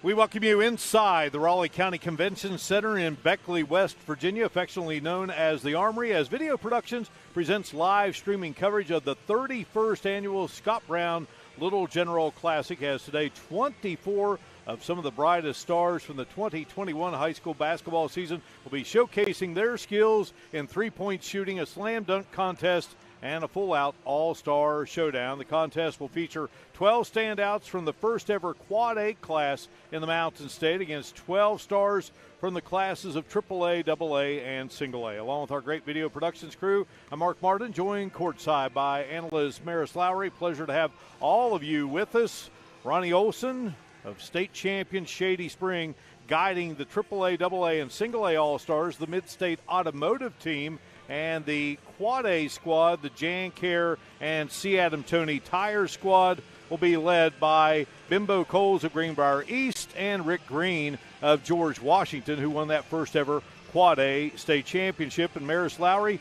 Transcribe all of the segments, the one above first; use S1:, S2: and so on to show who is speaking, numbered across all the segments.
S1: We welcome you inside the Raleigh County Convention Center in Beckley, West Virginia, affectionately known as the Armory, as Video Productions presents live streaming coverage of the 31st annual Scott Brown Little General Classic, as today 24 of some of the brightest stars from the 2021 high school basketball season will be showcasing their skills in three-point shooting, a slam dunk contest, and a full-out all-star showdown. The contest will feature 12 standouts from the first-ever Quad A class in the Mountain State against 12 stars from the classes of AAA, AA, and Single A. Along with our great video productions crew, I'm Mark Martin, joined courtside by analyst Maris Lowry. Pleasure to have all of you with us. Ronnie Olson of state champion Shady Spring guiding the AAA, AA, and Single A All-Stars, the Mid-State Automotive team, and the Quad A squad, the Jan Care and C. Adam Tony Tire squad, will be led by Bimbo Coles of Greenbrier East and Rick Green of George Washington, who won that first ever Quad A state championship. And Maris Lowry,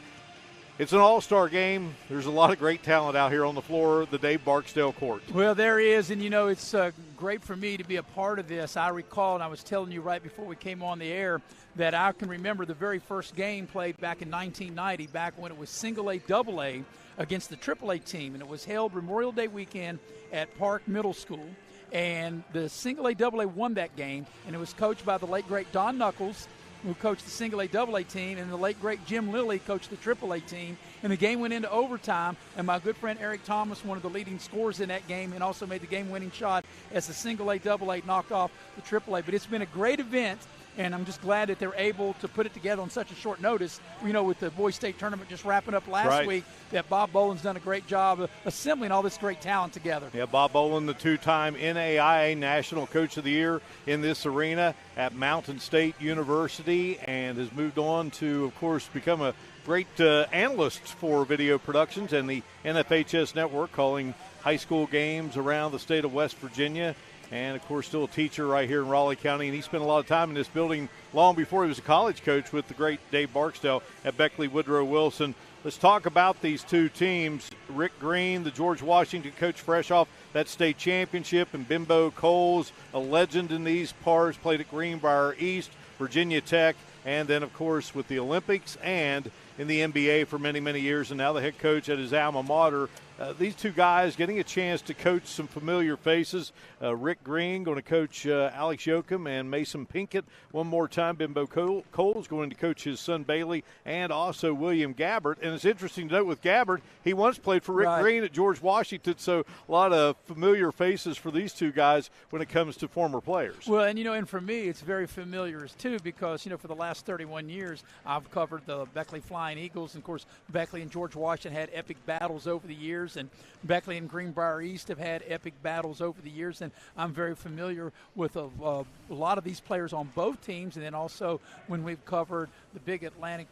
S1: it's an all-star game. There's a lot of great talent out here on the floor, the Dave Barksdale court.
S2: Well, there is, and, you know, it's great for me to be a part of this. I recall, and I was telling you right before we came on the air, that I can remember the very first game played back in 1990, back when it was Single A, AA against the AAA team, and it was held Memorial Day weekend at Park Middle School. And the Single A, AA won that game, and it was coached by the late, great Don Knuckles, who coached the Single A, AA team, and the late, great Jim Lilly coached the AAA team. And the game went into overtime, and my good friend Eric Thomas, one of the leading scorers in that game, and also made the game-winning shot as the Single A, AA knocked off the AAA. But it's been a great event, and I'm just glad that they're able to put it together on such a short notice. You know, with the boys state tournament just wrapping up last week, that Bob Boland's done a great job of assembling all this great talent together.
S1: Yeah, Bob Boland, the two-time NAIA National Coach of the Year in this arena at Mountain State University, and has moved on to, of course, become a great analyst for video productions and the NFHS network, calling high school games around the state of West Virginia. And, of course, still a teacher right here in Raleigh County. And he spent a lot of time in this building long before he was a college coach with the great Dave Barksdale at Beckley Woodrow Wilson. Let's talk about these two teams. Rick Green, the George Washington coach, fresh off that state championship, and Bimbo Coles, a legend in these parts, played at Greenbrier East, Virginia Tech, and then, of course, with the Olympics and in the NBA for many, many years, and now the head coach at his alma mater. These two guys getting a chance to coach some familiar faces. Rick Green going to coach Alex Yoakum and Mason Pinkett one more time. Bimbo Coles going to coach his son Bailey and also William Gabbert. And it's interesting to note with Gabbert, he once played for Rick Green at George Washington, so a lot of familiar faces for these two guys when it comes to former players.
S2: Well, and, you know, and for me, it's very familiar too, because, you know, for the last 31 years, I've covered the Beckley Flying Eagles. And, of course, Beckley and George Washington had epic battles over the years, and Beckley and Greenbrier East have had epic battles over the years, and I'm very familiar with a lot of these players on both teams. And then also when we've covered the Big Atlantic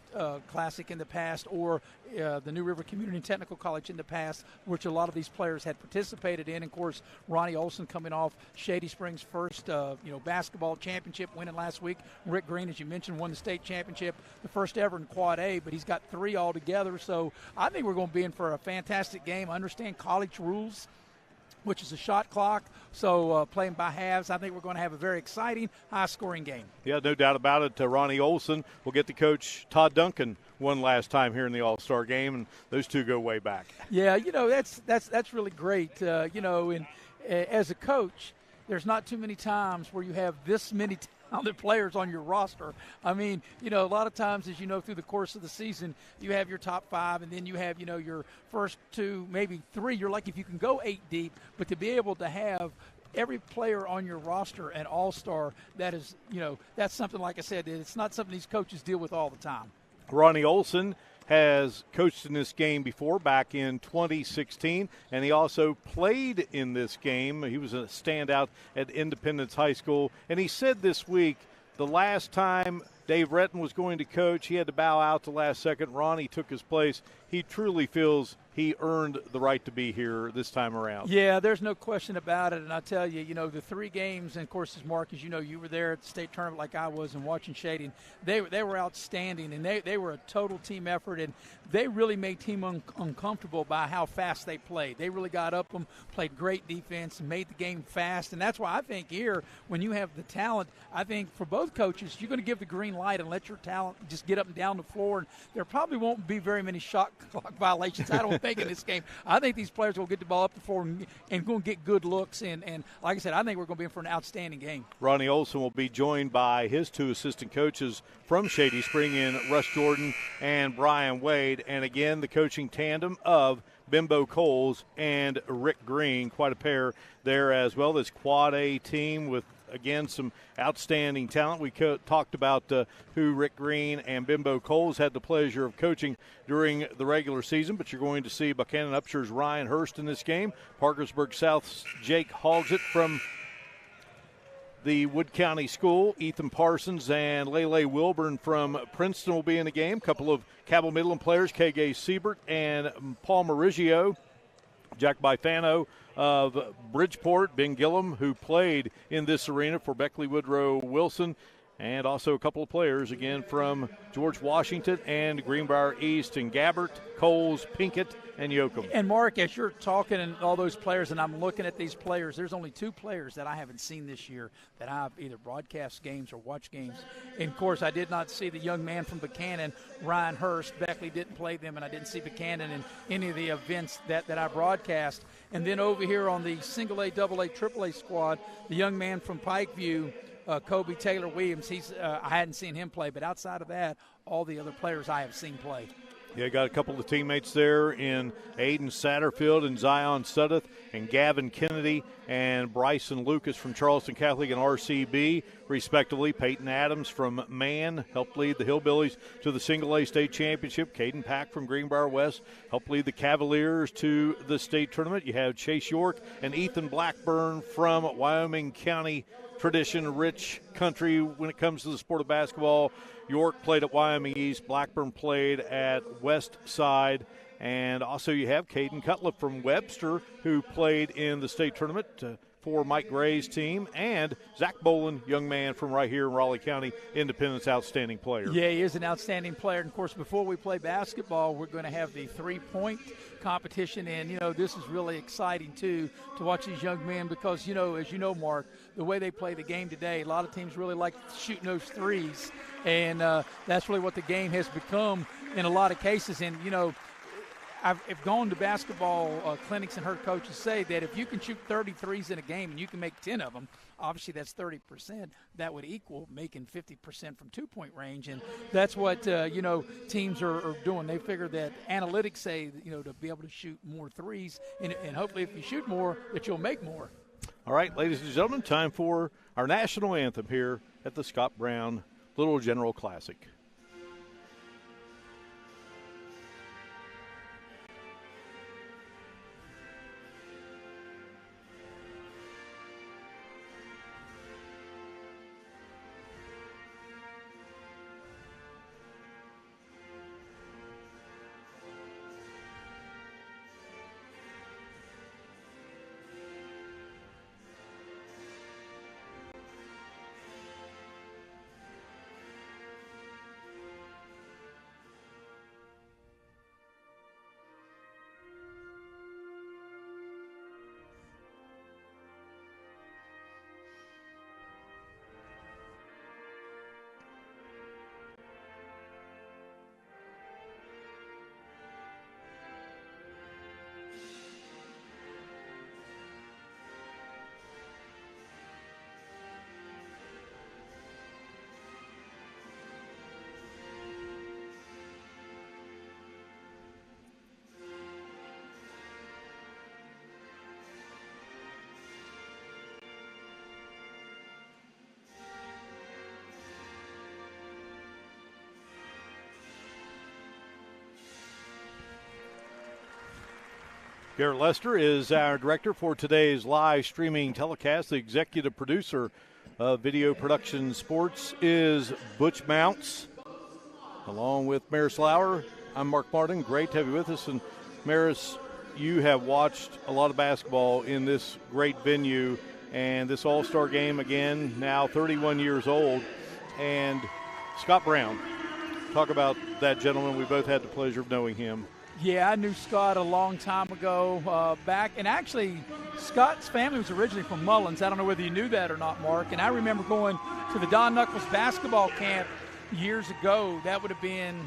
S2: Classic in the past, or the New River Community and Technical College in the past, which a lot of these players had participated in. And, of course, Ronnie Olson coming off Shady Springs' first basketball championship, winning last week. Rick Green, as you mentioned, won the state championship, the first ever in Quad A, but he's got 3 altogether. So I think we're going to be in for a fantastic game. I understand college rules, which is a shot clock, so playing by halves. I think we're going to have a very exciting, high-scoring game.
S1: Yeah, no doubt about it. Ronnie Olson will get to coach Todd Duncan one last time here in the All-Star game, and those two go way back.
S2: Yeah, you know, that's really great. And as a coach, there's not too many times where you have this many talented players on your roster. I mean, you know, a lot of times, as you know, through the course of the season, you have your top 5, and then you have, you know, your first 2, maybe 3. You're lucky if you can go 8 deep, but to be able to have every player on your roster an all-star, that is, you know, that's something, like I said, it's not something these coaches deal with all the time.
S1: Ronnie Olson has coached in this game before, back in 2016, and he also played in this game. He was a standout at Independence High School, and he said this week the last time Dave Retton was going to coach, he had to bow out the last second. Ronnie took his place. He truly feels he earned the right to be here this time around.
S2: Yeah, there's no question about it. And I tell you, the 3 games, and of course, as Mark, as you know, you were there at the state tournament like I was and watching Shady. They were outstanding, and they were a total team effort, and they really made team uncomfortable by how fast they played. They really got up them, played great defense, and made the game fast. And that's why I think here, when you have the talent, I think for both coaches, you're going to give the green light and let your talent just get up and down the floor. And there probably won't be very many shot clock violations, I don't think, in this game. I think these players will get the ball up the floor and going to get good looks. And like I said, I think we're going to be in for an outstanding game.
S1: Ronnie Olson will be joined by his 2 assistant coaches from Shady Spring in Russ Jordan and Brian Wade. And again, the coaching tandem of Bimbo Coles and Rick Green, quite a pair there as well. This Quad A team with, again, some outstanding talent. We talked about who Rick Green and Bimbo Coles had the pleasure of coaching during the regular season, but you're going to see Buchanan Upsher's Ryan Hurst in this game. Parkersburg South's Jake Hogsett from the Wood County School. Ethan Parsons and Lele Wilburn from Princeton will be in the game. A couple of Cabell Midland players, K.G. Siebert and Paul Marizio. Jack Bifano of Bridgeport, Ben Gillum, who played in this arena for Beckley Woodrow Wilson, and also a couple of players, again, from George Washington and Greenbrier East, and Gabbert, Coles, Pinkett, and Yoakum.
S2: And, Mark, as you're talking and all those players, and I'm looking at these players, there's only 2 players that I haven't seen this year that I've either broadcast games or watched games. And, of course, I did not see the young man from Buchanan, Ryan Hurst. Beckley didn't play them, and I didn't see Buchanan in any of the events that I broadcast. And then over here on the single-A, double-A, triple-A squad, the young man from Pikeview, Kobe Taylor Williams, I hadn't seen him play, but outside of that, all the other players I have seen play.
S1: Yeah, got a couple of teammates there in Aiden Satterfield and Zion Suddeth and Gavin Kennedy and Bryson Lucas from Charleston Catholic and RCB, respectively. Peyton Adams from Mann helped lead the Hillbillies to the single-A state championship. Caden Pack from Greenbrier West helped lead the Cavaliers to the state tournament. You have Chase York and Ethan Blackburn from Wyoming County, tradition-rich country when it comes to the sport of basketball. York played at Wyoming East. Blackburn played at West Side. And also you have Caden Cutlip from Webster, who played in the state tournament for Mike Gray's team. And Zach Bolin, young man from right here in Raleigh County, Independence, outstanding player.
S2: Yeah, he is an outstanding player. And, of course, before we play basketball, we're going to have the three-point competition. And, this is really exciting, too, to watch these young men because, as you know, Mark, the way they play the game today, a lot of teams really like shooting those threes. And that's really what the game has become in a lot of cases. And, I've gone to basketball clinics and heard coaches say that if you can shoot 33s in a game and you can make 10 of them, obviously that's 30%. That would equal making 50% from two-point range. And that's what, teams are doing. They figure that analytics say, to be able to shoot more threes, and hopefully if you shoot more, that you'll make more.
S1: All right, ladies and gentlemen, time for our national anthem here at the Scott Brown Little General Classic. Garrett Lester is our director for today's live streaming telecast. The executive producer of Video Production Sports is Butch Mounts. Along with Mayor Slower, I'm Mark Martin. Great to have you with us. And Maris, you have watched a lot of basketball in this great venue, and this all-star game, again, now 31 years old. And Scott Brown, talk about that gentleman. We both had the pleasure of knowing him.
S2: Yeah, I knew Scott a long time ago back. And actually, Scott's family was originally from Mullins. I don't know whether you knew that or not, Mark. And I remember going to the Don Knuckles basketball camp years ago. That would have been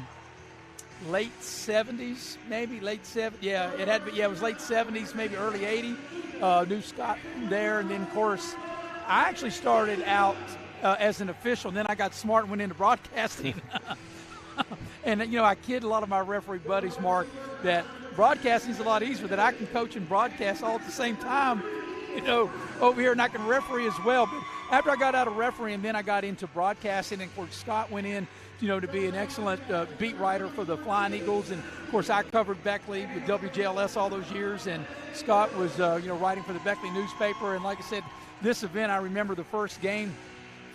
S2: late 70s, maybe late 70s. Yeah, it had. Yeah, it was late 70s, maybe early 80s. Knew Scott there, and then of course, I actually started out as an official. And then I got smart and went into broadcasting. And I kid a lot of my referee buddies, Mark, that broadcasting is a lot easier. That I can coach and broadcast all at the same time, over here, and I can referee as well. But after I got out of refereeing, then I got into broadcasting, and of course Scott went in, to be an excellent beat writer for the Flying Eagles. And, of course, I covered Beckley with WJLS all those years, and Scott was, writing for the Beckley newspaper. And like I said, this event, I remember the first game,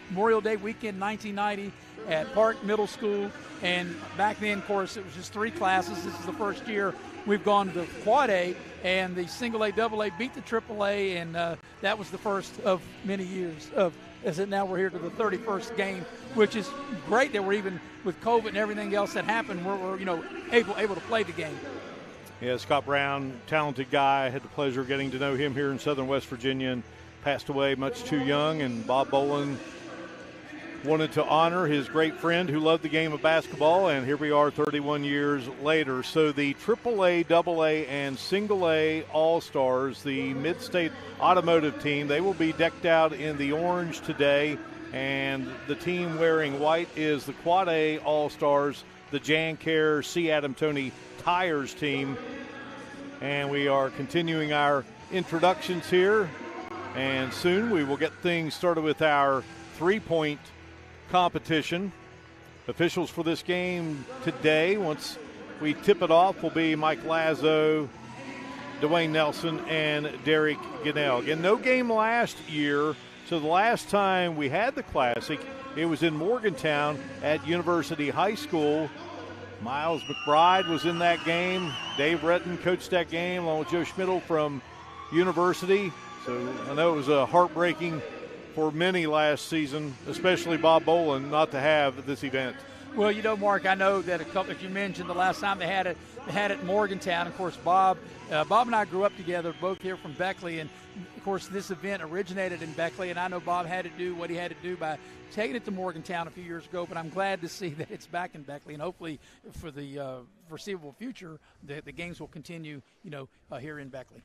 S2: Memorial Day weekend, 1990, at Park Middle School. And back then, of course, it was just 3 classes. This is the first year we've gone to the Quad A, and the Single A, Double A beat the Triple A, and that was the first of many years now we're here to the 31st game, which is great that we're, even with COVID and everything else that happened, we're able to play the game.
S1: Yeah, Scott Brown, talented guy. I had the pleasure of getting to know him here in southern West Virginia, and passed away much too young. And Bob Boland wanted to honor his great friend who loved the game of basketball, and here we are 31 years later. So the AAA, AA, and Single A All-Stars, the Mid-State Automotive team, they will be decked out in the orange today, and the team wearing white is the Quad A All-Stars, the Jan Care C. Adam Toney Tires team. And we are continuing our introductions here, and soon we will get things started with our three-point competition. Officials for this game today, once we tip it off, will be Mike Lazo, Dwayne Nelson, and Derek Gunnell. Again, no game last year, so the last time we had the Classic, it was in Morgantown at University High School. Miles McBride was in that game. Dave Retton coached that game along with Joe Schmidl from University. So I know it was a heartbreaking for many last season, especially Bob Boland, not to have this event.
S2: Well, Mark, I know that if you mentioned the last time they had it in Morgantown. Of course, Bob and I grew up together, both here from Beckley, and of course this event originated in Beckley, and I know Bob had to do what he had to do by taking it to Morgantown a few years ago, but I'm glad to see that it's back in Beckley, and hopefully for the foreseeable future, the games will continue, here in Beckley.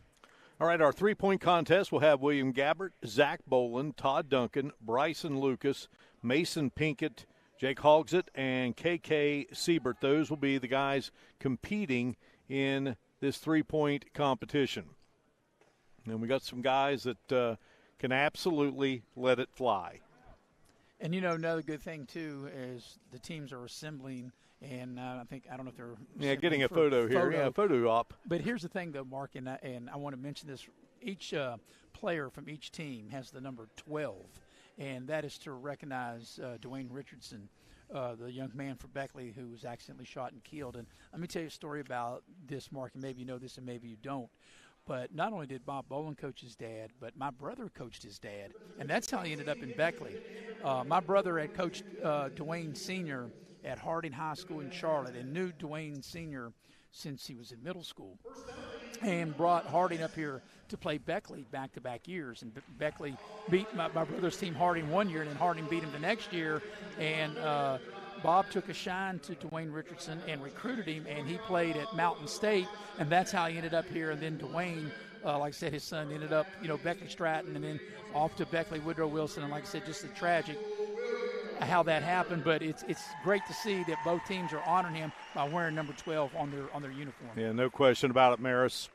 S1: All right, our three-point contest will have William Gabbert, Zach Boland, Todd Duncan, Bryson Lucas, Mason Pinkett, Jake Hogsett, and KK Siebert. Those will be the guys competing in this three-point competition. And we got some guys that can absolutely let it fly.
S2: And, another good thing, too, is the teams are assembling. And I don't know if they're
S1: getting a photo here. Yeah, a photo op.
S2: But here's the thing, though, Mark, and I want to mention this. Each player from each team has the number 12, and that is to recognize Dwayne Richardson, the young man from Beckley who was accidentally shot and killed. And let me tell you a story about this, Mark, and maybe you know this and maybe you don't. But not only did Bob Boland coach his dad, but my brother coached his dad, and that's how he ended up in Beckley. My brother had coached Dwayne Sr. at Harding High School in Charlotte, and knew Dwayne Sr. since he was in middle school, and brought Harding up here to play Beckley back-to-back years. And Beckley beat my brother's team Harding one year, and then Harding beat him the next year. And Bob took a shine to Dwayne Richardson and recruited him, and he played at Mountain State, and that's how he ended up here. And then Dwayne, like I said, his son ended up, Beckley Stratton, and then off to Beckley Woodrow Wilson. And like I said, just a tragic how that happened, but it's great to see that both teams are honoring him by wearing number 12 on their uniform.
S1: Yeah, no question about it, Maris.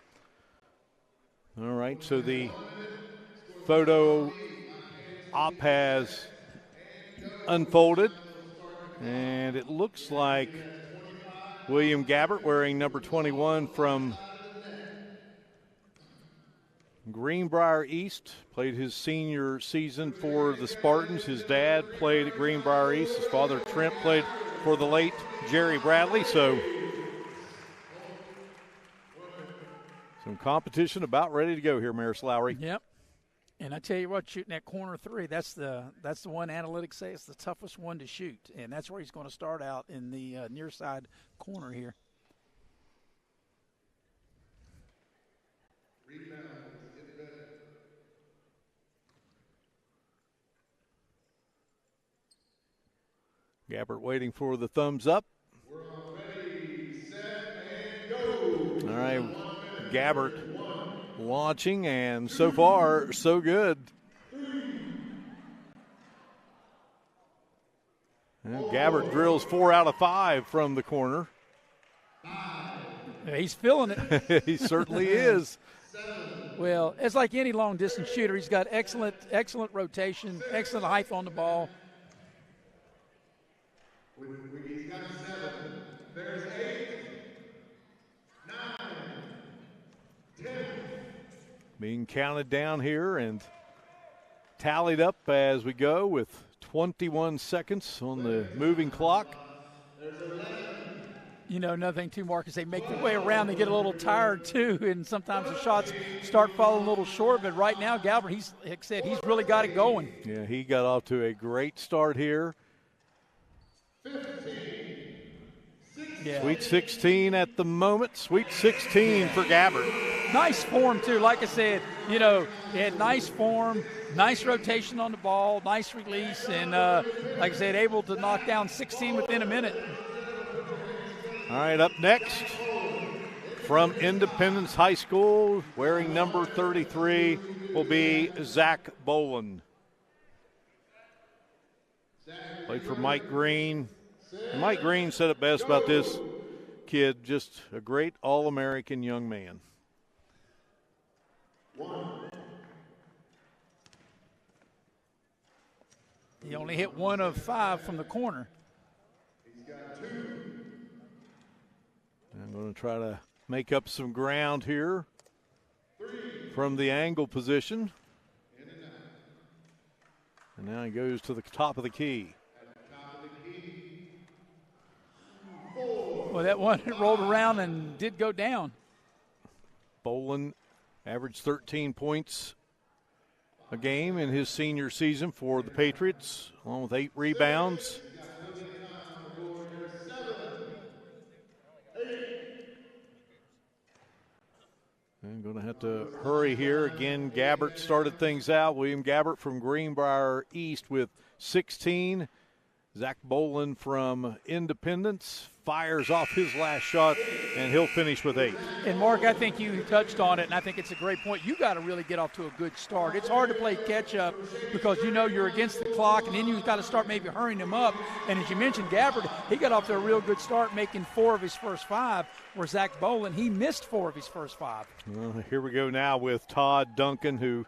S1: All right, so the photo op has unfolded, and it looks like William Gabbert wearing number 21 from Greenbrier East, played his senior season for the Spartans. His dad played at Greenbrier East. His father, Trent, played for the late Jerry Bradley. So Some competition about ready to go here, Maris Lowry.
S2: Yep. And I tell you what, shooting that corner three, that's the one analytics say it's the toughest one to shoot. And that's where he's going to start out in the near side corner here.
S1: Gabbert waiting for the thumbs up.
S3: We're all ready, set, and go.
S1: All right, Gabbert launching, and so far, so good. And Gabbert drills 4 out of 5 from the corner.
S2: Yeah, he's feeling it.
S1: He certainly is.
S2: Well, it's like any long-distance shooter. He's got excellent rotation, excellent height on the ball.
S3: He's got 7. There's 8, 9, 10.
S1: Being counted down here and tallied up as we go with 21 seconds on the moving clock.
S2: You know, another thing, too, Mark, is they make their way around. They get a little tired, too, and sometimes the shots start falling a little short. But right now, Gabbert, he's really got it going.
S1: Yeah, he got off to a great start here.
S3: 15,
S2: Yeah.
S1: Sweet 16 at the moment. Sweet 16 for Gabbert.
S2: Nice form, too. Like I said, you know, he had nice form, nice rotation on the ball, nice release, and, like I said, able to knock down 16 within a minute.
S1: All right, up next from Independence High School, wearing number 33, will be Zach Boland. Played for Mike Green. And Mike Green said it best about this kid, just a great All-American young man.
S2: He only hit 1 of 5 from the corner.
S3: he's got 2.
S1: I'm going to try to make up some ground here from the angle position. And now he goes to the top of the key.
S2: Well, that one rolled around and did go down.
S1: Boland averaged 13 points a game in his senior season for the Patriots, along with 8 rebounds. I'm going to have to hurry here. Again, Gabbert started things out. William Gabbert from Greenbrier East with 16. Zach Boland from Independence fires off his last shot, and he'll finish with 8.
S2: And, Mark, I think you touched on it, and I think it's a great point. You got to really get off to a good start. It's hard to play catch-up because you know you're against the clock, and then you've got to start maybe hurrying him up. And as you mentioned, Gabbert, he got off to a real good start, making 4 of his first 5, where Zach Boland, he missed 4 of his first 5.
S1: Well, here we go now with Todd Duncan, who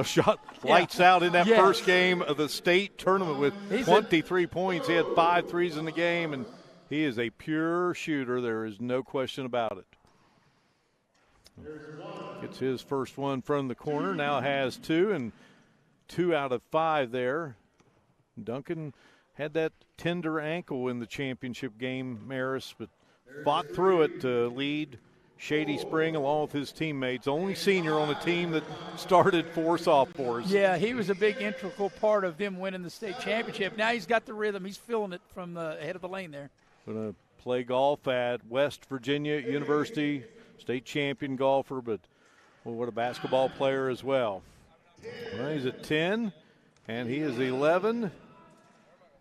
S1: shot lights out in that first game of the state tournament with 23 points. He had 5 threes in the game, and he is a pure shooter. There is no question about it. Gets his first one from the corner. Now has 2, and 2 out of 5 there. Duncan had that tender ankle in the championship game, Maris, but fought through it to lead Shady Spring along with his teammates. Only senior on the team that started 4 sophomores.
S2: Yeah, he was a big integral part of them winning the state championship. Now he's got the rhythm. He's feeling it from the head of the lane there.
S1: Going to play golf at West Virginia University, state champion golfer, but what a basketball player as well. Well, he's at 10, and he is 11.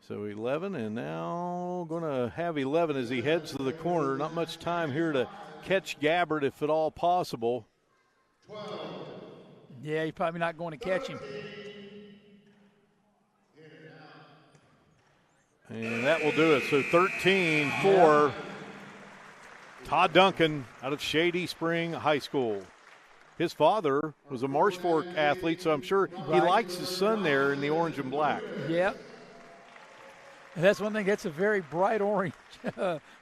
S1: So 11, and now going to have 11 as he heads to the corner. Not much time here to catch Gabbert, if at all possible.
S3: 12.
S2: Yeah, he's probably not going to catch him.
S1: And that will do it. So 13 for Todd Duncan out of Shady Spring High School. His father was a Marsh Fork athlete, so I'm sure he likes his son there in the orange and black.
S2: Yep. And that's one thing. That's a very bright orange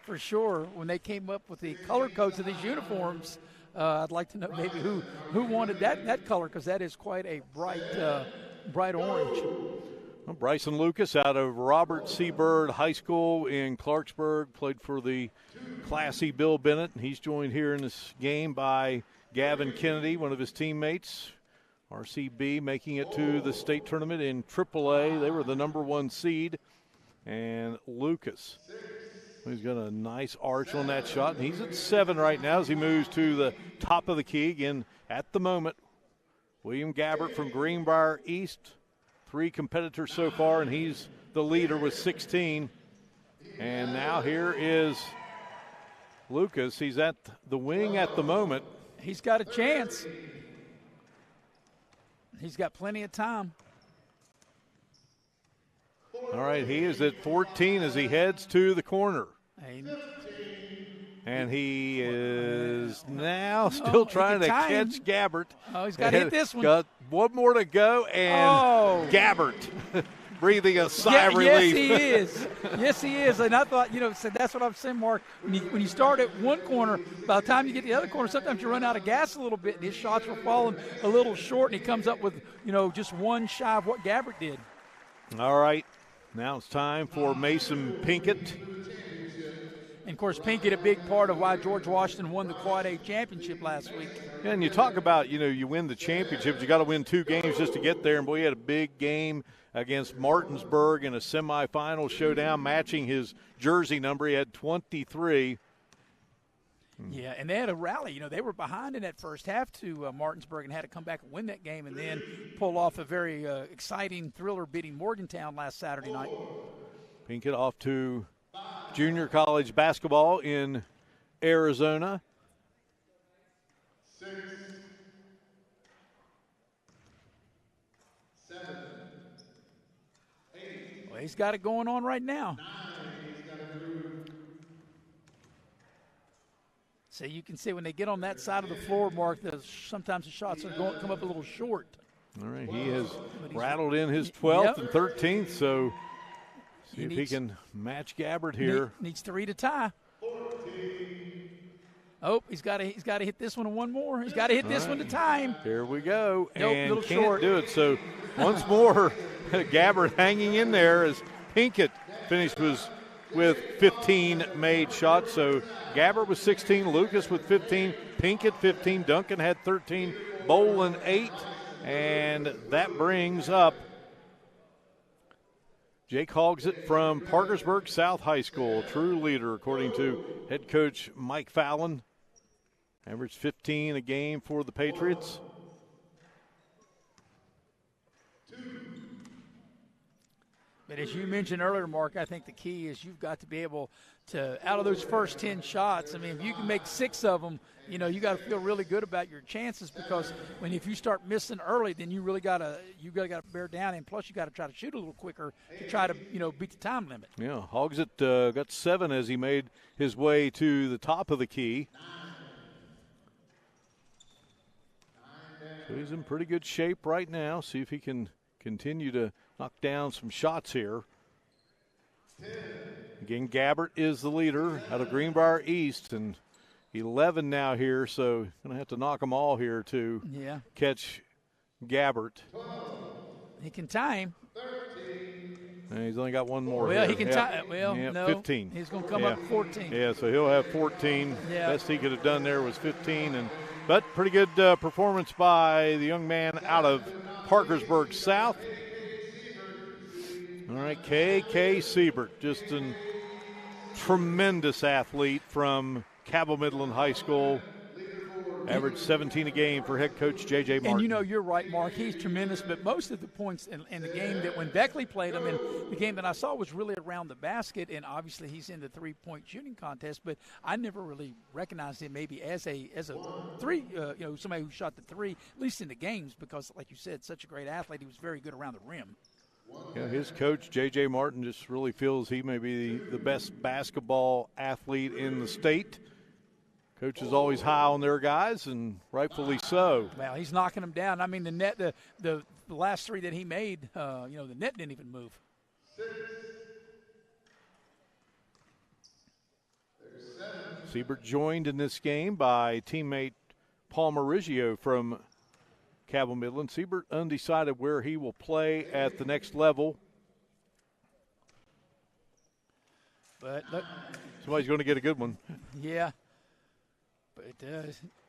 S2: for sure. When they came up with the color codes of these uniforms, I'd like to know maybe who wanted that color, because that is quite a bright orange.
S1: Well, Bryson Lucas out of Robert C. Byrd High School in Clarksburg played for the classy Bill Bennett, and he's joined here in this game by Gavin Kennedy, one of his teammates. RCB making it to the state tournament in AAA. They were the #1 seed. And Lucas, he's got a nice arch on that shot, and he's at 7 right now as he moves to the top of the key. Again, at the moment, William Gabbert from Greenbrier East, 3 competitors so far, and he's the leader with 16. And now here is Lucas. He's at the wing at the moment.
S2: He's got a chance. He's got plenty of time.
S1: All right, he is at 14 as he heads to the corner. And he is now still trying to catch Gabbert.
S2: Oh, he's got to hit this one.
S1: Got one more to go, and Gabbert breathing a sigh of relief.
S2: Yes, he is. Yes, he is. And I thought, so that's what I'm saying, Mark. When you start at one corner, by the time you get to the other corner, sometimes you run out of gas a little bit, and his shots were falling a little short, and he comes up with, just one shy of what Gabbert did.
S1: All right. Now it's time for Mason Pinkett.
S2: And, of course, Pinkett, a big part of why George Washington won the Quad A championship last week.
S1: And you talk about, you win the championships. You got to win 2 games just to get there. And, boy, he had a big game against Martinsburg in a semifinal showdown, matching his jersey number. He had 23.
S2: Yeah, and they had a rally. They were behind in that first half to Martinsburg and had to come back and win that game and then pull off a very exciting thriller beating Morgantown last Saturday night.
S1: Pinkett off to junior college basketball in Arizona.
S3: 6, 7, 8.
S2: Well, he's got it going on right now.
S3: 9. He's got to move.
S2: So you can see when they get on that side of the floor, Mark, sometimes the shots come up a little short.
S1: All right, he has rattled in his 12th and 13th, so see if he can match Gabbert here.
S2: Needs 3 to tie.
S3: 14.
S2: Oh, he's got to hit this one and one more. He's got to hit this one to tie him.
S1: Here we go,
S2: Nope,
S1: and
S2: little
S1: can't
S2: short.
S1: do it. So once more, Gabbert hanging in there as Pinkett finished with 15 made shots. So Gabbert with 16, Lucas with 15, Pinkett 15, Duncan had 13, Bolin 8, and that brings up Jake Hogsett from Parkersburg South High School, true leader according to head coach Mike Fallon. Averaged 15 a game for the Patriots.
S2: But as you mentioned earlier, Mark, I think the key is you've got to be able to, out of those first 10 shots, if you can make 6 of them, you got to feel really good about your chances, because if you start missing early, then you really got to bear down, and plus you got to try to shoot a little quicker to try to beat the time limit.
S1: Yeah, Hogsett got 7 as he made his way to the top of the key. So he's in pretty good shape right now. See if he can continue to knock down some shots here. Again, Gabbert is the leader out of Greenbrier East, and 11 now here, so going to have to knock them all here to catch Gabbert.
S2: He can tie him.
S1: And he's only got one more.
S2: Well,
S1: here.
S2: he can tie. Well, no.
S1: 15.
S2: He's going to come up 14.
S1: Yeah, so he'll have 14.
S2: Yeah.
S1: Best he could have done there was 15, but pretty good performance by the young man out of Parkersburg South. All right, K.K. Siebert, just a tremendous athlete from Cabell Midland High School. Averaged 17 a game for head coach J.J. Martin.
S2: And you're right, Mark. He's tremendous, but most of the points in the game that when Beckley played him, and the game that I saw was really around the basket, and obviously he's in the three-point shooting contest, but I never really recognized him maybe as a three, somebody who shot the three, at least in the games, because, like you said, such a great athlete. He was very good around the rim.
S1: Yeah, his coach, J.J. Martin, just really feels he may be the best basketball athlete in the state. Coach is always high on their guys, and rightfully so.
S2: Well, he's knocking them down. The net, the last 3 that he made, the net didn't even move.
S1: Siebert joined in this game by teammate Paul Mauricio from Cabell Midland. Siebert undecided where he will play at the next level.
S2: But look,
S1: Somebody's going to get a good one.
S2: Yeah. But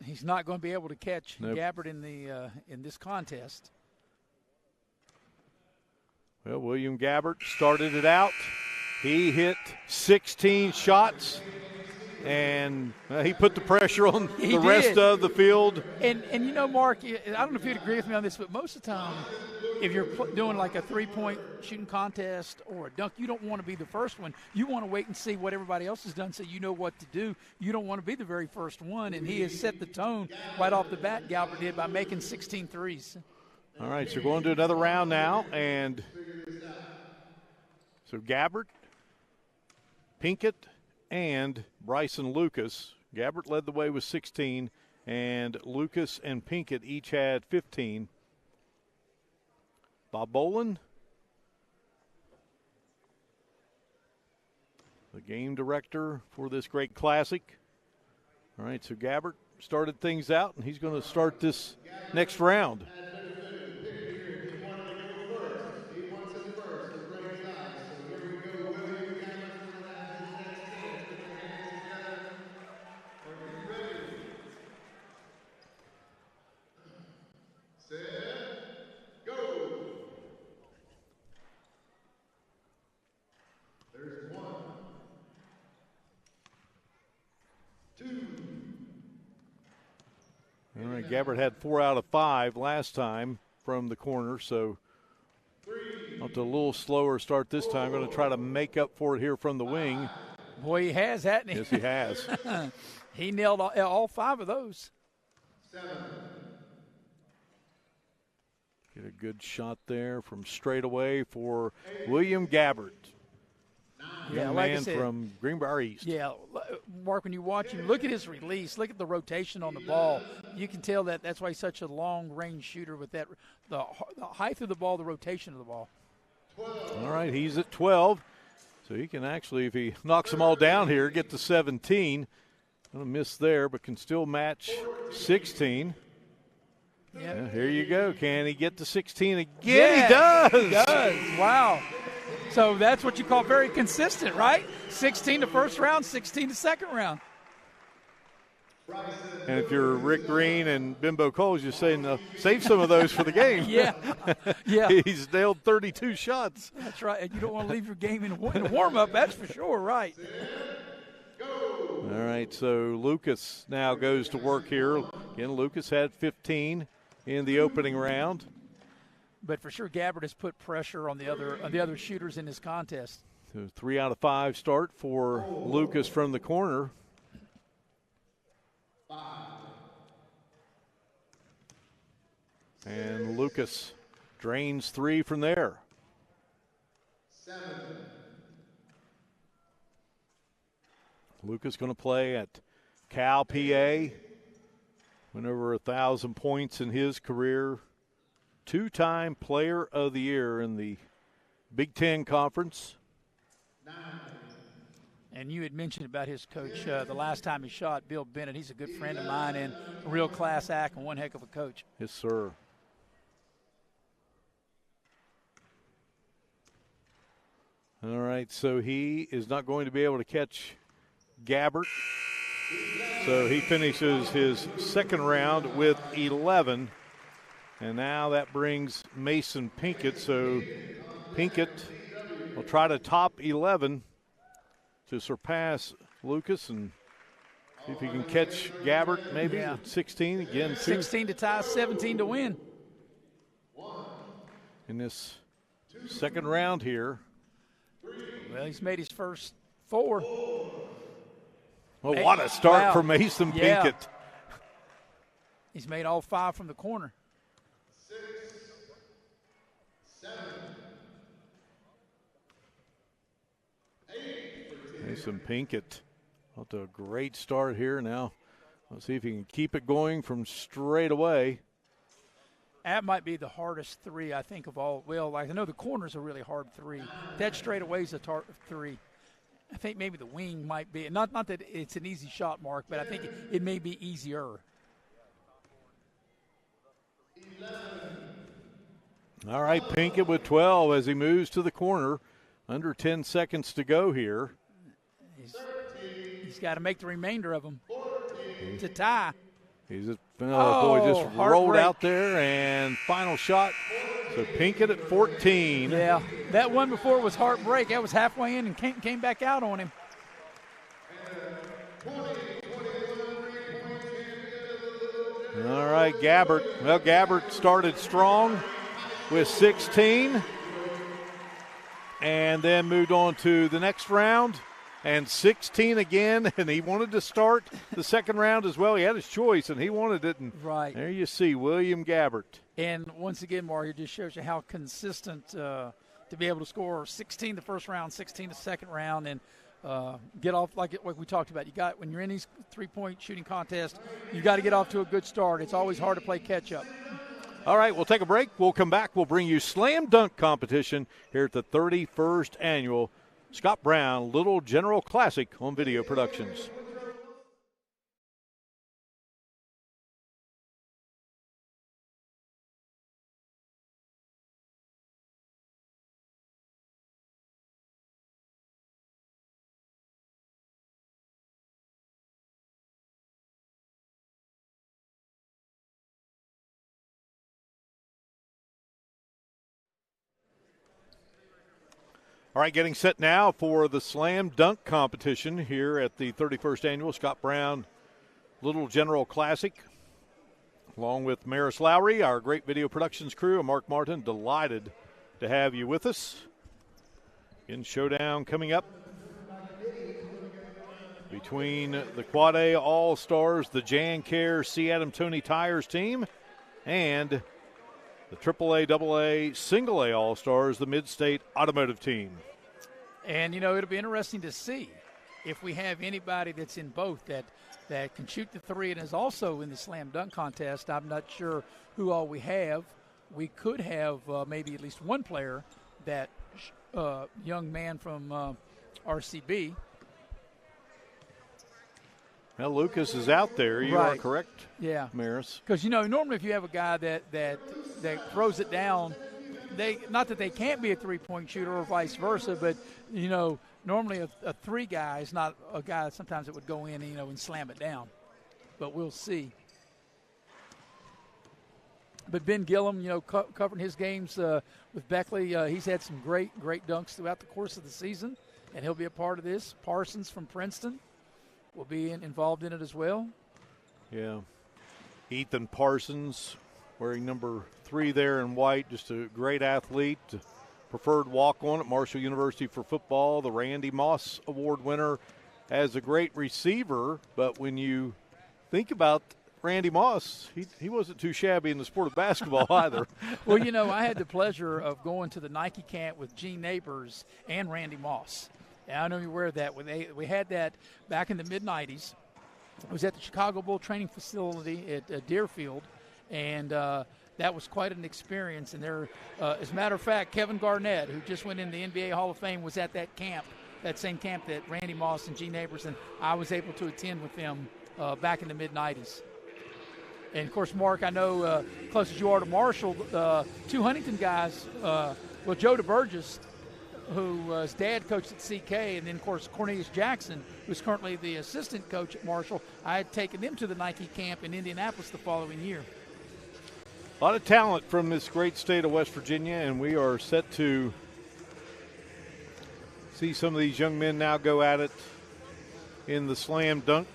S2: he's not going to be able to catch Gabbard in this contest.
S1: Well, William Gabbard started it out. He hit 16 shots, and he put the pressure on the rest of the field.
S2: And you know, Mark, I don't know if you'd agree with me on this, but most of the time, if you're doing like a three-point shooting contest or a dunk, you don't want to be the first one. You want to wait and see what everybody else has done so you know what to do. You don't want to be the very first one, and he has set the tone right off the bat, Gabbard did, by making 16 threes.
S1: All right, so going to another round now, and so Gabbard, Pinkett, and Bryson Lucas. Gabbard led the way with 16, and Lucas and Pinkett each had 15. Bob Boland, the game director for this great classic. All right, so Gabbard started things out, and he's going to start this next round. All right, Gabbard had 4 out of 5 last time from the corner, so up to a little slower start this time. Going to try to make up for it here from the wing.
S2: Boy, he has, hasn't he?
S1: Yes, he has.
S2: He nailed all 5 of those.
S1: Get a good shot there from straight away for William Gabbard.
S2: Yeah,
S1: young
S2: like
S1: man
S2: I said,
S1: from Greenbrier East.
S2: Yeah, Mark, when you watch him, look at his release, look at the rotation on the ball. You can tell that's why he's such a long-range shooter with that the height of the ball, the rotation of the ball.
S1: All right, he's at 12, so he can actually, if he knocks them all down here, get to 17. Going to miss there, but can still match 16.
S2: Yep.
S1: Yeah, here you go. Can he get to 16 again?
S2: Yes,
S1: he does.
S2: He does. Wow. So that's what you call very consistent, right? 16 to first round, 16 to second round.
S1: And if you're Rick Green and Bimbo Coles, you're saying, save some of those for the game.
S2: Yeah.
S1: He's nailed 32 shots.
S2: That's right. And you don't want to leave your game in a warm-up, that's for sure, right.
S1: All right, so Lucas now goes to work here. Again, Lucas had 15 in the opening round.
S2: But for sure, Gabbard has put pressure on the other shooters in this contest.
S1: So 3 out of 5 start for Lucas from the corner. And Lucas drains 3 from there.
S3: 7.
S1: Lucas going to play at Cal, PA. Went over 1,000 points in his career. 2-time Player of the Year in the Big Ten Conference.
S3: 9.
S2: And you had mentioned about his coach the last time he shot, Bill Bennett. He's a good friend of mine and a real class act and one heck of a coach.
S1: Yes, sir. All right, so he is not going to be able to catch Gabbard. So he finishes his second round with 11. And now that brings Mason Pinkett. So Pinkett will try to top 11 to surpass Lucas and see if he can catch Gabbard maybe at 16 again.
S2: 16 to tie, 17 to win.
S1: In this second round here.
S2: Well, he's made his first 4.
S1: Well, what a start for Mason Pinkett.
S2: Yeah. He's made all 5 from the corner.
S3: 6. 7. 8.
S1: Mason Pinkett off to a great start here now. Let's see if he can keep it going from straight away.
S2: That might be the hardest 3, I think, of all. Well, I know the corner's a really hard 3. That straightaway is a 3. I think maybe the wing might be. Not that it's an easy shot, Mark, but I think it may be easier.
S3: 11.
S1: All right, Pinkett with 12 as he moves to the corner. Under 10 seconds to go here.
S2: He's got to make the remainder of them to tie.
S1: He's just, boy, just rolled
S2: heartbreak
S1: out there, and final shot. So Pinkett at 14.
S2: Yeah, that one before was heartbreak. That was halfway in and came back out on him.
S1: All right, Gabbert. Well, Gabbert started strong with 16 and then moved on to the next round and 16 again, and he wanted to start the second round as well. He had his choice, and he wanted it. And
S2: right
S1: there you see William Gabbert.
S2: And once again, Mark, it just shows you how consistent to be able to score 16 the first round, 16 the second round, and get off like we talked about. You got when you're in these three-point shooting contests, you got to get off to a good start. It's always hard to play catch-up.
S1: All right, we'll take a break. We'll come back. We'll bring you slam dunk competition here at the 31st annual Scott Brown Little General Classic on Video Productions. All right, getting set now for the slam dunk competition here at the 31st annual Scott Brown Little General Classic. Along with Maris Lowry, our great video productions crew, and Mark Martin, delighted to have you with us. In showdown coming up between the Quad A All-Stars, the Jan Care C. Adam Tony Tires team, and the AAA, AA, Single A All-Stars, the Mid-State Automotive team.
S2: And, it'll be interesting to see if we have anybody that's in both that can shoot the three and is also in the slam dunk contest. I'm not sure who all we have. We could have maybe at least one player, that young man from RCB.
S1: Well, Lucas is out there. You
S2: right.
S1: are correct,
S2: yeah,
S1: Maris.
S2: Because, normally if you have a guy that throws it down, not that they can't be a three-point shooter or vice versa, but, normally a three guy is not a guy sometimes that would go in, and slam it down. But we'll see. But Ben Gillum, covering his games with Beckley, he's had some great dunks throughout the course of the season, and he'll be a part of this. Parsons from Princeton will be involved in it as well.
S1: Yeah. Ethan Parsons wearing number 3 there in white, just a great athlete. Preferred walk-on at Marshall University for football, the Randy Moss Award winner as a great receiver. But when you think about Randy Moss, he wasn't too shabby in the sport of basketball either.
S2: Well, I had the pleasure of going to the Nike camp with Gene Neighbors and Randy Moss. And I know you're aware of that. We had that back in the mid-'90s. It was at the Chicago Bull Training Facility at Deerfield, and that was quite an experience. And there, as a matter of fact, Kevin Garnett, who just went in the NBA Hall of Fame, was at that camp, that same camp that Randy Moss and Gene Neighbors, and I was able to attend with them back in the mid-'90s. And, of course, Mark, I know close as you are to Marshall, two Huntington guys, Joe DeBurgess, whose dad coached at CK, and then, of course, Cornelius Jackson, who's currently the assistant coach at Marshall. I had taken them to the Nike camp in Indianapolis the following year.
S1: A lot of talent from this great state of West Virginia, and we are set to see some of these young men now go at it in the slam dunk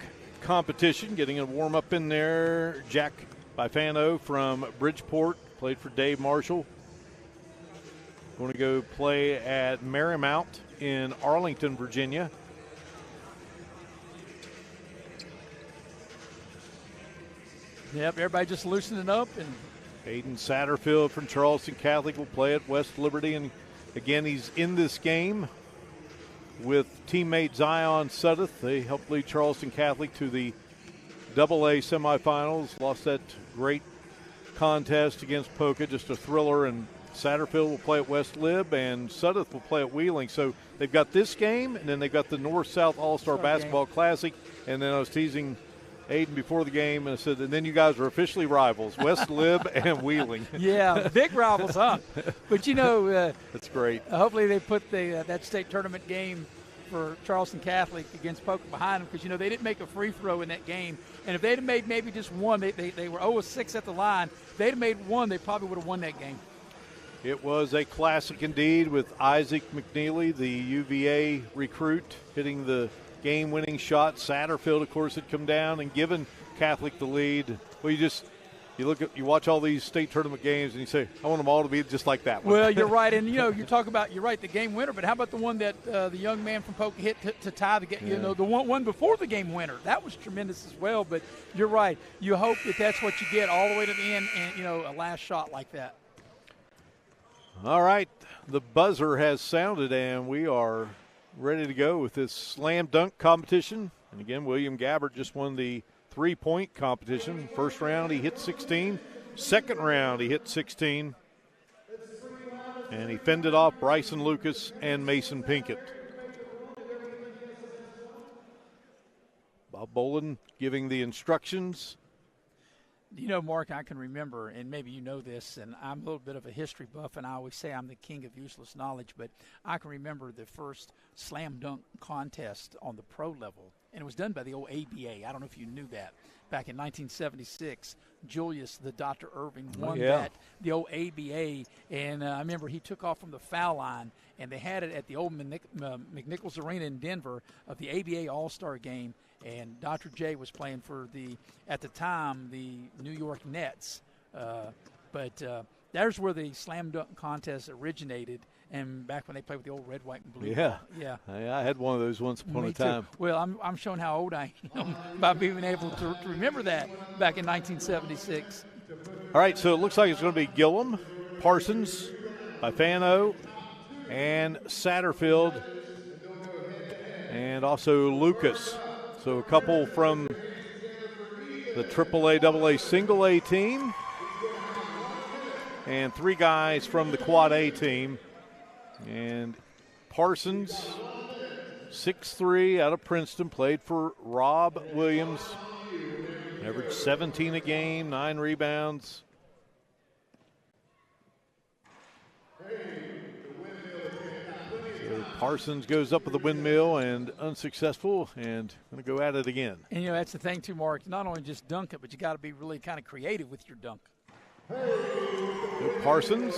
S1: competition. Getting a warm-up in there, Jack Bifano from Bridgeport, played for Dave Marshall. Going to go play at Marymount in Arlington, Virginia.
S2: Yep, everybody just loosening up. And
S1: Aiden Satterfield from Charleston Catholic will play at West Liberty. And again, he's in this game with teammate Zion Suddeth. They helped lead Charleston Catholic to the AA semifinals. Lost that great contest against Poca, just a thriller. And Satterfield will play at West Lib, and Suddeth will play at Wheeling. So they've got this game, and then they've got the North-South All-Star Basketball Classic. And then I was teasing Aiden before the game, and I said, and then you guys are officially rivals, West Lib and Wheeling.
S2: Yeah, big rivals, huh? But,
S1: that's great.
S2: Hopefully they put that state tournament game for Charleston Catholic against Polk behind them because, they didn't make a free throw in that game. And if they'd have made maybe just one, they were 0-6 at the line. If they'd have made one, they probably would have won that game.
S1: It was a classic indeed with Isaac McNeely, the UVA recruit, hitting the game-winning shot. Satterfield, of course, had come down and given Catholic the lead. Well, you watch all these state tournament games and you say, I want them all to be just like that one.
S2: Well, you're right, and you're right, the game winner. But how about the one that the young man from Polk hit to tie the game?
S1: Yeah.
S2: The one before the game winner. That was tremendous as well. But you're right. You hope that's what you get all the way to the end, and a last shot like that.
S1: All right, the buzzer has sounded, and we are ready to go with this slam dunk competition. And again, William Gabbert just won the three-point competition. First round, he hit 16. Second round, he hit 16. And he fended off Bryson Lucas and Mason Pinkett. Bob Bolin giving the instructions.
S2: Mark, I can remember, and maybe you know this, and I'm a little bit of a history buff, and I always say I'm the king of useless knowledge, but I can remember the first slam dunk contest on the pro level, and it was done by the old ABA. I don't know if you knew that. Back in 1976, Julius, the Dr. Irving, won the old ABA, and I remember he took off from the foul line, and they had it at the old McNichols Arena in Denver of the ABA All-Star Game. And Dr. J was playing for at the time, the New York Nets. But there's where the slam dunk contest originated, and back when they played with the old red, white, and blue.
S1: Yeah. I had one of those once upon a time.
S2: Too. Well, I'm showing how old I am by being able to remember that back in 1976.
S1: All right, so it looks like it's going to be Gillum, Parsons, Bifano, and Satterfield, and also Lucas. So a couple from the AAA, AA, single A team, and three guys from the quad A team. And Parsons, 6'3", out of Princeton, played for Rob Williams, averaged 17 a game, 9 rebounds. Parsons goes up with the windmill and unsuccessful, and going to go at it again.
S2: And, that's the thing, too, Mark. Not only just dunk it, but you got to be really kind of creative with your dunk.
S1: Parsons.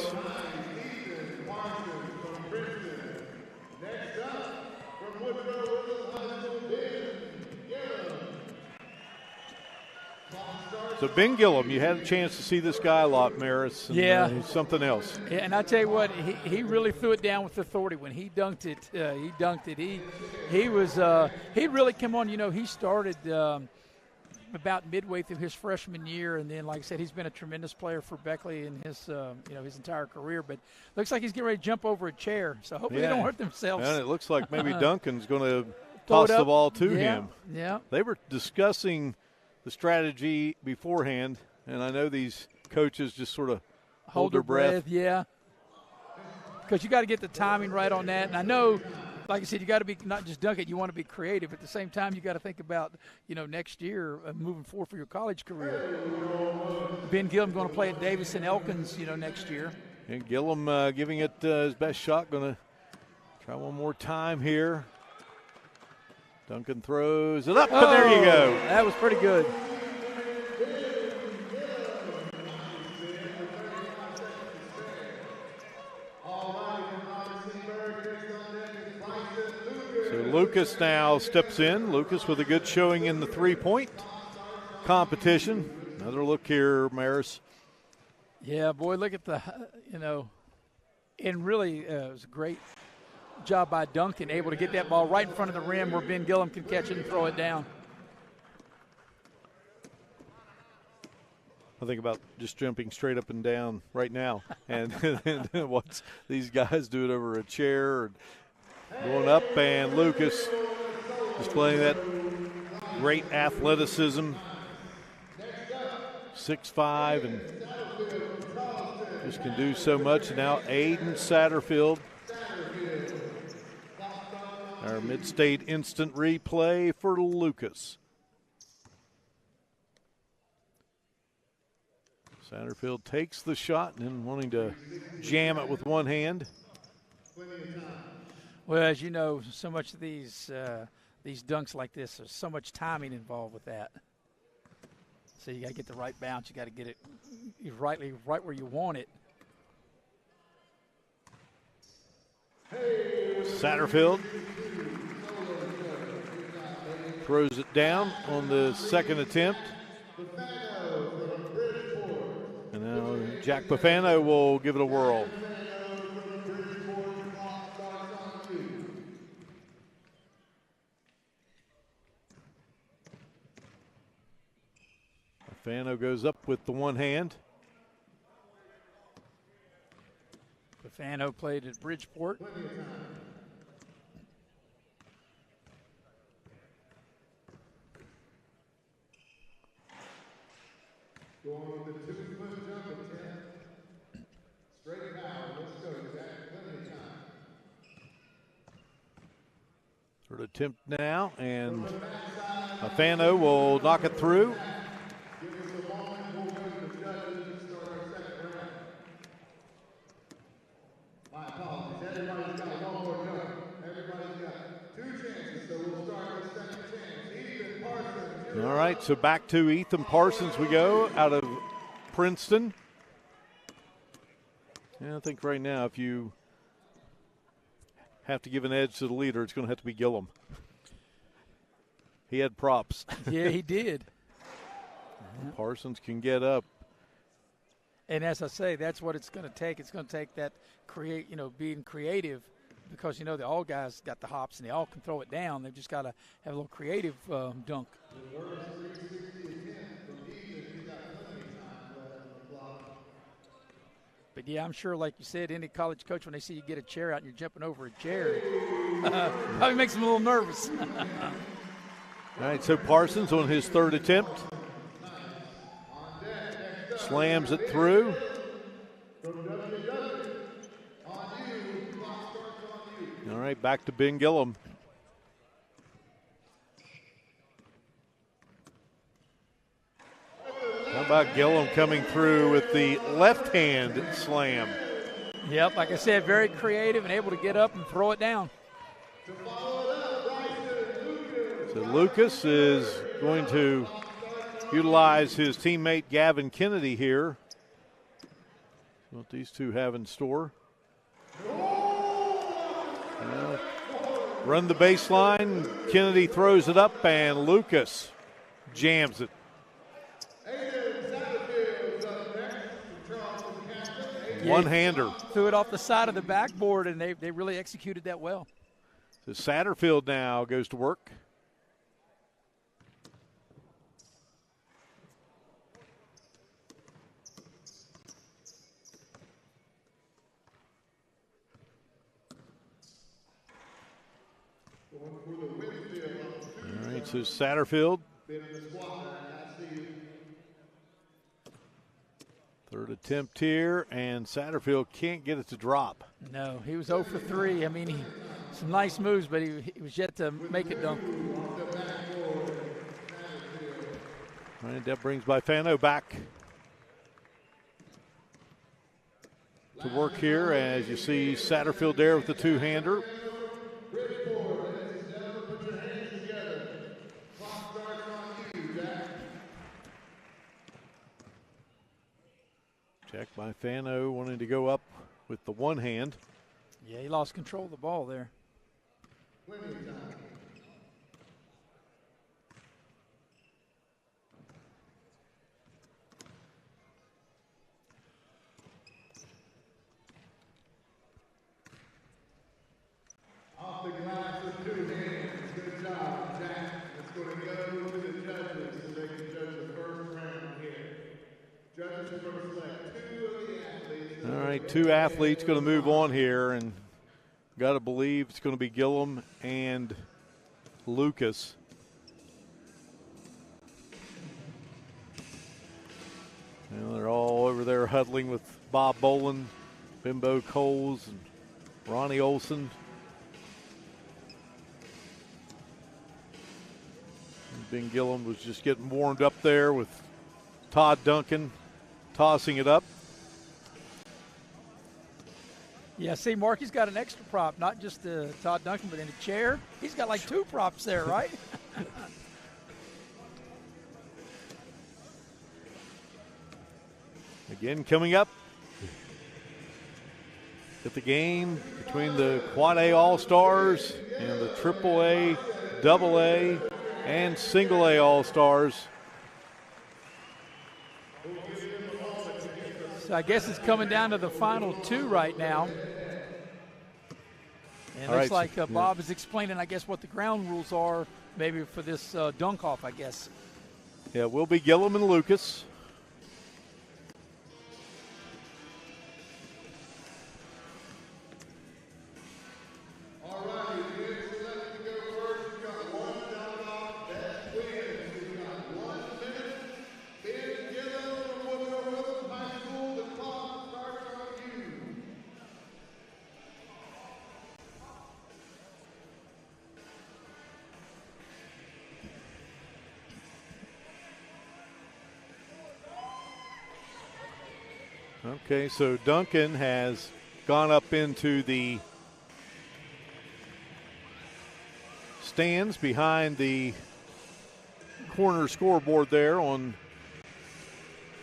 S1: So Ben Gillum, you had a chance to see this guy a lot, Maris. And, he's something else.
S2: Yeah, and I tell you what, he really threw it down with authority when he dunked it. He really come on. He started about midway through his freshman year, and then, like I said, he's been a tremendous player for Beckley in his his entire career. But looks like he's getting ready to jump over a chair. So hopefully they don't hurt themselves.
S1: And it looks like maybe Duncan's going to toss the ball to him.
S2: Yeah.
S1: They were discussing the strategy beforehand, and I know these coaches just sort of hold their breath.
S2: Yeah, because you got to get the timing right on that. And I know, like I said, you got to be not just dunk it. You want to be creative. At the same time, you got to think about next year moving forward for your college career. Ben Gillum going to play at Davis and Elkins next year.
S1: And Gillum giving it his best shot. Going to try one more time here. Duncan throws it up, and there you go.
S2: That was pretty good.
S1: So Lucas now steps in. Lucas with a good showing in the three-point competition. Another look here, Maris.
S2: Yeah, boy, look at the, and really it was a great job by Duncan, able to get that ball right in front of the rim where Ben Gillum can catch it and throw it down.
S1: I think about just jumping straight up and down right now and watch these guys do it over a chair and going up, and Lucas displaying that great athleticism, 6'5", and just can do so much. And now Aiden Satterfield, our mid-state instant replay for Lucas. Satterfield takes the shot and then wanting to jam it with one hand.
S2: Well, as you know, so much of these dunks like this, there's so much timing involved with that. So you got to get the right bounce. You got to get it right where you want it.
S1: Satterfield throws it down on the second attempt. And now Jack Pafano will give it a whirl. Pafano goes up with the one hand.
S2: Pafano played at Bridgeport.
S3: Going with the 2-foot jump attempt. Straight power. Let's go. Zach. Plenty of time.
S1: Third attempt now, and Pafano will knock it through.
S3: Give us a moment. We'll go to the judges and start our second round. My apologies. Everybody's got one more jump. Everybody's got 2 chances, so we'll start with second chance. Ethan Parsons.
S1: All right, so back to Ethan Parsons we go out of Princeton. Yeah, I think right now if you have to give an edge to the leader, it's going to have to be Gillum. He had props.
S2: Yeah, he did.
S1: Parsons can get up.
S2: And as I say, that's what it's going to take. It's going to take that being creative, because the all guys got the hops and they all can throw it down. They've just got to have a little creative dunk. But yeah, I'm sure, like you said, any college coach, when they see you get a chair out and you're jumping over a chair, probably makes them a little nervous.
S1: All right, so Parsons on his third attempt slams it through. All right, back to Ben Gillum. How about Gillum coming through with the left hand slam?
S2: Yep, like I said, very creative and able to get up and throw it down.
S1: So Lucas is going to utilize his teammate Gavin Kennedy here. What these two have in store. Run the baseline. Kennedy throws it up, and Lucas jams it. One-hander.
S2: Threw it off the side of the backboard, and they really executed that well.
S1: So Satterfield now goes to work. All right, so Satterfield. Third attempt here, and Satterfield can't get it to drop.
S2: No, he was 0 for 3. I mean, some nice moves, but he was yet to make it dunk.
S1: All right, that brings Pafano back to work here, as you see Satterfield there with the two-hander. Jack Pafano wanting to go up with the one hand.
S2: Yeah, he lost control of the ball there.
S3: Off the glass with 2 hands. Good job, Jack. It's going to go to the judges so they can judge the first round here. Judges first select 2 of the athletes.
S1: All right, 2 athletes going to move on here, and got to believe it's going to be Gillum and Lucas. Well, they're all over there huddling with Bob Boland, Bimbo Coles, and Ronnie Olson. And Ben Gillum was just getting warmed up there with Todd Duncan tossing it up.
S2: Yeah, see, Mark, he's got an extra prop, not just Todd Duncan, but in a chair. He's got like 2 props there, right?
S1: Again, coming up at the game between the Quad A All-Stars and the AAA, AA, and Single A All-Stars.
S2: So I guess it's coming down to the final 2 right now. And it looks like Bob is explaining, I guess, what the ground rules are maybe for this dunk-off, I guess.
S1: Yeah, it will be Gillum and Lucas. Okay, so Duncan has gone up into the stands behind the corner scoreboard there on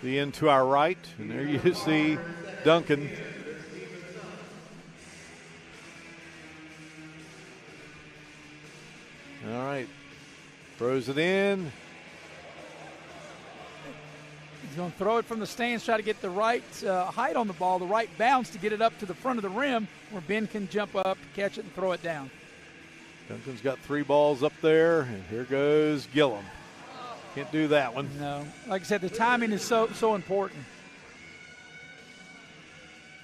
S1: the end to our right. And there you see Duncan. All right, throws it in.
S2: He's going to throw it from the stands, try to get the right height on the ball, the right bounce to get it up to the front of the rim where Ben can jump up, catch it, and throw it down.
S1: Duncan's got 3 balls up there, and here goes Gillum. Can't do that one.
S2: No. Like I said, the timing is so important.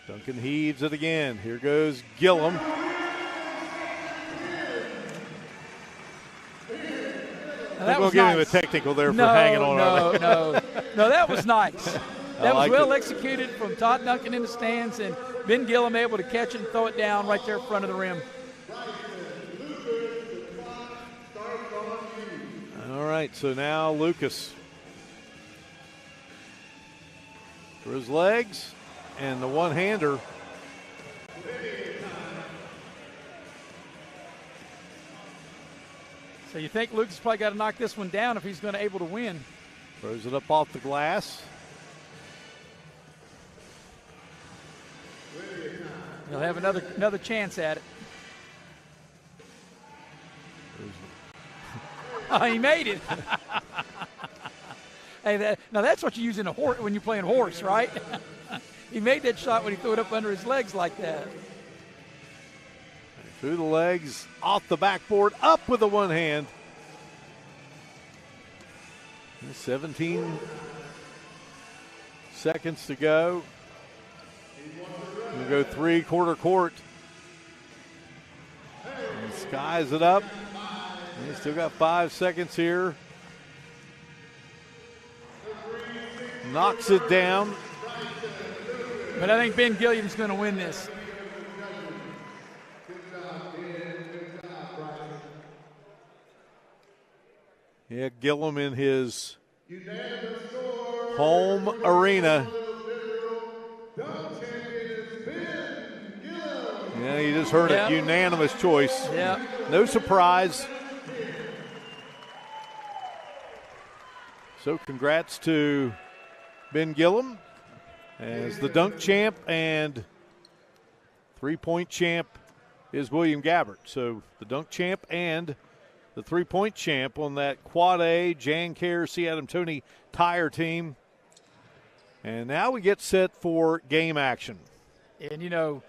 S1: Duncan heaves it again. Here goes Gillum.
S2: That
S1: we'll
S2: was
S1: give
S2: nice.
S1: him a technical there for hanging on.
S2: No, that was nice. That was
S1: liked
S2: well
S1: it.
S2: executed from Todd Duncan in the stands, and Ben Gillum able to catch it and throw it down right there in front of the rim.
S1: All right, so now Lucas for his legs and the one-hander.
S2: So you think Lucas probably got to knock this one down if he's going to able to win.
S1: Throws it up off the glass.
S2: He'll have another chance at it. Oh, he made it. Hey, now that's what you use in a horse when you're playing horse, right? He made that shot when he threw it up under his legs like that.
S1: Through the legs, off the backboard, up with the one hand. 17 seconds to go. We'll go 3/4 court. And skies it up. And he's still got 5 seconds here. Knocks it down.
S2: But I think Ben Gillum's going to win this.
S1: Yeah, Gillum in his home arena. Yeah, you just heard it. Unanimous choice.
S2: Yeah.
S1: No surprise. So congrats to Ben Gillum as the dunk champ, and 3-point champ is William Gabbert. So the dunk champ and the 3-point champ on that Quad A, Jan Kerr, C. Adam Toney Tire team. And now we get set for game action.
S2: And, you know,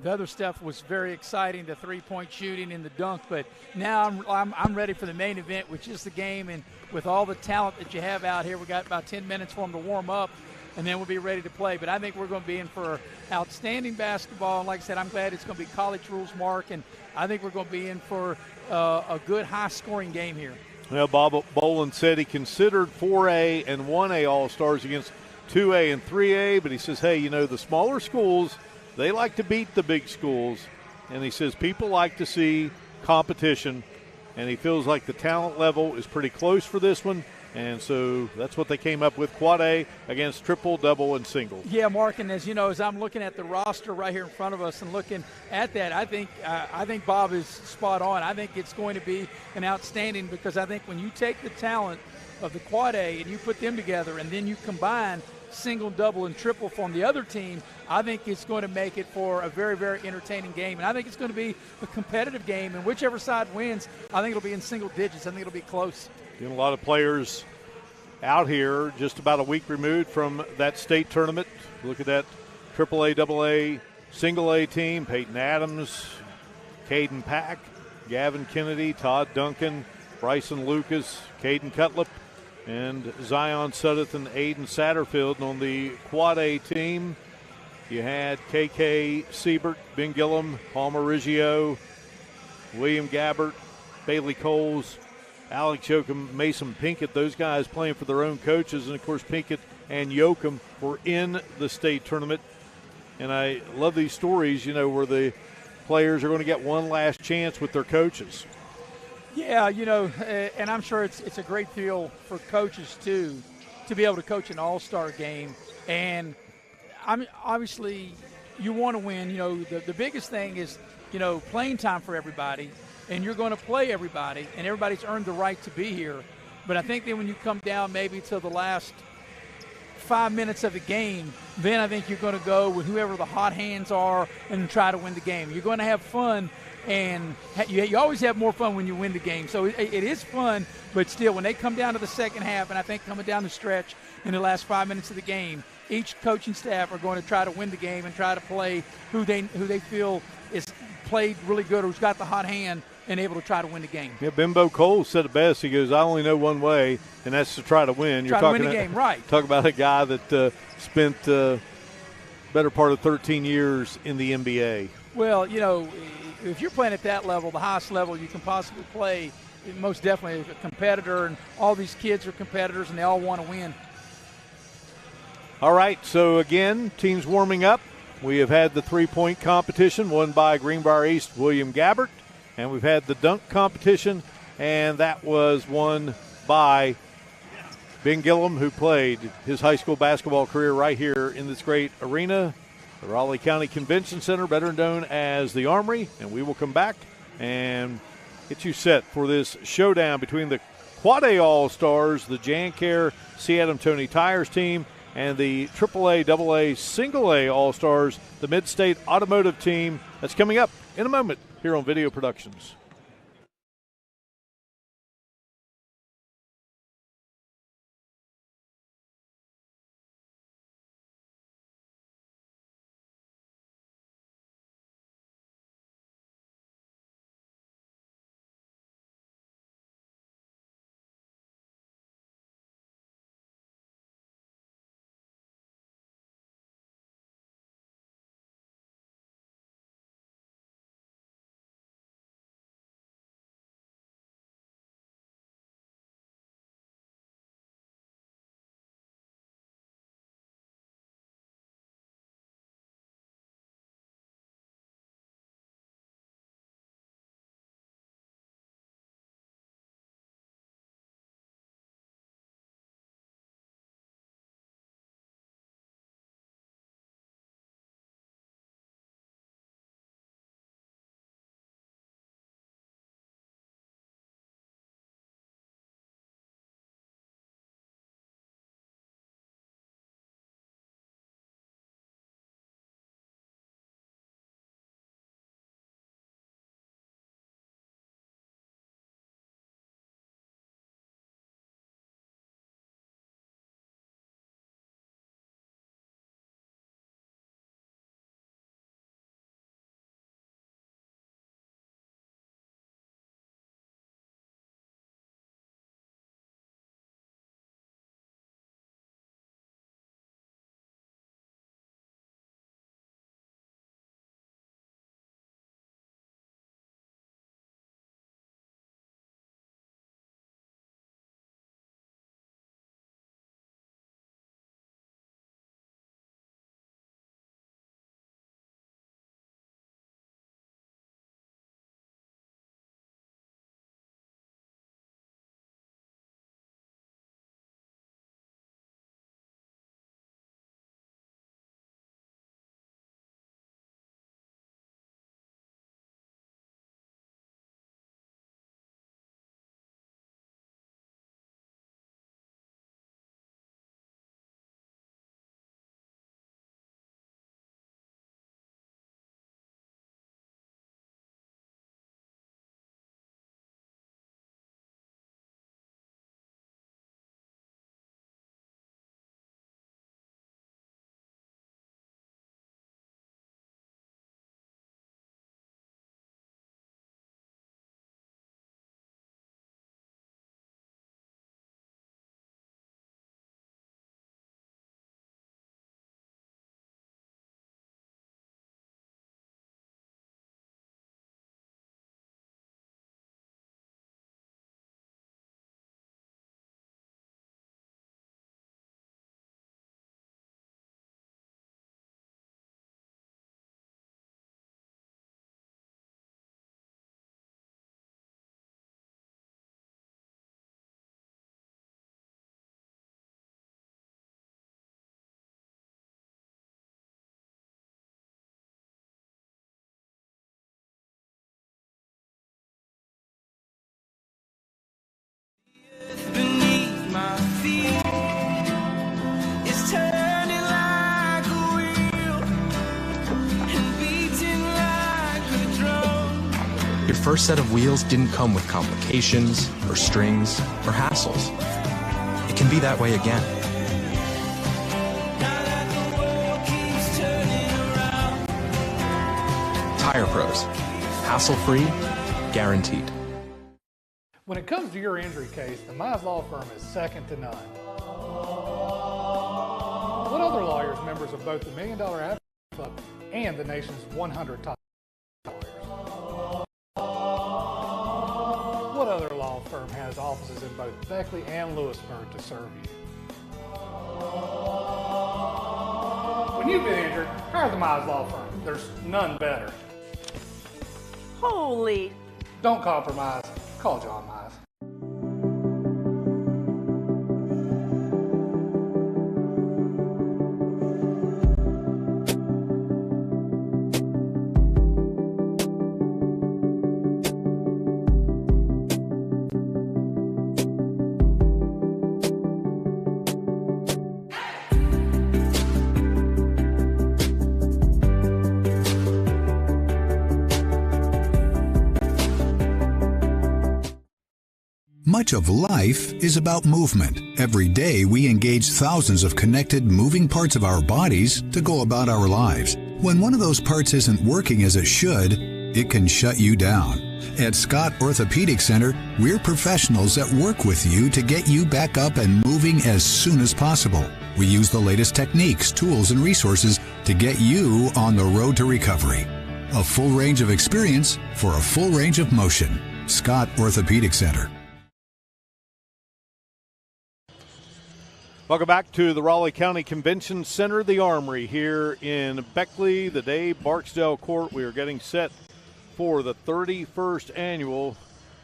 S2: the other stuff was very exciting, the 3-point shooting and the dunk. But now I'm ready for the main event, which is the game. And with all the talent that you have out here, we got about 10 minutes for them to warm up, and then we'll be ready to play. But I think we're going to be in for outstanding basketball. And like I said, I'm glad it's going to be college rules, Mark. And I think we're going to be in for a good high-scoring game here.
S1: Well, Bob Boland said he considered 4A and 1A All-Stars against 2A and 3A, but he says, hey, you know, the smaller schools, they like to beat the big schools. And he says people like to see competition, and he feels like the talent level is pretty close for this one. And so that's what they came up with, quad A against triple, double, and single.
S2: Yeah, Mark, and as you know, as I'm looking at the roster right here in front of us and looking at that, I think Bob is spot on. I think it's going to be an outstanding, because I think when you take the talent of the quad A and you put them together and then you combine single, double, and triple from the other team, I think it's going to make it for a very, very entertaining game. And I think it's going to be a competitive game, and whichever side wins, I think it'll be in single digits. I think it'll be close.
S1: Getting a lot of players out here just about a week removed from that state tournament. Look at that AAA, AA, single A team. Peyton Adams, Caden Pack, Gavin Kennedy, Todd Duncan, Bryson Lucas, Caden Cutlip, and Zion Suddeth and Aiden Satterfield. And on the quad A team, you had KK Siebert, Ben Gillum, Palmer Riggio, William Gabbert, Bailey Coles, Alex Yoakum, Mason Pinkett, those guys playing for their own coaches. And, of course, Pinkett and Yoakum were in the state tournament. And I love these stories, you know, where the players are going to get one last chance with their coaches.
S2: Yeah, you know, and I'm sure it's a great deal for coaches, too, to be able to coach an all-star game. And obviously you want to win. You know, the biggest thing is, you know, playing time for everybody. And you're going to play everybody, and everybody's earned the right to be here. But I think that when you come down maybe to the last 5 minutes of the game, then I think you're going to go with whoever the hot hands are and try to win the game. You're going to have fun, and you always have more fun when you win the game. So it is fun, but still, when they come down to the second half, and I think coming down the stretch in the last 5 minutes of the game, each coaching staff are going to try to win the game and try to play who they feel is played really good or who's got the hot hand and able to try to win the game.
S1: Yeah, Bimbo Cole said it best. He goes, I only know one way, and that's to try to win.
S2: Try to win the game, right.
S1: Talk about a guy that spent better part of 13 years in the NBA.
S2: Well, you know, if you're playing at that level, the highest level you can possibly play, most definitely a competitor, and all these kids are competitors, and they all want to win.
S1: All right, so again, teams warming up. We have had the three-point competition won by Greenbrier East William Gabbert. And we've had the dunk competition, and that was won by Ben Gillum, who played his high school basketball career right here in this great arena, the Raleigh County Convention Center, better known as the Armory. And we will come back and get you set for this showdown between the Quad A All-Stars, the Jancare C. Tony Tires team, and the AAA, AA, Single A All-Stars, the Mid-State Automotive team. That's coming up in a moment here on Video Productions.
S4: Your first set of wheels didn't come with complications, or strings, or hassles. It can be that way again. Tire Pros. Hassle-free, guaranteed.
S5: When it comes to your injury case, the Mize Law Firm is second to none. What other lawyers, members of both the $1 Million Advocate Club and the nation's 100 top lawyers? What other law firm has offices in both Beckley and Lewisburg to serve you? When you've been injured, hire the Mize Law Firm. There's none better.
S6: Holy.
S5: Don't compromise. Call John Mize.
S7: Much of life is about movement. Every day we engage thousands of connected, moving parts of our bodies to go about our lives. When one of those parts isn't working as it should, it can shut you down. At Scott Orthopedic Center, we're professionals that work with you to get you back up and moving as soon as possible. We use the latest techniques, tools, and resources to get you on the road to recovery. A full range of experience for a full range of motion. Scott Orthopedic Center.
S1: Welcome back to the Raleigh County Convention Center, the Armory, here in Beckley, the Dave Barksdale Court. We are getting set for the 31st annual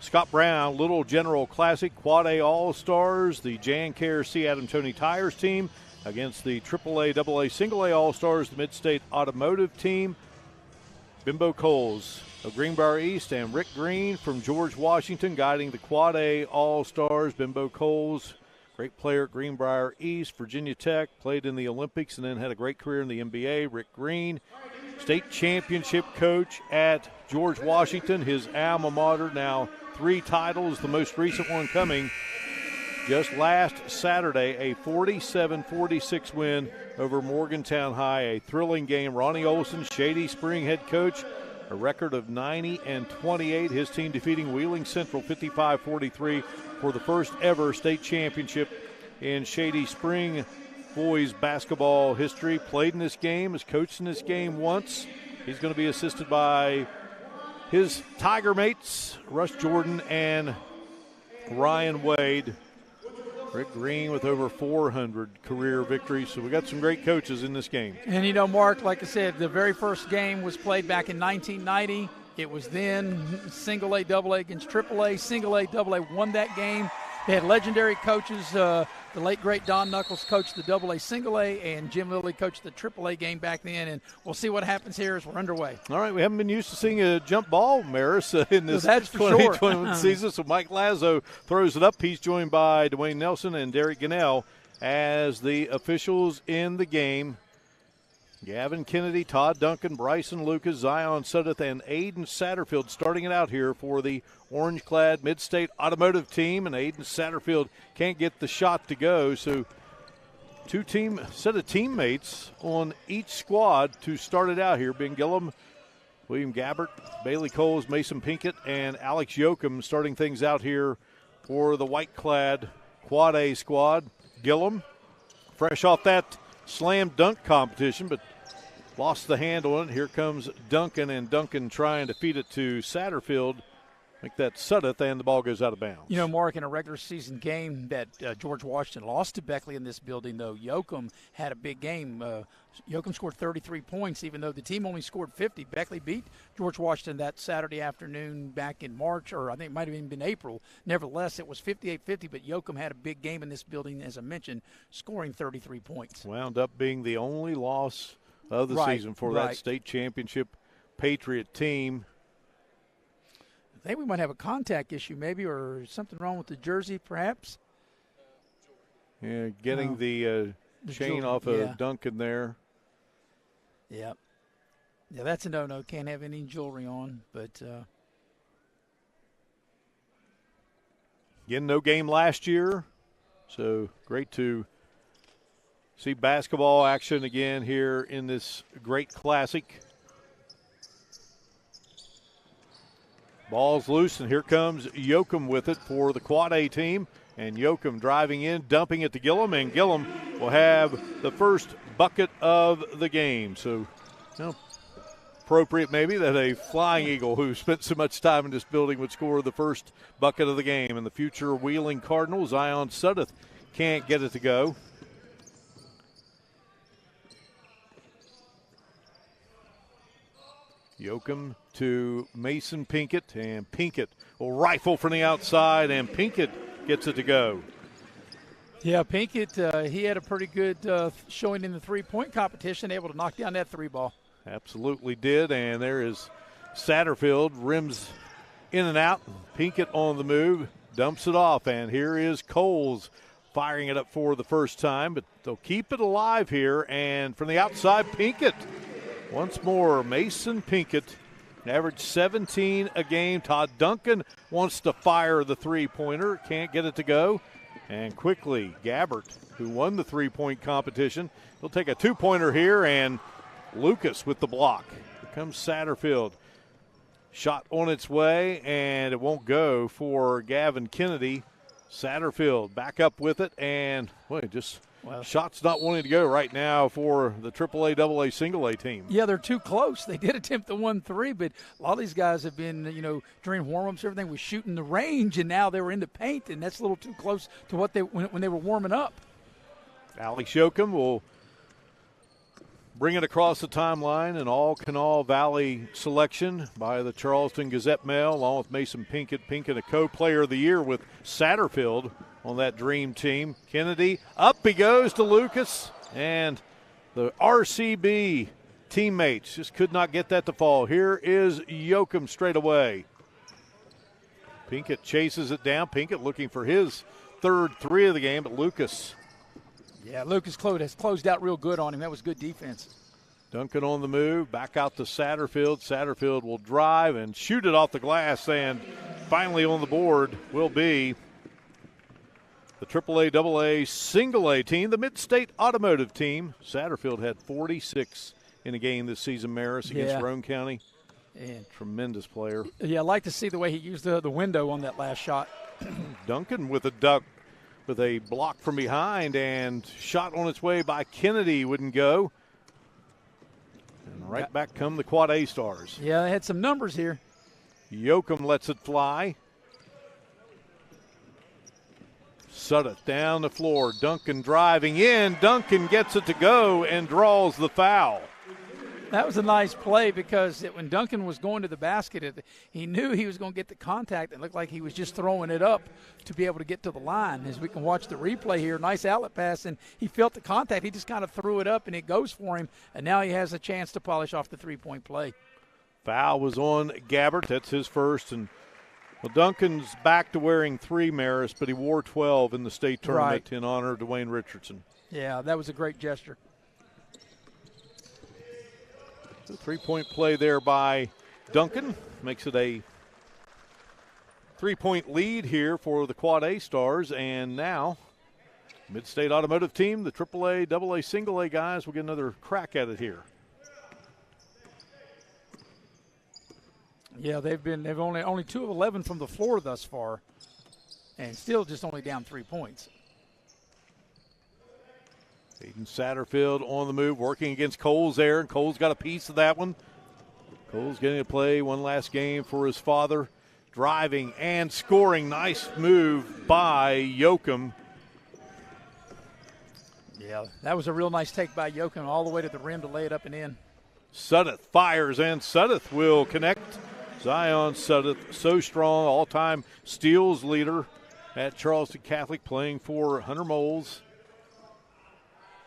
S1: Scott Brown Little General Classic Quad A All-Stars. The Jan Care C. Adam Toney Tires team against the AAA, AA, Single A All-Stars, the Mid-State Automotive team. Bimbo Coles of Greenbrier East and Rick Green from George Washington guiding the Quad A All-Stars. Bimbo Coles, great player at Greenbrier East, Virginia Tech, played in the Olympics and then had a great career in the NBA. Rick Green, state championship coach at George Washington, his alma mater, now 3 titles, the most recent one coming just last Saturday, a 47-46 win over Morgantown High, a thrilling game. Ronnie Olson, Shady Spring head coach, a record of 90-28. His team defeating Wheeling Central 55-43 for the first ever state championship in Shady Spring boys basketball history. Played in this game, has coached in this game once. He's going to be assisted by his Tiger mates, Russ Jordan and Ryan Wade. Rick Green with over 400 career victories. So we got some great coaches in this game.
S2: And, you know, Mark, like I said, the very first game was played back in 1990. It was then single A, double A against triple A. Single A, double A won that game. They had legendary coaches. The late, great Don Knuckles coached the double A, single A, and Jim Lilly coached the triple A game back then. And we'll see what happens here as we're underway.
S1: All right, we haven't been used to seeing a jump ball, Maris, in this 2021 season. So Mike Lazo throws it up. He's joined by Dwayne Nelson and Derek Gunnell as the officials in the game. Gavin Kennedy, Todd Duncan, Bryson Lucas, Zion Sudduth, and Aiden Satterfield starting it out here for the orange-clad Mid-State Automotive team. And Aiden Satterfield can't get the shot to go, so set of teammates on each squad to start it out here. Ben Gillum, William Gabbert, Bailey Coles, Mason Pinkett, and Alex Yoakum starting things out here for the white-clad Quad A squad. Gillum, fresh off that slam dunk competition, but lost the handle on it. Here comes Duncan, and Duncan trying to feed it to Satterfield. Make that Sudduth, and the ball goes out of bounds.
S2: You know, Mark, in a regular season game that George Washington lost to Beckley in this building, though, Yoakum had a big game. Yoakum scored 33 points, even though the team only scored 50. Beckley beat George Washington that Saturday afternoon back in March, or I think it might have even been April. Nevertheless, it was 58-50, but Yoakum had a big game in this building, as I mentioned, scoring 33 points.
S1: Wound up being the only loss of the season for that state championship Patriot team.
S2: I think we might have a contact issue maybe, or something wrong with the jersey perhaps.
S1: Yeah, getting the chain off of Duncan there.
S2: Yeah. Yeah, that's a no-no. Can't have any jewelry on, but
S1: Again, no game last year, so great to see basketball action again here in this great classic. Ball's loose, and here comes Yoakum with it for the Quad A team. And Yoakum driving in, dumping it to Gillum, and Gillum will have the first bucket of the game. So, appropriate maybe that a Flying Eagle who spent so much time in this building would score the first bucket of the game. And the future Wheeling Cardinal, Zion Suddeth, can't get it to go. Yoakum to Mason Pinkett, and Pinkett will rifle from the outside, and Pinkett gets it to go.
S2: Yeah, Pinkett, he had a pretty good showing in the three-point competition, able to knock down that three ball.
S1: Absolutely did, and there is Satterfield, rims in and out. Pinkett on the move, dumps it off, and here is Coles firing it up for the first time, but they'll keep it alive here, and from the outside, Pinkett. Once more, Mason Pinkett, average 17 a game. Todd Duncan wants to fire the three-pointer, can't get it to go. And quickly, Gabbert, who won the three-point competition, he'll take a two-pointer here, and Lucas with the block. Here comes Satterfield. Shot on its way, and it won't go for Gavin Kennedy. Satterfield back up with it, and shots not wanting to go right now for the AAA, AA, single A team.
S2: Yeah, they're too close. They did attempt the 1-3, but a lot of these guys have been, during warm-ups, everything was shooting the range, and now they were in the paint, and that's a little too close to what when they were warming up.
S1: Alex Yoakum will bring it across the timeline, an all-Kanawha Valley selection by the Charleston Gazette-Mail, along with Mason Pinkett. Pinkett, a co-player of the year with Satterfield on that dream team. Kennedy, up he goes to Lucas, and the RCB teammates just could not get that to fall. Here is Yoakum straight away. Pinkett chases it down. Pinkett looking for his third three of the game, but Lucas.
S2: Yeah, Lucas has closed out real good on him. That was good defense.
S1: Duncan on the move, back out to Satterfield. Satterfield will drive and shoot it off the glass, and finally on the board will be the AAA, AA, single A team, the Mid-State Automotive team. Satterfield had 46 in a game this season, Maris, against Roane County.
S2: And
S1: tremendous player.
S2: Yeah, I like to see the way he used the window on that last shot.
S1: Duncan with a duck, with a block from behind, and shot on its way by Kennedy wouldn't go. And right back come the Quad A stars.
S2: Yeah, they had some numbers here.
S1: Yoakum lets it fly. Suddeth down the floor. Duncan driving in. Duncan gets it to go and draws the foul.
S2: That was a nice play because when Duncan was going to the basket, he knew he was going to get the contact. It looked like he was just throwing it up to be able to get to the line. As we can watch the replay here, nice outlet pass, and he felt the contact. He just kind of threw it up, and it goes for him, and now he has a chance to polish off the three-point play.
S1: Foul was on Gabbert. That's his first. And Duncan's back to wearing 3, Maris, but he wore 12 in the state tournament in honor of Dwayne Richardson.
S2: Yeah, that was a great gesture.
S1: The three-point play there by Duncan makes it a 3-point lead here for the Quad A stars. And now, Mid-State Automotive team, the AAA, AA, single A guys will get another crack at it here.
S2: Yeah, they've only 2 of 11 from the floor thus far, and still just only down 3 points.
S1: Aiden Satterfield on the move, working against Coles there, and Coles got a piece of that one. Coles getting to play one last game for his father. Driving and scoring. Nice move by Yoakum.
S2: Yeah, that was a real nice take by Yoakum all the way to the rim to lay it up and in.
S1: Suddeth fires, and Suddeth will connect. Zion Suddeth, so strong, all-time steals leader at Charleston Catholic, playing for Hunter Moles.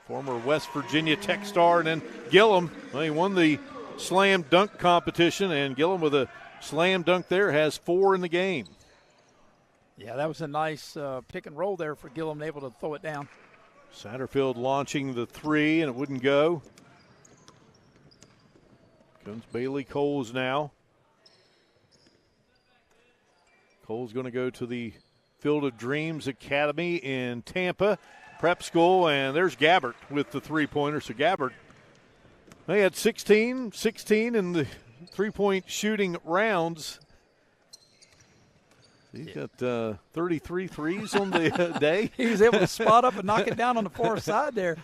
S1: Former West Virginia Tech star. And then Gillum, well, he won the slam dunk competition, and Gillum with a slam dunk there has 4 in the game.
S2: Yeah, that was a nice pick and roll there for Gillum, able to throw it down.
S1: Satterfield launching the 3, and it wouldn't go. Comes Bailey Coles now. Coles going to go to the Field of Dreams Academy in Tampa Prep School, and there's Gabbert with the three-pointer. So Gabbert, they had 16 in the three-point shooting rounds. He's got 33 threes on the day.
S2: He was able to spot up and knock it down on the far side there.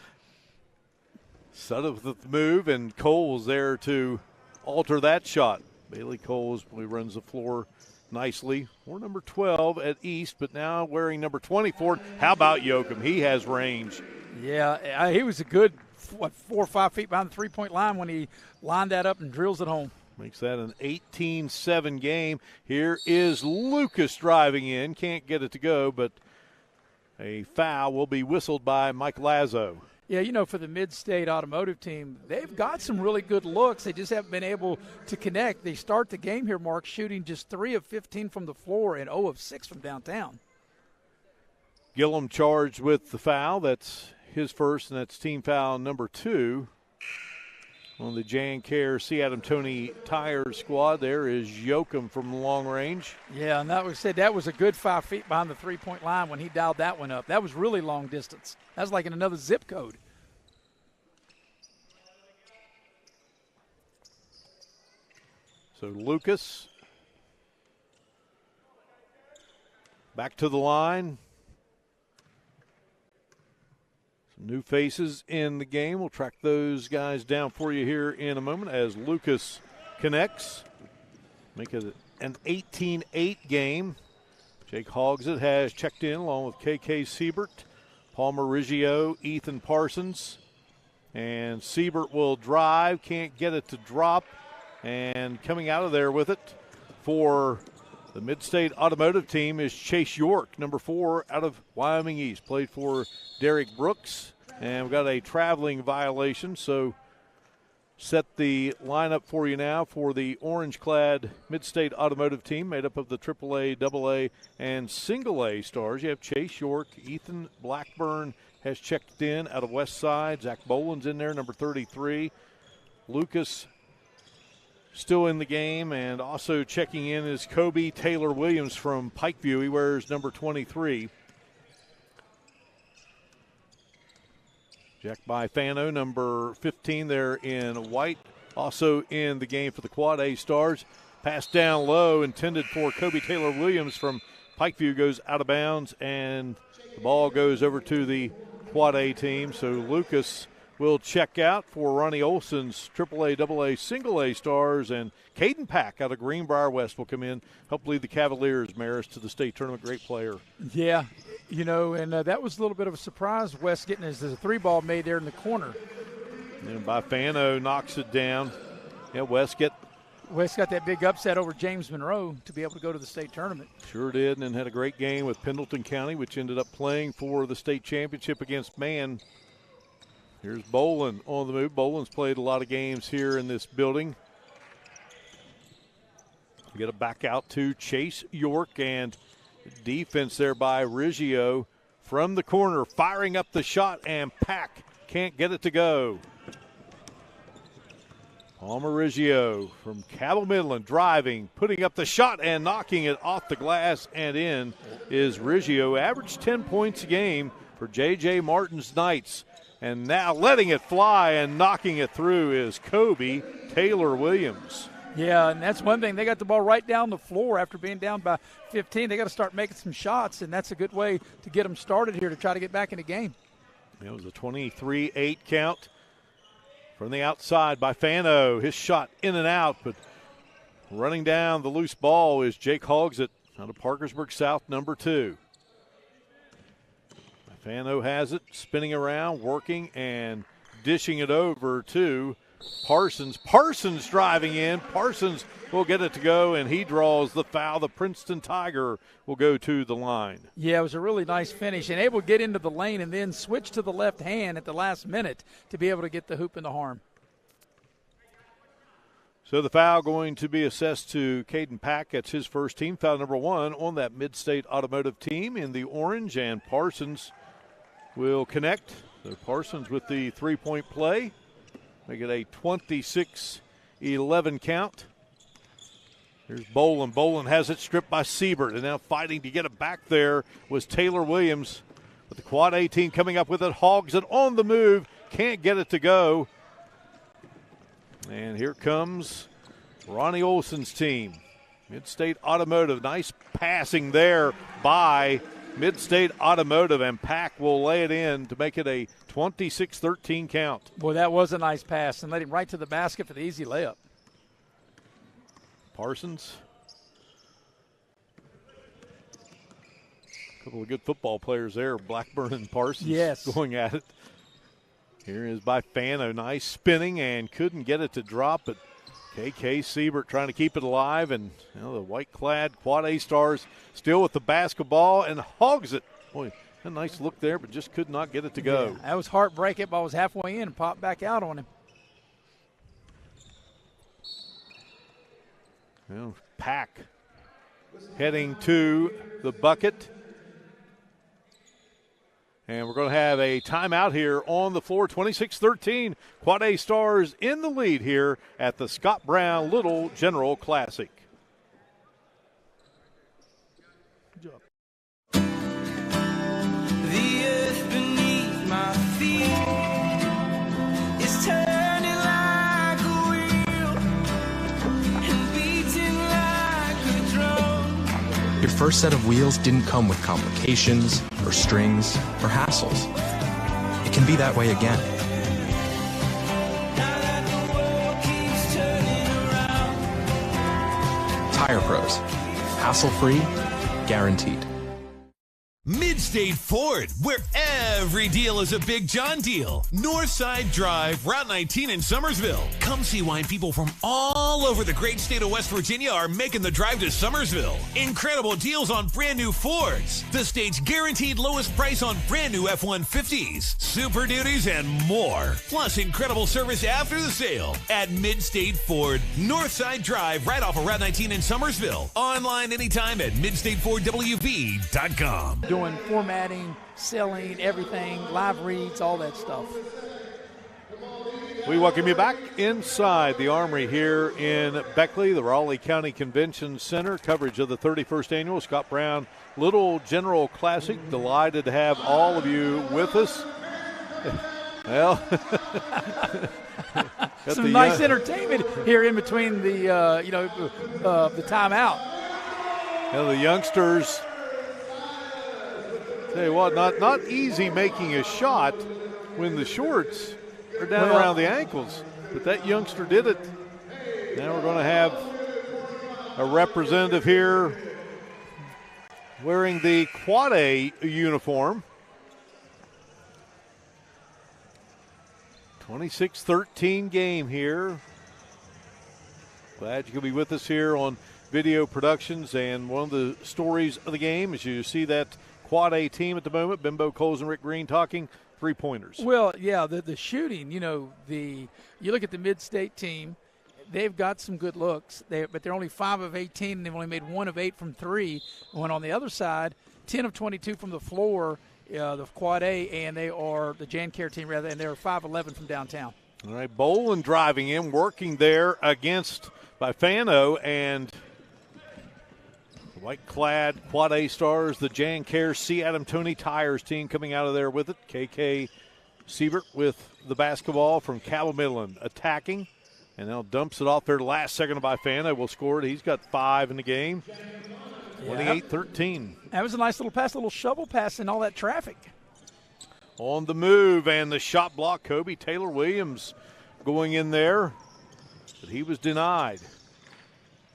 S1: Set up the move, and Cole's there to alter that shot. Bailey Coles runs the floor nicely. Or number 12 at East, but now wearing number 24. How about Yoakum? He has range.
S2: Yeah, he was a good, 4 or 5 feet behind the three-point line when he lined that up and drills it home.
S1: Makes that an 18-7 game. Here is Lucas driving in. Can't get it to go, but a foul will be whistled by Mike Lazo.
S2: Yeah, for the Mid-State Automotive team, they've got some really good looks. They just haven't been able to connect. They start the game here, Mark, shooting just 3 of 15 from the floor and 0 of 6 from downtown.
S1: Gillum charged with the foul. That's his first, and that's team foul number 2. On the Jan Care C. Adam Tony Tire squad, there is Yoakum from long range.
S2: Yeah, and that was a good 5 feet behind the three-point line when he dialed that one up. That was really long distance. That was like in another zip code.
S1: So Lucas back to the line. New faces in the game. We'll track those guys down for you here in a moment as Lucas connects. Make it an 18-8 game. Jake Hogsett has checked in along with KK Siebert, Palmer Riggio, Ethan Parsons. And Siebert will drive, can't get it to drop. And coming out of there with it for the Mid-State Automotive team is Chase York, number 4 out of Wyoming East. Played for Derek Brooks, and we've got a traveling violation. So set the lineup for you now for the orange-clad Mid-State Automotive team made up of the AAA, AA, and single-A stars. You have Chase York, Ethan Blackburn has checked in out of West Side. Zach Boland's in there, number 33. Lucas still in the game, and also checking in is Kobe Taylor Williams from Pikeview. He wears number 23. Jack Bifano, number 15 there in white. Also in the game for the Quad A Stars. Pass down low, intended for Kobe Taylor Williams from Pikeview, goes out of bounds, and the ball goes over to the Quad A team. So Lucas will check out for Ronnie Olson's AAA, AA, single A Stars, and Caden Pack out of Greenbrier West will come in, help lead the Cavaliers, Maris, to the state tournament. Great player.
S2: Yeah, and that was a little bit of a surprise. West getting as a 3-ball made there in the corner.
S1: And Bifano knocks it down. Yeah, West got
S2: that big upset over James Monroe to be able to go to the state tournament.
S1: Sure did, and then had a great game with Pendleton County, which ended up playing for the state championship against Man. Here's Boland on the move. Boland's played a lot of games here in this building. We get it back out to Chase York, and defense there by Riggio from the corner, firing up the shot, and Pack can't get it to go. Palmer Riggio from Cabell Midland driving, putting up the shot and knocking it off the glass and in is Riggio. Averaged 10 points a game for J.J. Martin's Knights. And now letting it fly and knocking it through is Kobe Taylor Williams.
S2: Yeah, and that's one thing. They got the ball right down the floor after being down by 15. They got to start making some shots, and that's a good way to get them started here to try to get back in the game.
S1: It was a 23-8 count from the outside by Fano. His shot in and out, but running down the loose ball is Jake Hogsett out of Parkersburg South, number 2. Fano has it, spinning around, working, and dishing it over to Parsons. Parsons driving in. Parsons will get it to go, and he draws the foul. The Princeton Tiger will go to the line.
S2: Yeah, it was a really nice finish, and able to get into the lane and then switch to the left hand at the last minute to be able to get the hoop in the harm.
S1: So the foul going to be assessed to Caden Pack. That's his first team. Foul number 1 on that Mid-State Automotive team in the orange, and Parsons will connect. So Parsons with the three-point play. Make it a 26-11 count. Here's Bolin. Bolin has it stripped by Siebert, and now fighting to get it back there was Taylor Williams. But the Quad A team coming up with it, hogs it on the move, can't get it to go. And here comes Ronnie Olson's team. Mid-State Automotive, nice passing there by Mid-State Automotive, and Pack will lay it in to make it a 26-13 count.
S2: Boy, that was a nice pass, and led him right to the basket for the easy layup.
S1: Parsons. A couple of good football players there, Blackburn and Parsons,
S2: yes,
S1: going at it. Here is by Fano, nice spinning, and couldn't get it to drop, but KK Siebert trying to keep it alive, and the white-clad Quad A Stars still with the basketball and hogs it. Boy, a nice look there, but just could not get it to go.
S2: Yeah, that was heartbreaking. Ball was halfway in and popped back out on him.
S1: Pack heading to the bucket. And we're going to have a timeout here on the floor. 26-13. Quad A Stars in the lead here at the Scott Brown Little General Classic.
S2: Good job.
S6: The earth beneath my feet is turning like a wheel and beating like a drum.
S4: Your first set of wheels didn't come with complications or strings or hassles. It can be that way again.
S6: Now that the world keeps turning around.
S4: Tire Pros. Hassle-free, guaranteed.
S8: Mid-State Ford, where every deal is a Big John deal. Northside Drive, Route 19 in Summersville. Come see why people from all over the great state of West Virginia are making the drive to Summersville. Incredible deals on brand new Fords. The state's guaranteed lowest price on brand new F-150s, Super Duties, and more. Plus incredible service after the sale at Mid-State Ford, Northside Drive, right off of Route 19 in Summersville. Online anytime at midstatefordwv.com.
S2: Doing formatting, selling, everything, live reads, all that stuff.
S1: We welcome you back inside the Armory here in Beckley, the Raleigh County Convention Center. Coverage of the 31st Annual Scott Brown Little General Classic. Delighted to have all of you with us. Well,
S2: some nice entertainment here in between the timeout.
S1: The youngsters, tell you what, not easy making a shot when the shorts are down around the ankles, but that youngster did it. Now we're going to have a representative here wearing the Quad A uniform. 26-13 game here. Glad you could be with us here on Video Productions, and one of the stories of the game is you see that Quad A team at the moment, Bimbo Coles and Rick Green talking three-pointers.
S2: Well, yeah, the shooting, you look at the Mid-State team, they've got some good looks, but they're only 5 of 18, and they've only made 1 of 8 from 3. When on the other side, 10 of 22 from the floor, the Quad A, and they are the Jan Care team, rather, and they're 5-11 from downtown.
S1: All right, Bolin driving in, working there against by Fano, and white-clad Quad A Stars, the Jan Care C. Adam Tony Tires team coming out of there with it. KK Siebert with the basketball from Cabell Midland attacking, and now dumps it off there the last second by Fano. Will score it. He's got 5 in the game. 28-13.
S2: That was a nice little pass, a little shovel pass in all that traffic.
S1: On the move, and the shot block, Kobe Taylor Williams going in there, but he was denied.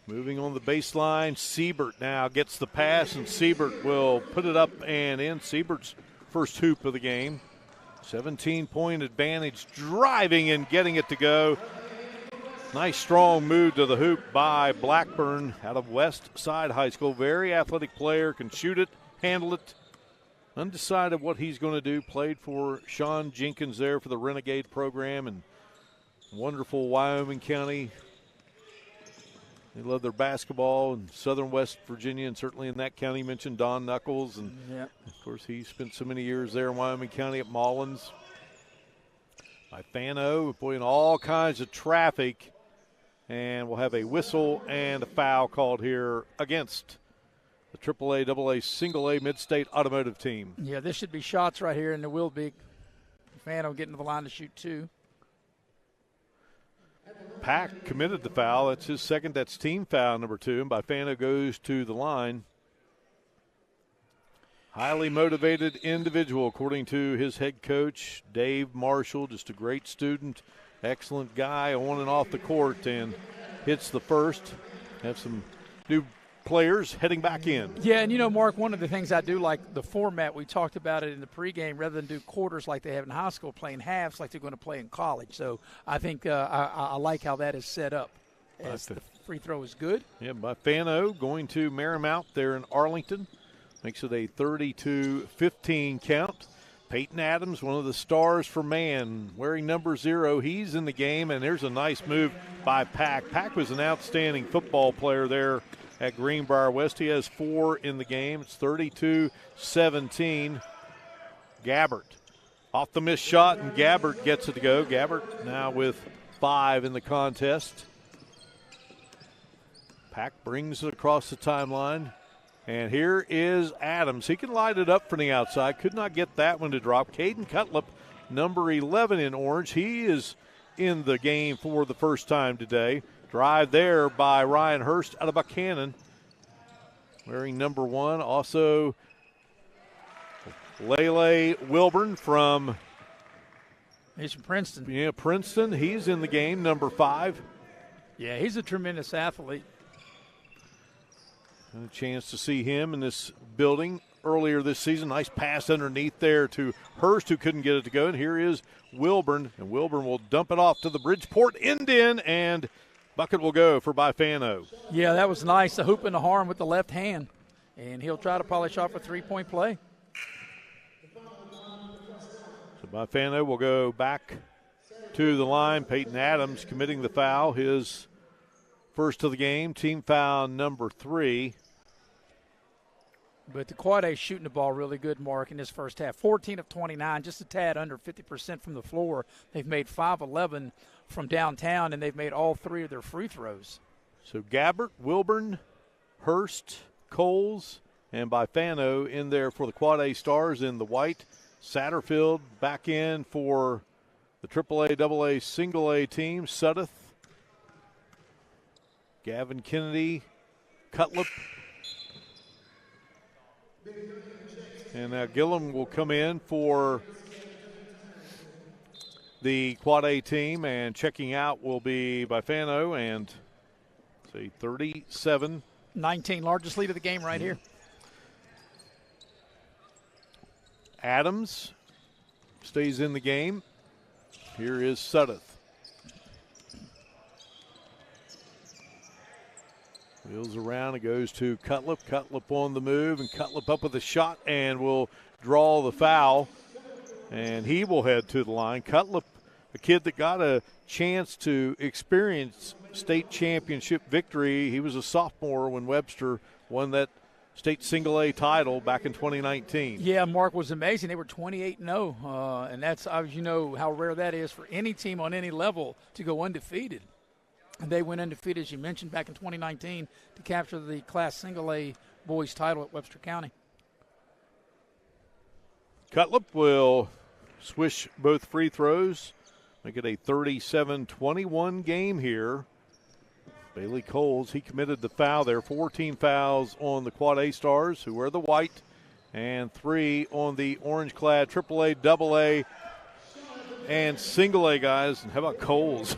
S1: Moving on the baseline, Siebert now gets the pass, and Siebert will put it up and in. Siebert's first hoop of the game. 17-point advantage, driving and getting it to go. Nice strong move to the hoop by Blackburn out of West Side High School. Very athletic player, can shoot it, handle it. Undecided what he's going to do. Played for Sean Jenkins there for the Renegade program, and wonderful Wyoming County. They love their basketball in southern West Virginia, and certainly in that county. You mentioned Don Knuckles, and of course he spent so many years there in Wyoming County at Mullins. By Fano, boy, in all kinds of traffic. And we'll have a whistle and a foul called here against the AAA, AA, Single A Mid-State Automotive team.
S2: Yeah, this should be shots right here, and there will be. Fano getting to the line to shoot 2.
S1: Pack committed the foul. That's his second. That's team foul number 2. And Bifano goes to the line. Highly motivated individual, according to his head coach, Dave Marshall. Just a great student, excellent guy on and off the court, and hits the first. Have some new players heading back in.
S2: Yeah, and Mark, one of the things I do like the format, we talked about it in the pregame, rather than do quarters like they have in high school, playing halves like they're going to play in college. So I think I like how that is set up. As the free throw is good.
S1: Yeah, Bifano going to Marymount there in Arlington. Makes it a 32-15 count. Peyton Adams, one of the stars for man, wearing number 0. He's in the game, and there's a nice move by Pack. Pack was an outstanding football player there at Greenbrier West. He has 4 in the game. It's 32-17. Gabbert off the missed shot, and Gabbert gets it to go. Gabbert now with 5 in the contest. Pack brings it across the timeline. And here is Adams. He can light it up from the outside. Could not get that one to drop. Caden Cutlip, number 11 in orange. He is in the game for the first time today. Drive there by Ryan Hurst out of Buchanan. Wearing number 1. Also, Lele Wilburn from...
S2: He's from Princeton.
S1: Yeah, Princeton. He's in the game, number 5.
S2: Yeah, he's a tremendous athlete.
S1: And a chance to see him in this building earlier this season. Nice pass underneath there to Hurst, who couldn't get it to go. And here is Wilburn, and Wilburn will dump it off to the Bridgeport end-in, and bucket will go for Bifano.
S2: Yeah, that was nice. A hoop and a harm with the left hand. And he'll try to polish off a 3-point play.
S1: So Bifano will go back to the line. Peyton Adams committing the foul. His first of the game, team foul number 3.
S2: But the Quad A shooting the ball really good, Mark, in this first half. 14 of 29, just a tad under 50% from the floor. They've made 5-11 from downtown, and they've made all 3 of their free throws.
S1: So Gabbert, Wilburn, Hurst, Coles, and Bifano in there for the Quad A Stars in the white. Satterfield back in for the AAA, AA, Single A team. Suddeth, Gavin Kennedy, Cutlip, and now Gillum will come in for the Quad A team, and checking out will be Bifano, and say 37.
S2: 19, largest lead of the game right here.
S1: Adams stays in the game. Here is Suddeth. Wheels around, it goes to Cutlip. Cutlip on the move, and Cutlip up with a shot and will draw the foul. And he will head to the line. Cutlip, a kid that got a chance to experience state championship victory. He was a sophomore when Webster won that state single A title back in 2019.
S2: Yeah, Mark, was amazing. They were 28-0, and that's, you know, how rare that is for any team on any level to go undefeated. And they went undefeated, as you mentioned, back in 2019 to capture the Class Single A boys title at Webster County.
S1: Cutlip will swish both free throws, make it a 37-21 game here. Bailey Coles, he committed the foul there. 14 fouls on the Quad A Stars, who wear the white, and 3 on the orange-clad AAA, AA, and Single A guys. And how about Coles?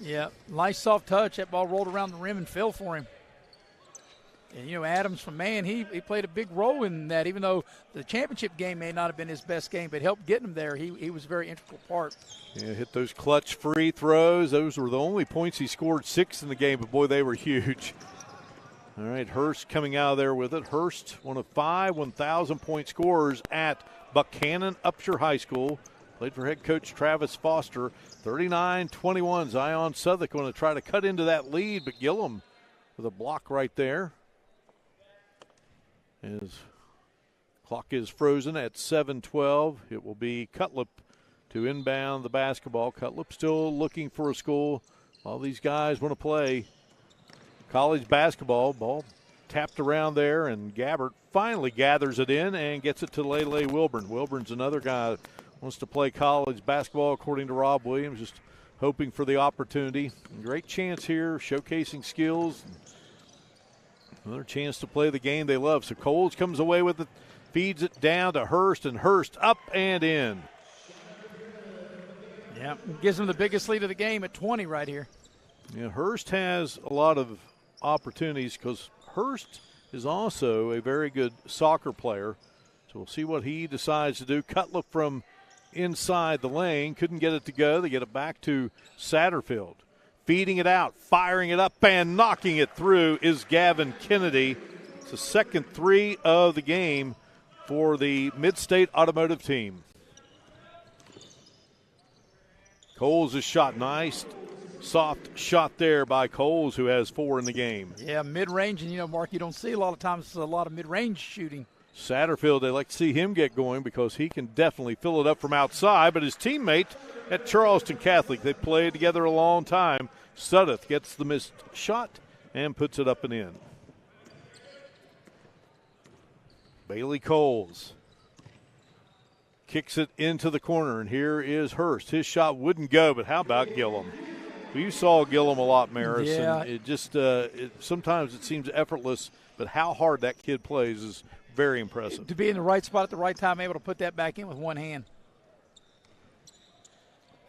S2: Yeah, nice soft touch. That ball rolled around the rim and fell for him. And, you know, Adams from Man, he played a big role in that, even though the championship game may not have been his best game, but helped get him there. He was a very integral part. Yeah,
S1: hit those clutch free throws. Those were the only points he scored, 6 in the game, but, boy, they were huge. All right, Hurst coming out of there with it. Hurst, one of 5 1,000-point scorers at Buchanan Upshur High School. Played for head coach Travis Foster. 39-21. Zion Southwick going to try to cut into that lead, but Gillum with a block right there. His clock is frozen at 7:12. It will be Cutlip to inbound the basketball. Cutlip still looking for a All these guys want to play college basketball. Ball tapped around there, and Gabbert finally gathers it in and gets it to Lele Wilburn. Wilburn's another guy that wants to play college basketball, according to Rob Williams, just hoping for the opportunity. Great chance here, showcasing skills. Another chance to play the game they love. So Coles comes away with it, feeds it down to Hurst, and Hurst up and in.
S2: Yeah, gives them the biggest lead of the game at 20 right here.
S1: Yeah, Hurst has a lot of opportunities because Hurst is also a very good soccer player. So we'll see what he decides to do. Cutler from inside the lane, couldn't get it to go. They get it back to Satterfield. Feeding it out, firing it up, and knocking it through is Gavin Kennedy. It's the second three of the game for the Mid-State Automotive team. Coles' shot, nice, soft shot there by Coles, who has 4 in the game.
S2: Yeah, mid-range, and, Mark, you don't see a lot of times a lot of mid-range shooting.
S1: Satterfield, they like to see him get going because he can definitely fill it up from outside, but his teammate at Charleston Catholic, they played together a long time. Suddeth gets the missed shot and puts it up and in. Bailey Coles kicks it into the corner, and here is Hurst. His shot wouldn't go, but how about Gillum? You saw Gillum a lot, Maris.
S2: Yeah.
S1: And it just sometimes it seems effortless, but how hard that kid plays is very impressive.
S2: To be in the right spot at the right time, able to put that back in with one hand.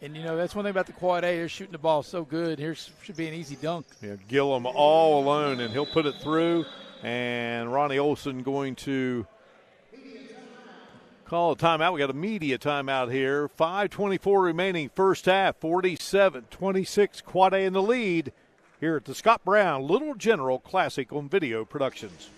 S2: And, that's one thing about the Quad A. They're shooting the ball so good. Here should be an easy dunk.
S1: Yeah, Gillum all alone, and he'll put it through. And Ronnie Olson going to call a timeout. We got a media timeout here. 5:24 remaining first half, 47-26. Quad A in the lead here at the Scott Brown Little General Classic on Video Productions.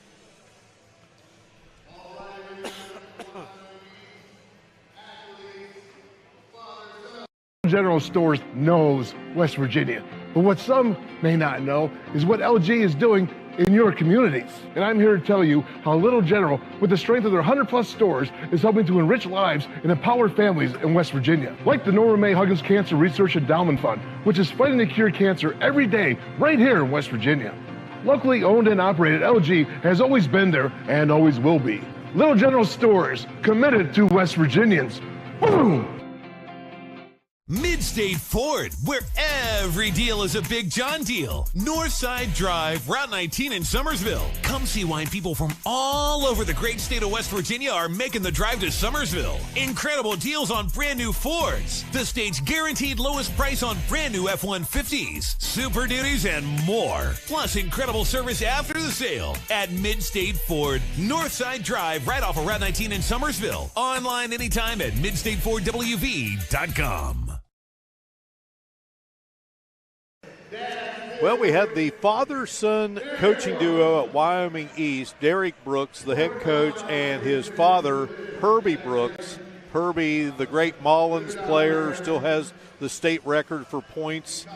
S9: General Stores knows West Virginia, but what some may not know is what LG is doing in your communities. And I'm here to tell you how Little General, with the strength of their 100+ stores, is helping to enrich lives and empower families in West Virginia. Like the Norma May Huggins Cancer Research Endowment Fund, which is fighting to cure cancer every day right here in West Virginia. Locally owned and operated, LG has always been there and always will be. Little General Stores, committed to West Virginians. Boom!
S8: Mid-State Ford, where every deal is a Big John deal. Northside Drive, Route 19 in Summersville. Come see why people from all over the great state of West Virginia are making the drive to Summersville. Incredible deals on brand new Fords. The state's guaranteed lowest price on brand new F-150s, Super Duties, and more. Plus incredible service after the sale at Mid-State Ford. Northside Drive, right off of Route 19 in Summersville. Online anytime at midstatefordwv.com.
S1: Well, we had the father-son coaching duo at Wyoming East, Derek Brooks, the head coach, and his father, Herbie Brooks. Herbie, the great Mullins player, still has the state record for points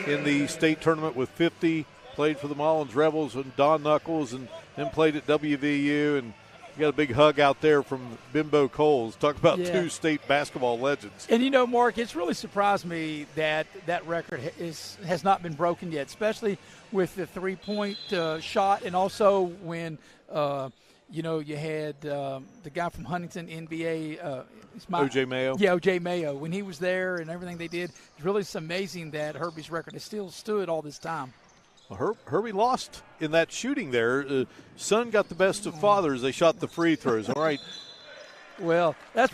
S1: in the state tournament with 50. Played for the Mullins Rebels and Don Knuckles, and then played at WVU. And you got a big hug out there from Bimbo Coles. Talk about two state basketball legends.
S2: And, Mark, it's really surprised me that that record has not been broken yet, especially with the three-point shot, and also when, you had the guy from Huntington, NBA.
S1: O.J. Mayo.
S2: Yeah, O.J. Mayo. When he was there and everything they did, it's really amazing that Herbie's record has still stood all this time.
S1: Well, Herbie lost in that shooting there. Son got the best of fathers. They shot the free throws. All right.
S2: Well, that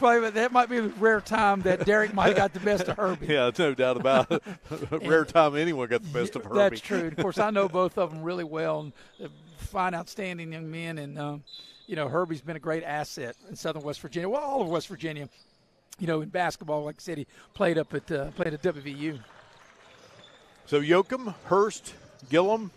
S2: might be a rare time that Derek might have got the best of Herbie.
S1: Yeah, no doubt about it. Rare time anyone got the best of Herbie.
S2: That's true. Of course, I know both of them really well, and fine, outstanding young men. And Herbie's been a great asset in Southern West Virginia. Well, all of West Virginia. In basketball, like I said, he played at WVU.
S1: So Yoakum, Hurst, Gillum,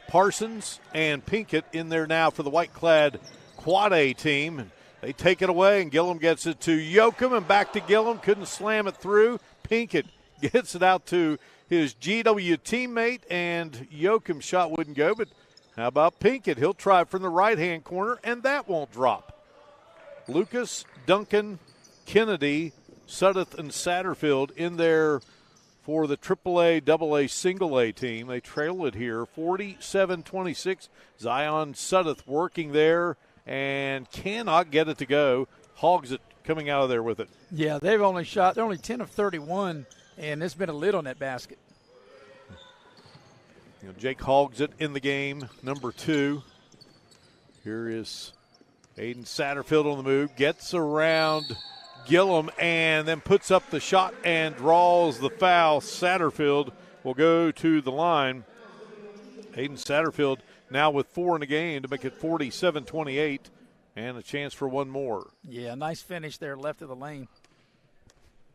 S1: Parsons, and Pinkett in there now for the white-clad Quad A team. And they take it away, and Gillum gets it to Yoakum, and back to Gillum. Couldn't slam it through. Pinkett gets it out to his GW teammate, and Yoakum's shot wouldn't go. But how about Pinkett? He'll try from the right-hand corner, and that won't drop. Lucas, Duncan, Kennedy, Suddeth, and Satterfield in there for the AAA, AA, single A team. They trail it here 47-26. Zion Suddeth working there and cannot get it to go. Hogs it coming out of there with it.
S2: Yeah, they're only 10 of 31, and there's been a lid on that basket.
S1: Jake hogs it in the game, number 2. Here is Aiden Satterfield on the move, gets around Gillum and then puts up the shot and draws the foul. Satterfield will go to the line. Aiden Satterfield now with 4 in the game to make it 47-28 and a chance for one more.
S2: Yeah, nice finish there left of the lane.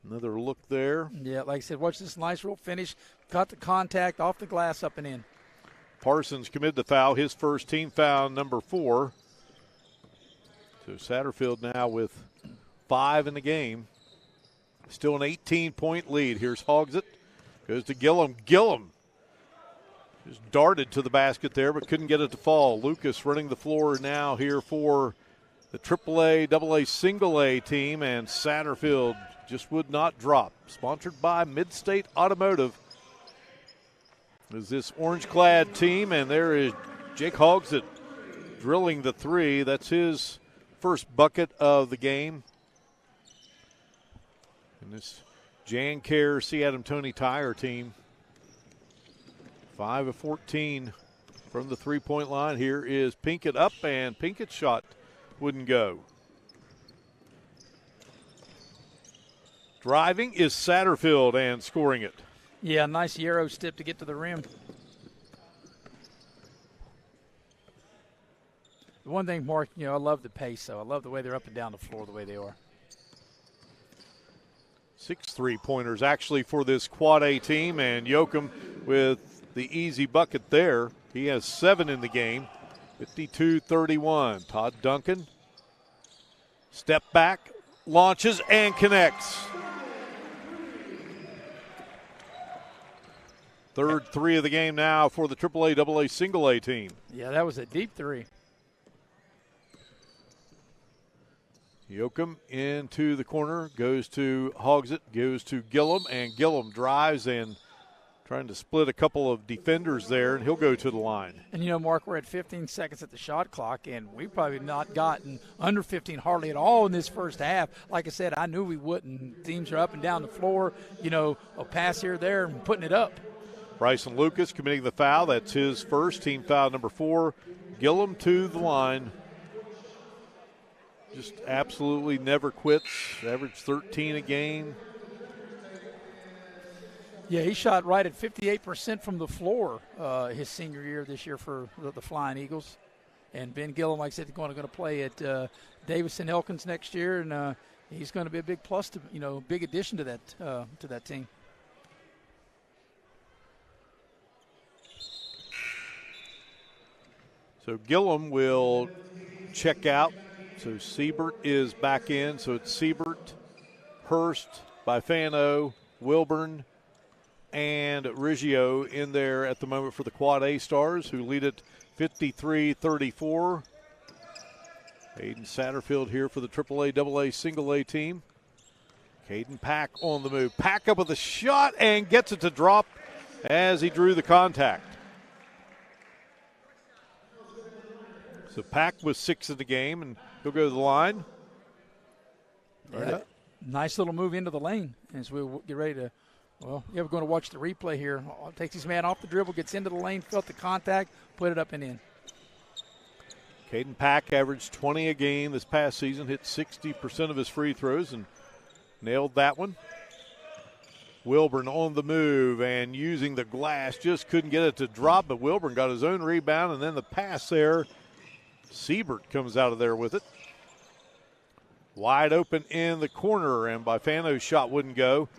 S1: Another look there.
S2: Yeah, like I said, watch this nice real finish. Got the contact off the glass up and in.
S1: Parsons committed the foul, his first team foul, number 4. So Satterfield now with 5 in the game. Still an 18-point lead. Here's Hogsett. Goes to Gillum. Gillum just darted to the basket there, but couldn't get it to fall. Lucas running the floor now here for the AAA, AA, single A team, and Satterfield just would not drop. Sponsored by Midstate Automotive. Is this orange-clad team, and there is Jake Hogsett drilling the 3. That's his first bucket of the game. And this Jan Care, C. Adam Tony Tire team, 5 of 14 from the three-point line. Here is Pinkett up, and Pinkett's shot wouldn't go. Driving is Satterfield and scoring it.
S2: Yeah, nice Euro step to get to the rim. The one thing, Mark, I love the pace, though. I love the way they're up and down the floor the way they are.
S1: 6 3-pointers actually for this Quad A team, and Yoakum with the easy bucket there. He has 7 in the game, 52-31. Todd Duncan, step back, launches, and connects. Third 3 of the game now for the AAA, AA, single A team.
S2: Yeah, that was a deep 3.
S1: Yoakum into the corner, goes to Hogsett, goes to Gillum, and Gillum drives and trying to split a couple of defenders there, and he'll go to the line.
S2: And, Mark, we're at 15 seconds at the shot clock, and we've probably not gotten under 15 hardly at all in this first half. Like I said, I knew we wouldn't. Teams are up and down the floor, a pass here, there, and putting it up.
S1: Bryson Lucas committing the foul. That's his first, team foul number 4. Gillum to the line. Just absolutely never quits. Average 13 a game.
S2: Yeah, he shot right at 58% from the floor his senior year this year for the Flying Eagles. And Ben Gillum, like I said, is going to play at Davison Elkins next year, and he's going to be a big plus to big addition to that team.
S1: So Gillum will check out. So Siebert is back in. So it's Siebert, Hurst, Bifano, Wilburn, and Riggio in there at the moment for the Quad A Stars, who lead it 53-34. Aiden Satterfield here for the AAA, AA, single A team. Caden Pack on the move. Pack up with a shot and gets it to drop as he drew the contact. So Pack was 6 in the game, and he'll go to the line.
S2: Yeah, nice little move into the lane as we get ready to, we're going to watch the replay here. Takes his man off the dribble, gets into the lane, felt the contact, put it up and in.
S1: Caden Pack averaged 20 a game this past season, hit 60% of his free throws, and nailed that one. Wilburn on the move and using the glass, just couldn't get it to drop, but Wilburn got his own rebound, and then the pass there. Siebert comes out of there with it. Wide open in the corner, and Bifano's shot wouldn't go.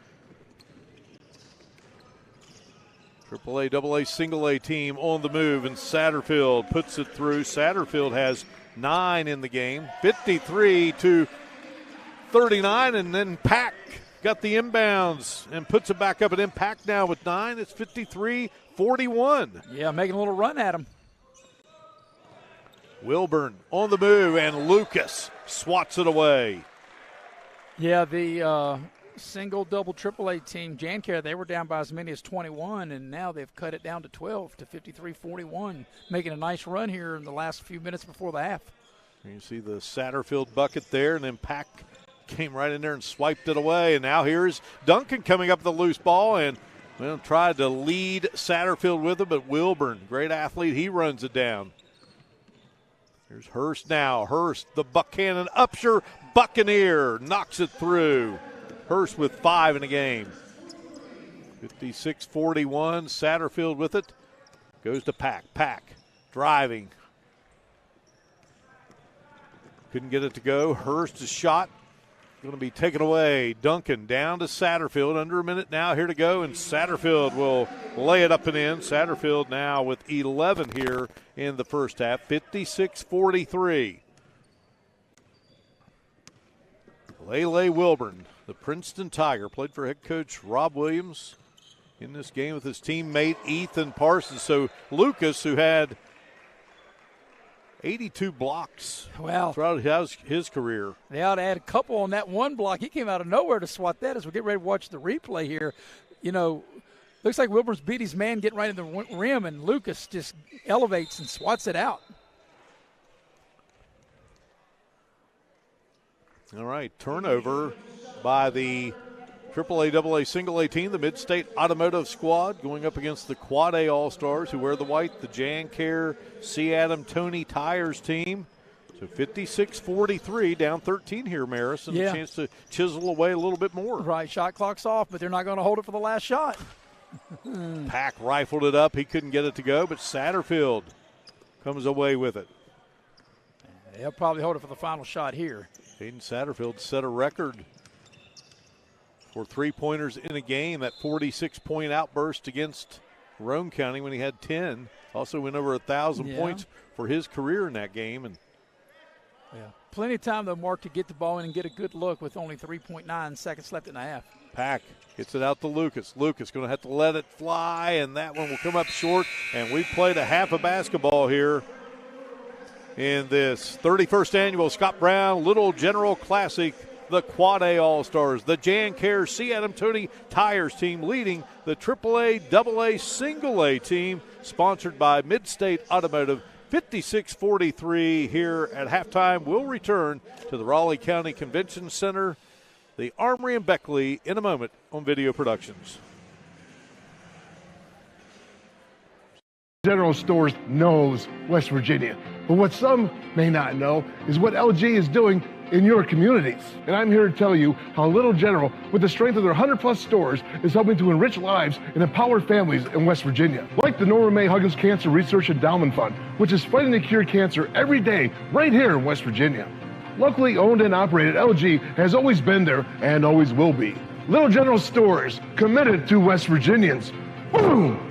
S1: AAA, AA, single A team on the move, and Satterfield puts it through. Satterfield has 9 in the game, 53-39, and then Pack got the inbounds and puts it back up at Impact now with 9. It's 53-41.
S2: Yeah, making a little run at him.
S1: Wilburn on the move, and Lucas swats it away.
S2: Yeah, the single, double, AAA team, Jancare, they were down by as many as 21, and now they've cut it down to 12 to 53-41, making a nice run here in the last few minutes before the half.
S1: You see the Satterfield bucket there, and then Pack came right in there and swiped it away. And now here's Duncan coming up with the loose ball and tried to lead Satterfield with it, but Wilburn, great athlete, he runs it down. Here's Hurst now. Hurst, the Buchanan Upshur Buccaneer, knocks it through. Hurst with 5 in the game. 56-41, Satterfield with it. Goes to Pack. Pack driving. Couldn't get it to go. Hurst's shot going to be taken away. Duncan down to Satterfield. Under a minute now here to go, and Satterfield will lay it up and in. Satterfield now with 11 here in the first half. 56-43. Lele Wilburn, the Princeton Tiger, played for head coach Rob Williams in this game with his teammate Ethan Parsons. So Lucas, who had 82 blocks throughout his career.
S2: They ought to add a couple on that one block. He came out of nowhere to swat that as we get ready to watch the replay here. You know, looks like Wilburn's beat his man getting right in the rim, and Lucas just elevates and swats it out.
S1: All right, turnover by the AAA, AA, Single A team, the Mid-State Automotive Squad, going up against the Quad A All-Stars who wear the white, the Jancare C. Adam Tony Tires team. So 56-43, down 13 here, Maris, and a chance to chisel away a little bit more.
S2: Right, shot clock's off, but they're not going to hold it for the last shot.
S1: Pack rifled it up. He couldn't get it to go, but Satterfield comes away with it.
S2: They'll probably hold it for the final shot here.
S1: Hayden Satterfield set a record for three-pointers in a game, that 46-point outburst against Roane County when he had 10. Also went over 1,000 points for his career in that game. And
S2: plenty of time, though, Mark, to get the ball in and get a good look with only 3.9 seconds left in the half.
S1: Pack gets it out to Lucas. Lucas going to have to let it fly, and that one will come up short. And we've played a half of basketball here in this 31st annual Scott Brown Little General Classic. The Quad A All-Stars, the Jancare C. Adam Tony Tires team leading the AAA, AA, Single A team, sponsored by Mid-State Automotive. 56-43 here at halftime. We'll return to the Raleigh County Convention Center, the Armory in Beckley, in a moment on Video Productions.
S9: General Stores knows West Virginia, but what some may not know is what LG is doing in your communities. And I'm here to tell you how Little General, with the strength of their 100-plus stores, is helping to enrich lives and empower families in West Virginia. Like the Norma May Huggins Cancer Research Endowment Fund, which is fighting to cure cancer every day right here in West Virginia. Locally owned and operated, LG has always been there and always will be. Little General Stores, committed to West Virginians. Boom!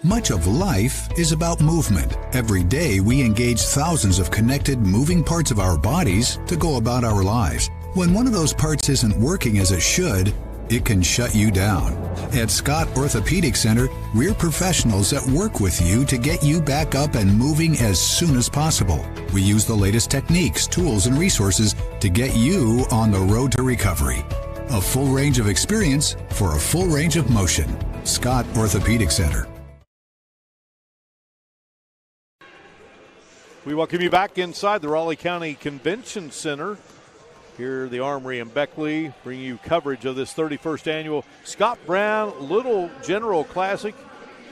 S7: Much of life is about movement. Every day we engage thousands of connected moving parts of our bodies to go about our lives. When one of those parts isn't working as it should, it can shut you down. At Scott Orthopedic Center, we're professionals that work with you to get you back up and moving as soon as possible. We use the latest techniques, tools, and resources to get you on the road to recovery. A full range of experience for a full range of motion. Scott Orthopedic Center.
S1: We welcome you back inside the Raleigh County Convention Center here at the Armory in Beckley, bringing you coverage of this 31st annual Scott Brown Little General Classic.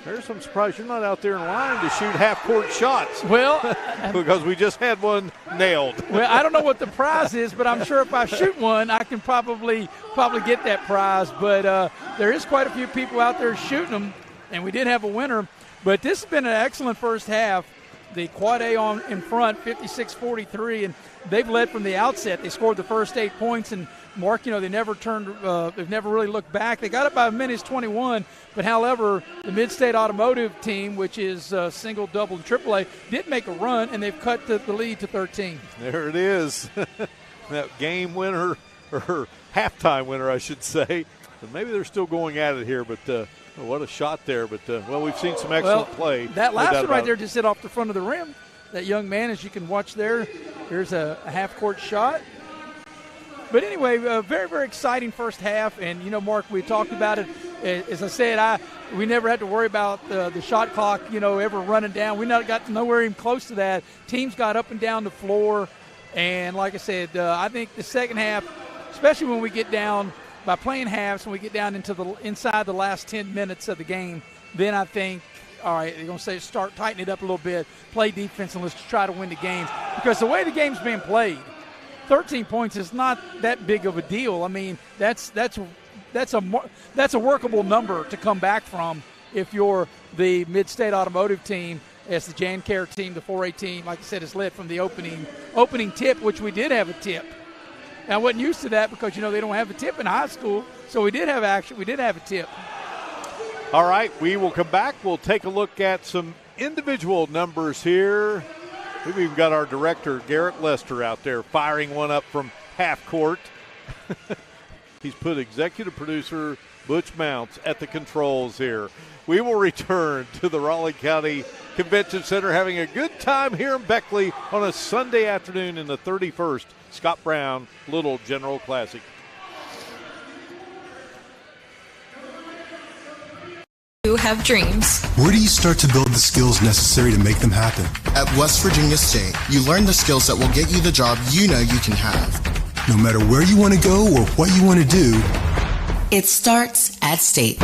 S1: There's some surprise you're not out there in line to shoot half-court shots.
S2: Well,
S1: because we just had one nailed.
S2: Well, I don't know what the prize is, but I'm sure if I shoot one, I can probably get that prize. But there is quite a few people out there shooting them, and we did have a winner. But this has been an excellent first half. The Quad A on in front, 56-43, and they've led from the outset. They scored the first 8 points, and Mark, they never they've never really looked back. They got it by minutes 21, but however, the Mid-State Automotive team, which is single, double, and AAA, did make a run, and they've cut the lead to 13.
S1: There it is. That game winner, or halftime winner, I should say. And maybe they're still going at it here, but what a shot there. But, we've seen some excellent play.
S2: That last one right there just hit off the front of the rim. That young man, as you can watch there, here's a half-court shot. But anyway, a very, very exciting first half. And, Mark, we talked about it. As I said, we never had to worry about the shot clock, ever running down. We not got nowhere even close to that. Teams got up and down the floor. And like I said, I think the second half, especially when we get down by playing halves, when we get down inside the last 10 minutes of the game, then I think, all right, they're going to say tighten it up a little bit, play defense, and let's try to win the game. Because the way the game's being played, 13 points is not that big of a deal. I mean, that's a workable number to come back from if you're the Mid-State Automotive team, as the Jan Care team, the 4A team, like I said, is led from the opening tip, which we did have a tip. And I wasn't used to that because, they don't have a tip in high school, so we did have a tip.
S1: All right, we will come back. We'll take a look at some individual numbers here. We've even got our director, Garrett Lester, out there firing one up from half court. He's put executive producer Butch Mounts at the controls here. We will return to the Raleigh County Convention Center, having a good time here in Beckley on a Sunday afternoon in the 31st Scott Brown Little General Classic.
S10: You have dreams.
S11: Where do you start to build the skills necessary to make them happen?
S12: At West Virginia State, you learn the skills that will get you the job you know you can have.
S11: No matter where you want to go or what you want to do,
S10: it starts at State.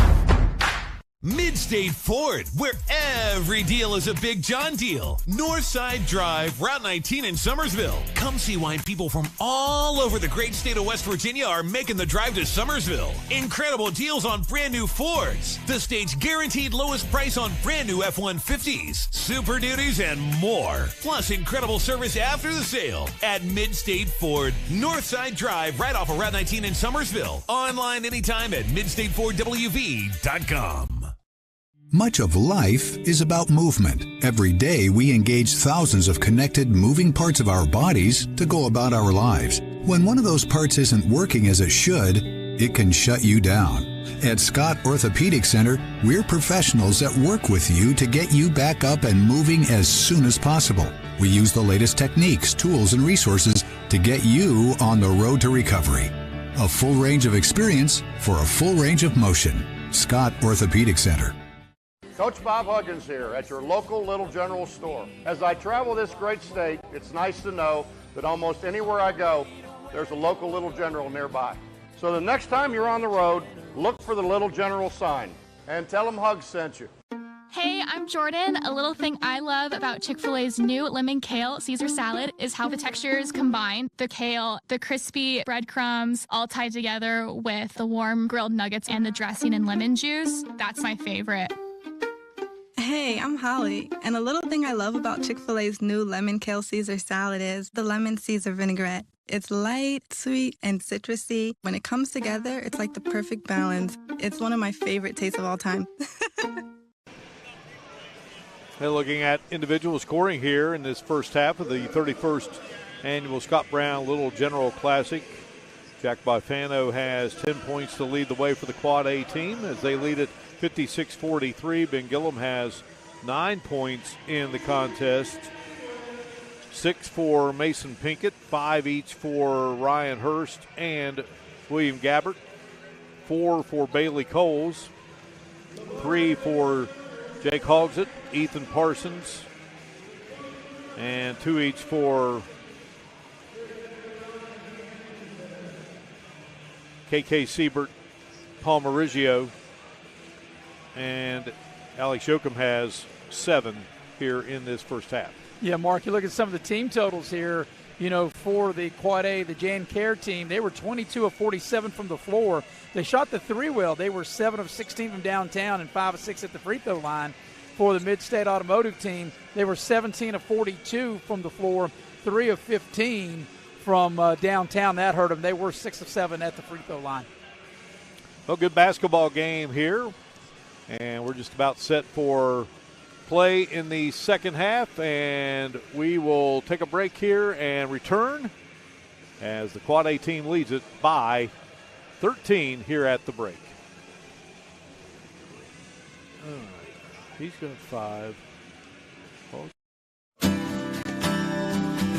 S8: Mid-State Ford, where every deal is a Big John deal. Northside Drive, Route 19 in Summersville. Come see why people from all over the great state of West Virginia are making the drive to Summersville. Incredible deals on brand new Fords. The state's guaranteed lowest price on brand new F-150s, Super Duties, and more. Plus incredible service after the sale at Mid-State Ford. Northside Drive, right off of Route 19 in Summersville. Online anytime at midstatefordwv.com.
S7: Much of life is about movement. Every day we engage thousands of connected moving parts of our bodies to go about our lives. When one of those parts isn't working as it should, it can shut you down. At Scott Orthopedic Center, we're professionals that work with you to get you back up and moving as soon as possible. We use the latest techniques, tools, and resources to get you on the road to recovery. A full range of experience for a full range of motion. Scott Orthopedic Center.
S13: Coach Bob Huggins here at your local Little General store. As I travel this great state, it's nice to know that almost anywhere I go, there's a local Little General nearby. So the next time you're on the road, look for the Little General sign and tell them Hugs sent you.
S14: Hey, I'm Jordan. A little thing I love about Chick-fil-A's new lemon kale Caesar salad is how the textures combine. The kale, the crispy breadcrumbs, all tied together with the warm grilled nuggets and the dressing and lemon juice. That's my favorite.
S15: Hey, I'm Holly, and a little thing I love about Chick-fil-A's new lemon kale Caesar salad is the lemon Caesar vinaigrette. It's light, sweet, and citrusy. When it comes together, it's like the perfect balance. It's one of my favorite tastes of all time.
S1: They're looking at individual scoring here in this first half of the 31st annual Scott Brown Little General Classic. Jack Bifano has 10 points to lead the way for the Quad A team as they lead it 56-43. Ben Gillum has 9 points in the contest. 6 for Mason Pinkett, 5 each for Ryan Hurst and William Gabbert. 4 for Bailey Coles. 3 for Jake Hogsett, Ethan Parsons. And 2 each for KK Siebert, Paul Marizio, and Alex Yoakum has 7 here in this first half.
S2: Yeah, Mark, you look at some of the team totals here, for the Quad A, the Jan Care team, they were 22 of 47 from the floor. They shot the three well. They were 7 of 16 from downtown and 5 of 6 at the free throw line. For the Mid-State Automotive team, they were 17 of 42 from the floor, 3 of 15 from downtown. That hurt them. They were 6 of 7 at the free throw line.
S1: Well, good basketball game here, and we're just about set for play in the second half, and we will take a break here and return as the Quad A team leads it by 13 here at the break. All right. He's got 5.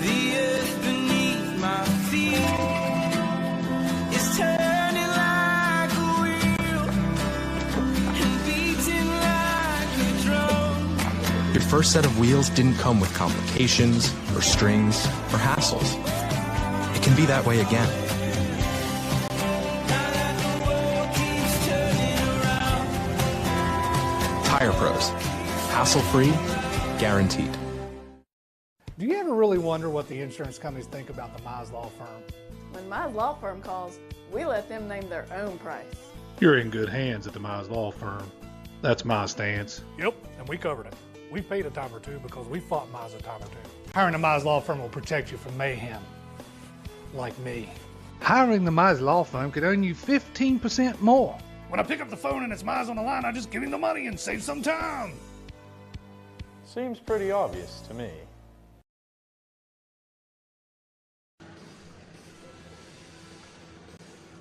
S6: The earth beneath my feet is turning like a wheel and beating like a drum.
S4: Your first set of wheels didn't come with complications or strings or hassles. It can be that way again. Tire Pros. Hassle-free, guaranteed.
S5: Do you ever really wonder what the insurance companies think about the Mize Law Firm?
S16: When Mize Law Firm calls, we let them name their own price.
S17: You're in good hands at the Mize Law Firm. That's my stance.
S5: Yep, and we covered it. We paid a time or two because we fought Mize a time or two. Hiring a Mize Law Firm will protect you from mayhem, like me.
S17: Hiring the Mize Law Firm could earn you 15% more.
S5: When I pick up the phone and it's Mize on the line, I just give him the money and save some time.
S18: Seems pretty obvious to me.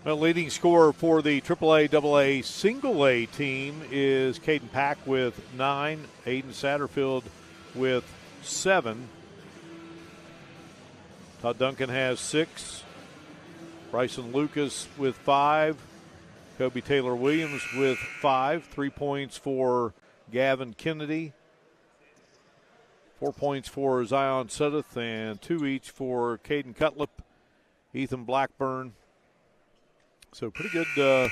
S1: Well, leading scorer for the AAA AA single A team is Caden Pack with 9, Aiden Satterfield with 7. Todd Duncan has 6, Bryson Lucas with 5, Kobe Taylor Williams with 5, 3 points for Gavin Kennedy, 4 points for Zion Suddeth, and 2 each for Caden Cutlip, Ethan Blackburn. So pretty good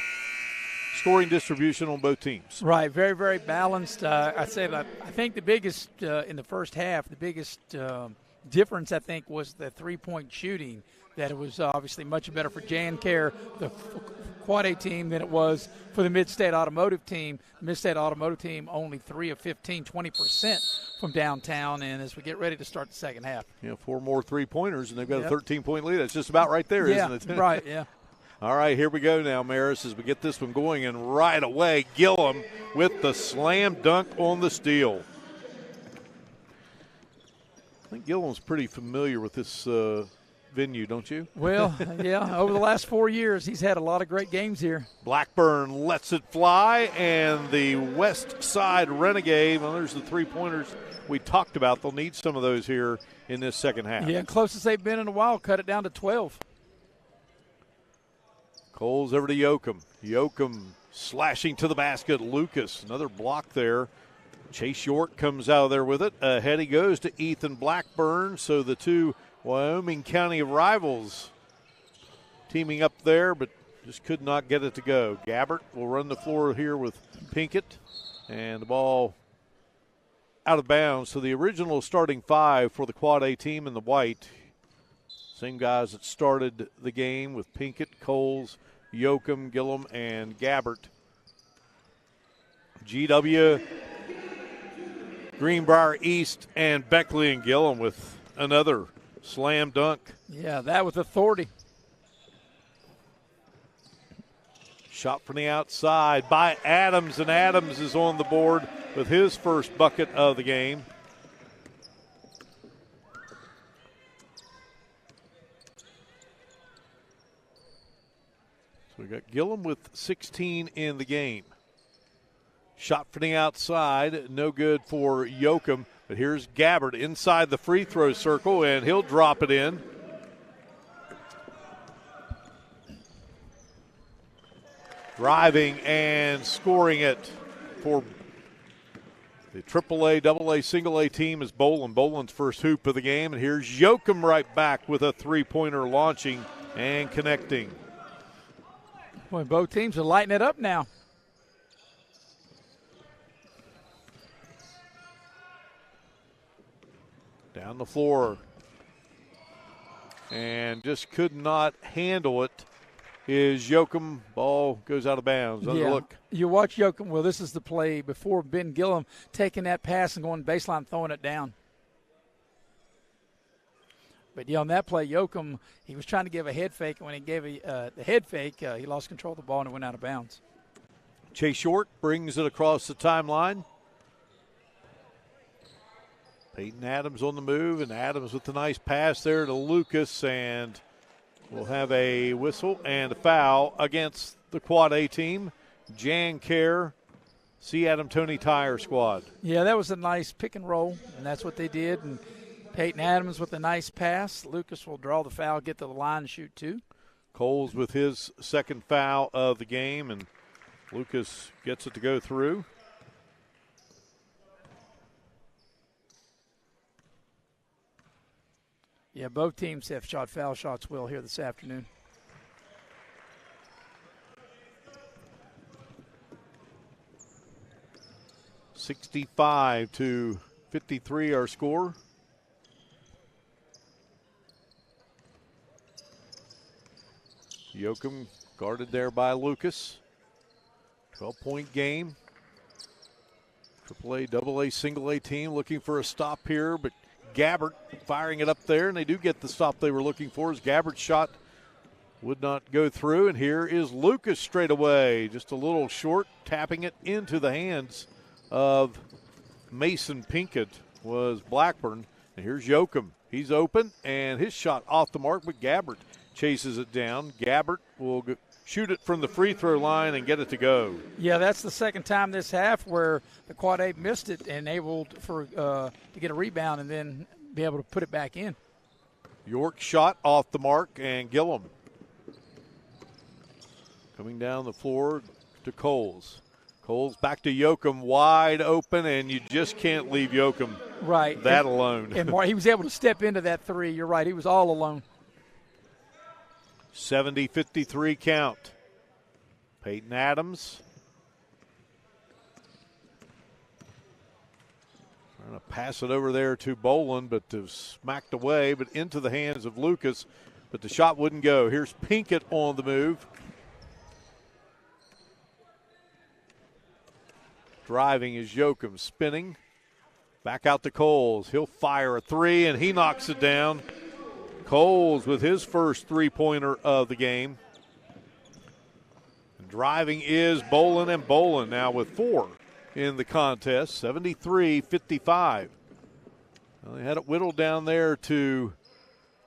S1: scoring distribution on both teams.
S2: Right, very, very balanced. I think the biggest in the first half, the biggest difference I think was the three-point shooting. That it was obviously much better for Jan Care, the Quad A team, than it was for the Mid-State Automotive team. The Mid-State Automotive team only 3 of 15, 20% from downtown. And as we get ready to start the second half,
S1: 4 more three-pointers, and they've got a 13-point lead. That's just about right there, isn't it?
S2: Right, yeah.
S1: All right, here we go now, Maris, as we get this one going. And right away, Gillum with the slam dunk on the steal. I think Gillum's pretty familiar with this venue, don't you?
S2: Well, yeah, over the last 4 years, he's had a lot of great games here.
S1: Blackburn lets it fly, and the West Side Renegade, well, there's the three-pointers we talked about. They'll need some of those here in this second half.
S2: Yeah, closest they've been in a while, cut it down to 12.
S1: Coles over to Yoakum. Yoakum slashing to the basket. Lucas, another block there. Chase York comes out of there with it. Ahead he goes to Ethan Blackburn. So the two Wyoming County rivals teaming up there, but just could not get it to go. Gabbert will run the floor here with Pinkett, and the ball out of bounds. So the original starting 5 for the Quad A team in the white, same guys that started the game with Pinkett, Coles, Yoakum, Gillum, and Gabbert. GW, Greenbrier East, and Beckley and Gillum with another slam dunk.
S2: Yeah, that with authority.
S1: Shot from the outside by Adams, and Adams is on the board with his first bucket of the game. So we got Gillum with 16 in the game. Shot from the outside, no good for Yoakum. But here's Gabbard inside the free throw circle, and he'll drop it in. Driving and scoring it for the AAA, AA, single A team is Boland. Boland's first hoop of the game. And here's Yoakum right back with a three-pointer launching and connecting.
S2: Boy, both teams are lighting it up now.
S1: Down the floor. And just could not handle it. Is Yoakum. Ball goes out of bounds. Look.
S2: You watch Yoakum. Well, this is the play before Ben Gillum taking that pass and going baseline, throwing it down. But, on that play, Yoakum, he was trying to give a head fake. And when he gave the head fake, he lost control of the ball and it went out of bounds.
S1: Chase Short brings it across the timeline. Peyton Adams on the move, and Adams with the nice pass there to Lucas, and we'll have a whistle and a foul against the Quad A team. Jan Kerr, C. Adam Tony Tire Squad.
S2: Yeah, that was a nice pick and roll, and that's what they did. And Peyton Adams with a nice pass. Lucas will draw the foul, get to the line, and shoot two.
S1: Coles with his second foul of the game, and Lucas gets it to go through.
S2: Yeah, both teams have shot foul shots well here this afternoon.
S1: (65-53) our score. Yoakum guarded there by Lucas. 12-point game. AAA, AA, single A team looking for a stop here, but Gabbert firing it up there, and they do get the stop they were looking for as Gabbert's shot would not go through. And here is Lucas straight away, just a little short, tapping it into the hands of Mason Pinkett was Blackburn. And here's Yoakum. He's open, and his shot off the mark, but Gabbert chases it down. Gabbert will shoot it from the free throw line and get it to go.
S2: Yeah, that's the second time this half where the Quad A missed it and able to get a rebound and then be able to put it back in.
S1: York shot off the mark, and Gillum coming down the floor to Coles. Coles back to Yoakum, wide open, and you just can't leave Yoakum that alone.
S2: And he was able to step into that three. You're right, he was all alone.
S1: 70-53 count. Peyton Adams trying to pass it over there to Boland, but smacked away, but into the hands of Lucas, but the shot wouldn't go. Here's Pinkett on the move. Driving is Yoakum, spinning. Back out to Coles. He'll fire a three, and he knocks it down. Coles with his first three-pointer of the game. And driving is Boland, and Boland now with four in the contest, 73-55. Well, they had it whittled down there to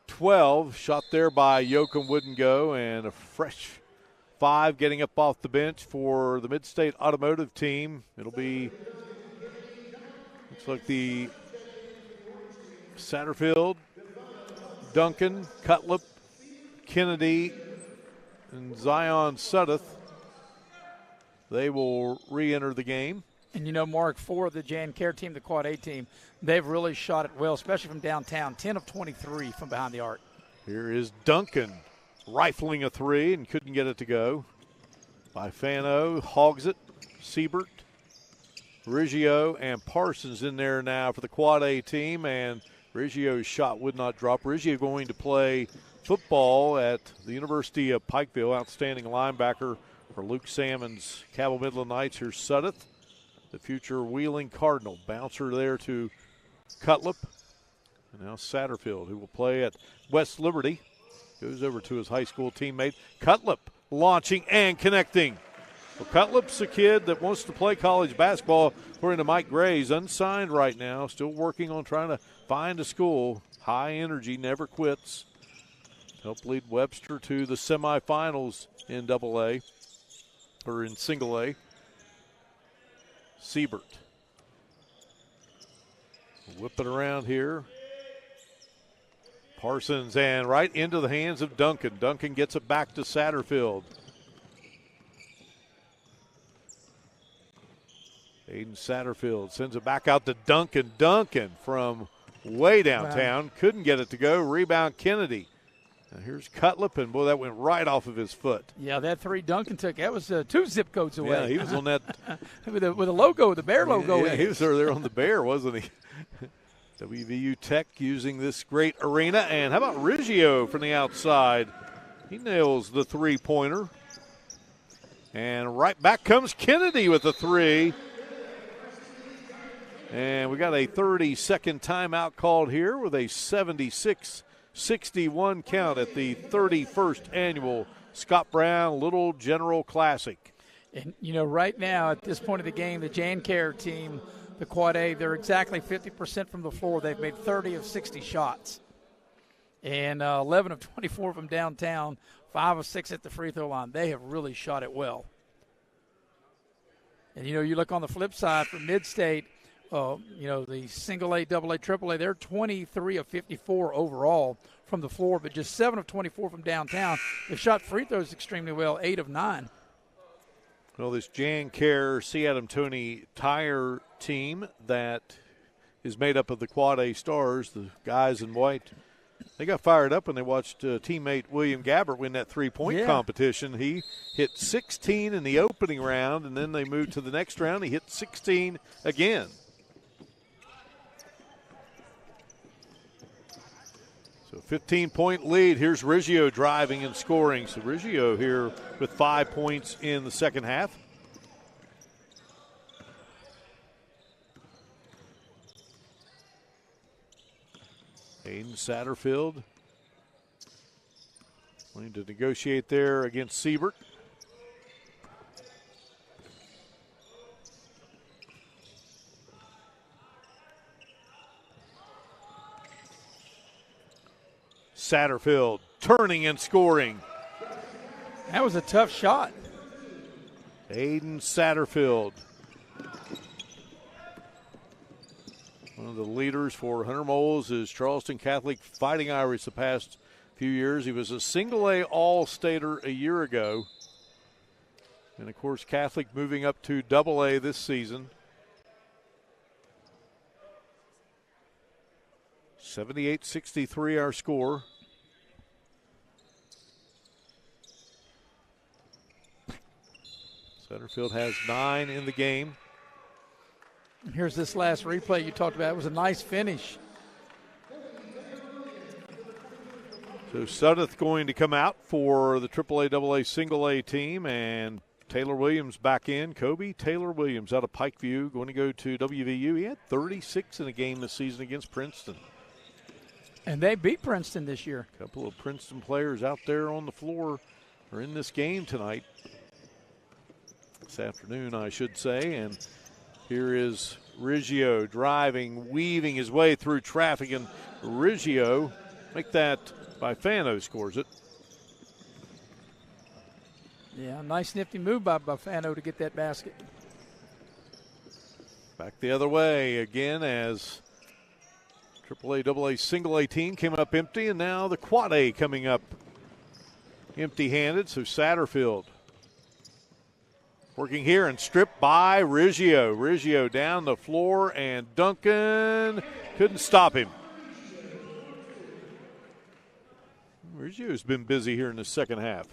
S1: 12. Shot there by Yoakum wouldn't go, and a fresh five getting up off the bench for the Mid-State Automotive team. It'll be, looks like the Satterfield, Duncan, Cutlip, Kennedy, and Zion Suddeth. They will re-enter the game.
S2: And Mark, for the Jan Kerr team, the Quad A team, they've really shot it well, especially from downtown, 10 of 23 from behind the arc.
S1: Here is Duncan rifling a three and couldn't get it to go. By Fano, hogs it, Siebert, Riggio, and Parsons in there now for the Quad A team, and Riggio's shot would not drop. Riggio going to play football at the University of Pikeville, outstanding linebacker for Luke Salmon's Cabell Midland Knights. Here's Suddeth, the future Wheeling Cardinal. Bouncer there to Cutlip. And now Satterfield, who will play at West Liberty, goes over to his high school teammate. Cutlip launching and connecting. Well, Cutlip's a kid that wants to play college basketball, according to Mike Gray. He's unsigned right now, still working on trying to find a school. High energy, never quits. Helped lead Webster to the semifinals in AA, or in single A. Siebert. Whip it around here. Parsons, and right into the hands of Duncan. Duncan gets it back to Satterfield. Aiden Satterfield sends it back out to Duncan. Duncan from way downtown. Wow. Couldn't get it to go. Rebound Kennedy. Now here's Cutlip, and boy, that went right off of his foot.
S2: Yeah, that 3 Duncan took, that was 2 zip codes away.
S1: Yeah, he was on that.
S2: with a logo, the Bear logo.
S1: Yeah, he was there on the Bear, wasn't he? WVU Tech using this great arena. And how about Riggio from the outside? He nails the three-pointer. And right back comes Kennedy with a 3. And we got a 30-second timeout called here with a 76-61 count at the 31st annual Scott Brown Little General Classic.
S2: And, right now at this point of the game, the Jan Care team, the Quad A, they're exactly 50% from the floor. They've made 30 of 60 shots. And 11 of 24 from downtown, 5 of 6 at the free throw line. They have really shot it well. And, you look on the flip side for Mid-State, the single A, double A, triple A, they're 23 of 54 overall from the floor, but just 7 of 24 from downtown. They've shot free throws extremely well, 8 of 9.
S1: Well, this Jan Care C. Adam Toney Tire team that is made up of the Quad A stars, the guys in white, they got fired up when they watched teammate William Gabbert win that three-point competition. He hit 16 in the opening round, and then they moved to the next round. He hit 16 again. So 15-point lead. Here's Riggio driving and scoring. So Riggio here with 5 points in the second half. Aiden Satterfield wanting to negotiate there against Siebert. Satterfield turning and scoring.
S2: That was a tough shot.
S1: Aiden Satterfield, one of the leaders for Hunter Moles is Charleston Catholic Fighting Irish the past few years. He was a single-A All-Stater a year ago. And, of course, Catholic moving up to double-A this season. 78-63 our score. Satterfield has 9 in the game.
S2: Here's this last replay you talked about. It was a nice finish.
S1: So Sudduth going to come out for the AAA, AA, single A team, and Taylor Williams back in. Kobe Taylor Williams out of Pikeview going to go to WVU. He had 36 in a game this season against Princeton.
S2: And they beat Princeton this year.
S1: A couple of Princeton players out there on the floor are in this game tonight. This afternoon, I should say. And here is Riggio driving, weaving his way through traffic, and Riggio make that by Fano scores it.
S2: Yeah, nice nifty move by Fano to get that basket.
S1: Back the other way again as AAA, AA, single A team came up empty, and now the Quad A coming up empty-handed. So Satterfield working here and stripped by Riggio. Riggio down the floor, and Duncan couldn't stop him. Riggio's been busy here in the second half.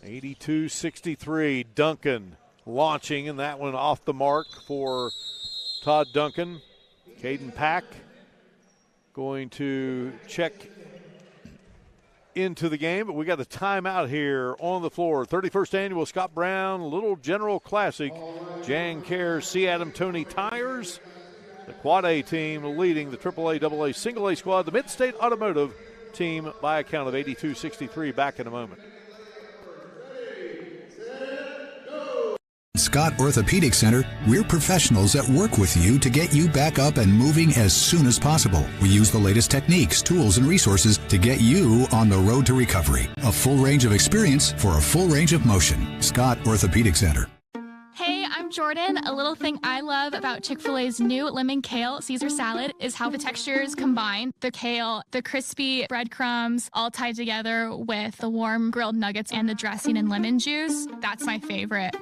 S1: 82-63, Duncan launching, and that one off the mark for Todd Duncan. Caden Pack going to check into the game, but we got a timeout here on the floor. 31st annual Scott Brown Little General Classic. Jan Care C. Adam Toney Tires. The Quad A team leading the AAA, AA, single A squad. The Mid-State Automotive team by a count of 82-63. Back in a moment.
S7: Scott Orthopedic Center, we're professionals that work with you to get you back up and moving as soon as possible. We use the latest techniques, tools, and resources to get you on the road to recovery. A full range of experience for a full range of motion. Scott Orthopedic Center.
S14: Hey, I'm Jordan. A little thing I love about Chick-fil-A's new lemon kale Caesar salad is how the textures combine. The kale, the crispy breadcrumbs, all tied together with the warm grilled nuggets and the dressing and lemon juice. That's my favorite.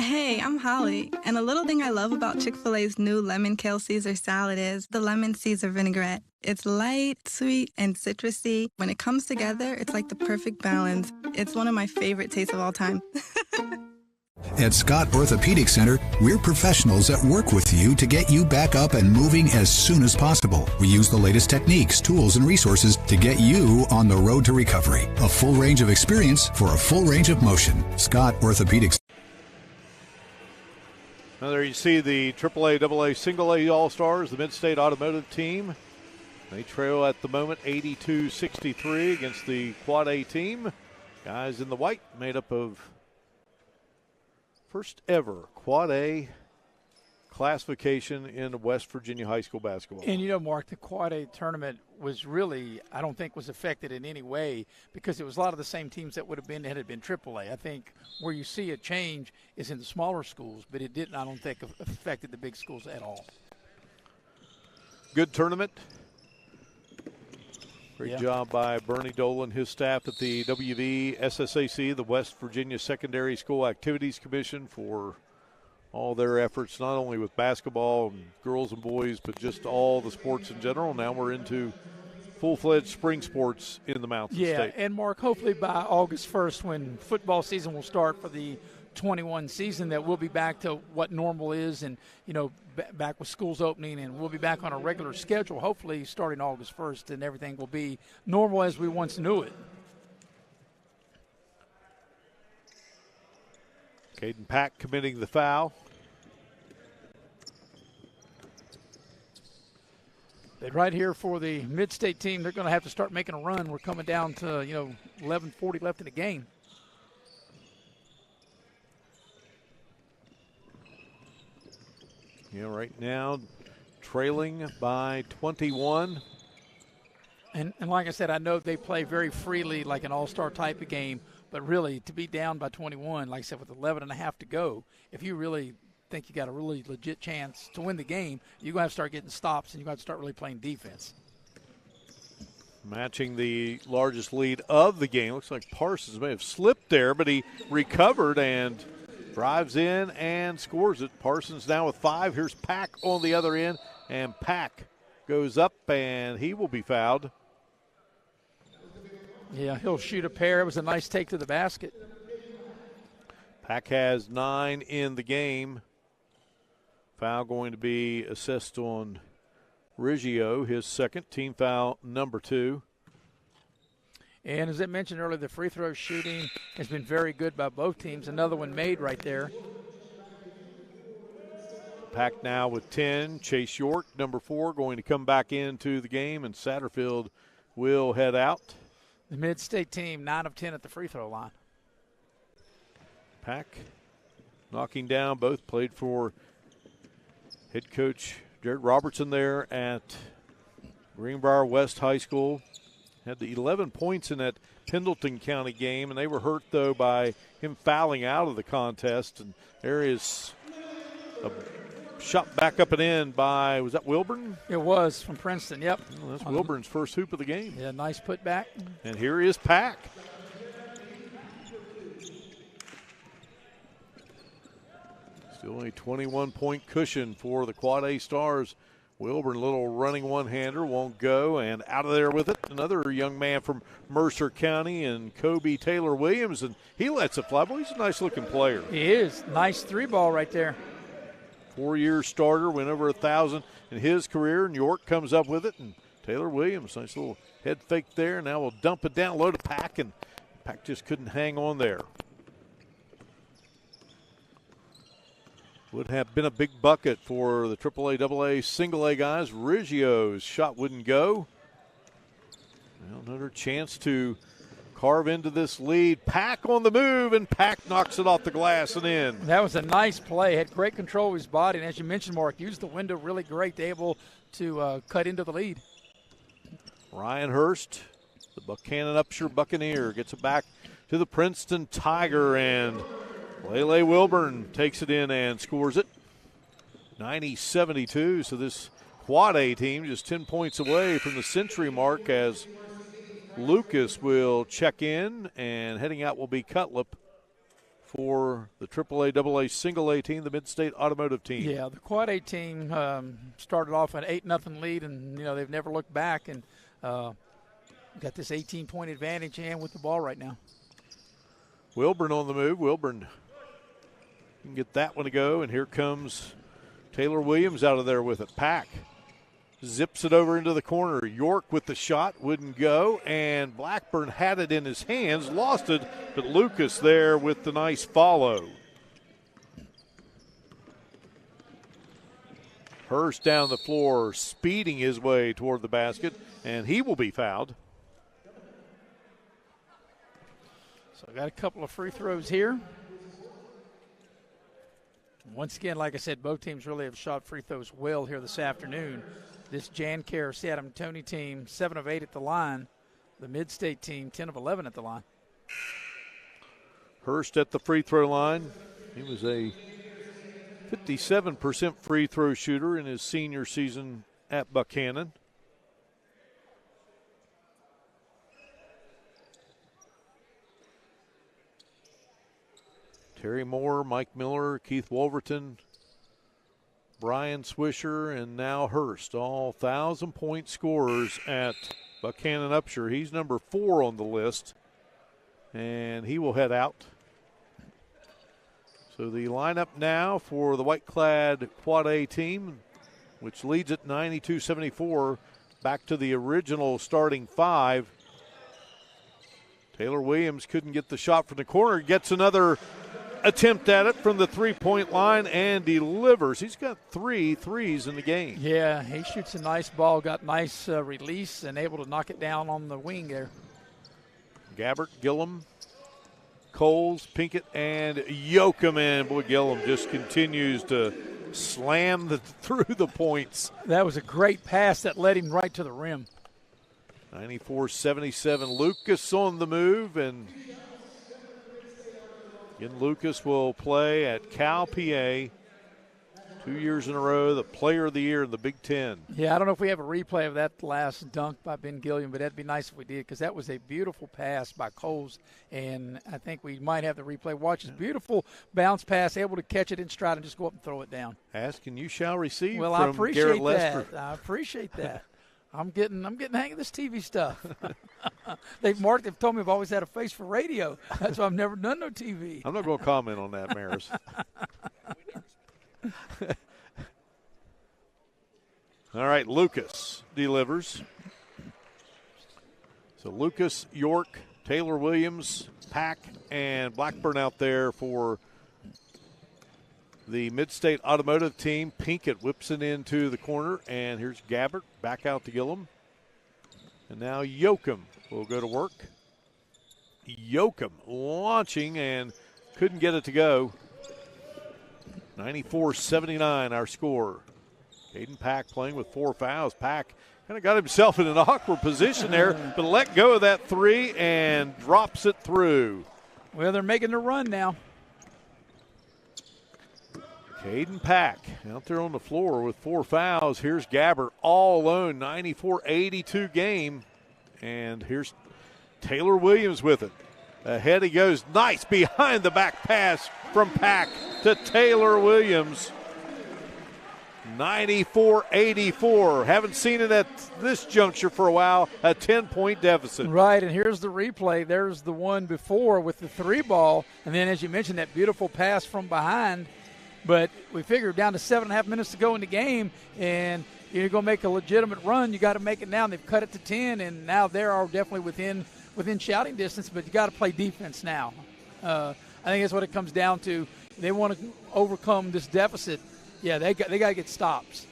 S15: Hey, I'm Holly, and a little thing I love about Chick-fil-A's new lemon kale Caesar salad is the lemon Caesar vinaigrette. It's light, sweet, and citrusy. When it comes together, it's like the perfect balance. It's one of my favorite tastes of all time.
S7: At Scott Orthopedic Center, we're professionals that work with you to get you back up and moving as soon as possible. We use the latest techniques, tools, and resources to get you on the road to recovery. A full range of experience for a full range of motion. Scott Orthopedic Center.
S1: Now there you see the AAA, AA, Single A All-Stars, the Mid-State Automotive team. They trail at the moment 82-63 against the Quad A team. Guys in the white made up of first ever Quad A classification in West Virginia high school basketball.
S2: And you know, Mark, the Quad A tournament was really, I don't think, was affected in any way because it was a lot of the same teams that would have been had it been AAA. I think where you see a change is in the smaller schools, but it didn't, I don't think, affected the big schools at all.
S1: Good tournament. Great job by Bernie Dole and his staff at the WVSSAC, the West Virginia Secondary School Activities Commission, for all their efforts, not only with basketball and girls and boys, but just all the sports in general. Now we're into full-fledged spring sports in the Mountain State.
S2: Yeah, and Mark, hopefully by August 1st, when football season will start for the 21 season, that we'll be back to what normal is and, you know, back with schools opening, and we'll be back on a regular schedule, hopefully starting August 1st, and everything will be normal as we once knew it.
S1: Caden Pack committing the foul.
S2: But right here for the Mid-State team, they're going to have to start making a run. We're coming down to, 11:40 left in the game.
S1: Yeah, right now trailing by 21.
S2: And like I said, I know they play very freely like an all-star type of game, but really to be down by 21, like I said, with 11 and a half to go, if you really think you got a really legit chance to win the game, you're going to have to start getting stops and you're going to have to start really playing defense.
S1: Matching the largest lead of the game. Looks like Parsons may have slipped there, but he recovered and drives in and scores it. Parsons now with 5. Here's Pack on the other end, and Pack goes up, and he will be fouled.
S2: Yeah, he'll shoot a pair. It was a nice take to the basket.
S1: Pack has 9 in the game. Foul going to be assessed on Riggio, his second, team foul number 2.
S2: And as I mentioned earlier, the free throw shooting has been very good by both teams. Another one made right there.
S1: Pack now with 10. Chase York, number 4, going to come back into the game, and Satterfield will head out.
S2: The Mid-State team, 9 of 10 at the free throw line.
S1: Pack knocking down both, played for head coach Jared Robertson there at Greenbrier West High School. Had the 11 points in that Pendleton County game, and they were hurt, though, by him fouling out of the contest. And there is a shot back up and in by, was that Wilburn?
S2: It was from Princeton, yep.
S1: Well, that's Wilburn's first hoop of the game.
S2: Yeah, nice putback.
S1: And here is Pack. Still a 21-point cushion for the Quad A Stars. Wilburn, a little running one-hander, won't go, and out of there with it. Another young man from Mercer County, and Kobe Taylor Williams, and he lets it fly. Boy, he's a nice-looking player.
S2: He is. Nice 3-ball right there.
S1: 4-year starter, went over 1,000 in his career, and York comes up with it, and Taylor Williams, nice little head fake there. Now we'll dump it down low to Pack, and Pack just couldn't hang on there. Would have been a big bucket for the AAA, AA, Single A guys. Riggio's shot wouldn't go. Well, another chance to carve into this lead. Pack on the move, and Pack knocks it off the glass and in.
S2: That was a nice play. Had great control of his body, and as you mentioned, Mark, used the window really great, able to cut into the lead.
S1: Ryan Hurst, the Buchanan Upshur Buccaneer, gets it back to the Princeton Tiger, and Lele Wilburn takes it in and scores it. 90-72, so this Quad A team just 10 points away from the century mark, as Lucas will check in, and heading out will be Cutlip for the AAA, AA, single A team, the Mid-State Automotive team.
S2: Yeah, the Quad A team started off an 8-0 lead, and they've never looked back, and got this 18-point advantage and with the ball right now.
S1: Wilburn on the move. Wilburn can get that one to go, and here comes Taylor Williams out of there with it. Pack zips it over into the corner. York with the shot, wouldn't go, and Blackburn had it in his hands, lost it, but Lucas there with the nice follow. Hurst down the floor, speeding his way toward the basket, and he will be fouled.
S2: So I got a couple of free throws here. Once again, like I said, both teams really have shot free throws well here this afternoon. This Jan Care Seattle Tony team, 7 of 8 at the line. The Mid-State team, 10 of 11 at the line.
S1: Hurst at the free throw line. He was a 57% free throw shooter in his senior season at Buchanan. Terry Moore, Mike Miller, Keith Wolverton, Brian Swisher, and now Hurst, all 1,000-point scorers at Buchanan Upshur. He's number 4 on the list, and he will head out. So the lineup now for the white-clad Quad A team, which leads at 92-74, back to the original starting 5. Taylor Williams couldn't get the shot from the corner, gets another attempt at it from the three-point line and delivers. He's got 3 threes in the game.
S2: Yeah, he shoots a nice ball, got nice release, and able to knock it down on the wing there.
S1: Gabbert, Gillum, Coles, Pinkett, and Yoakum. And boy, Gillum just continues to slam through the points.
S2: That was a great pass that led him right to the rim.
S1: 94-77, Lucas on the move, and again, Lucas will play at Cal, PA, 2 years in a row, the player of the year in the Big Ten.
S2: Yeah, I don't know if we have a replay of that last dunk by Ben Gilliam, but that'd be nice if we did, because that was a beautiful pass by Coles, and I think we might have the replay. Watch his beautiful bounce pass, able to catch it in stride and just go up and throw it down.
S1: Ask and you shall receive.
S2: Well,
S1: from
S2: I appreciate
S1: Garrett Lester.
S2: that. I appreciate that. I'm getting the hang of this TV stuff. They've told me I've always had a face for radio. That's why I've never done no TV.
S1: I'm not going to comment on that, Maris. All right, Lucas delivers. So Lucas, York, Taylor Williams, Pack, and Blackburn out there for the Mid-State Automotive team. Pinkett whips it into the corner, and here's Gabbert back out to Gillum. And now Yoakum will go to work. Yoakum launching and couldn't get it to go. 94-79 our score. Caden Pack playing with 4 fouls. Pack kind of got himself in an awkward position there, but let go of that 3 and drops it through.
S2: Well, they're making the run now.
S1: Caden Pack out there on the floor with 4 fouls. Here's Gabbert all alone, 94-82 game. And here's Taylor Williams with it. Ahead he goes. Nice behind the back pass from Pack to Taylor Williams. 94-84. Haven't seen it at this juncture for a while. A 10-point deficit.
S2: Right, and here's the replay. There's the one before with the 3 ball. And then, as you mentioned, that beautiful pass from behind. But we figured down to 7.5 minutes to go in the game, and you're going to make a legitimate run. You got to make it now. And they've cut it to 10, and now they are definitely within shouting distance. But you got to play defense now. I think that's what it comes down to. They want to overcome this deficit. Yeah, they got to get stops.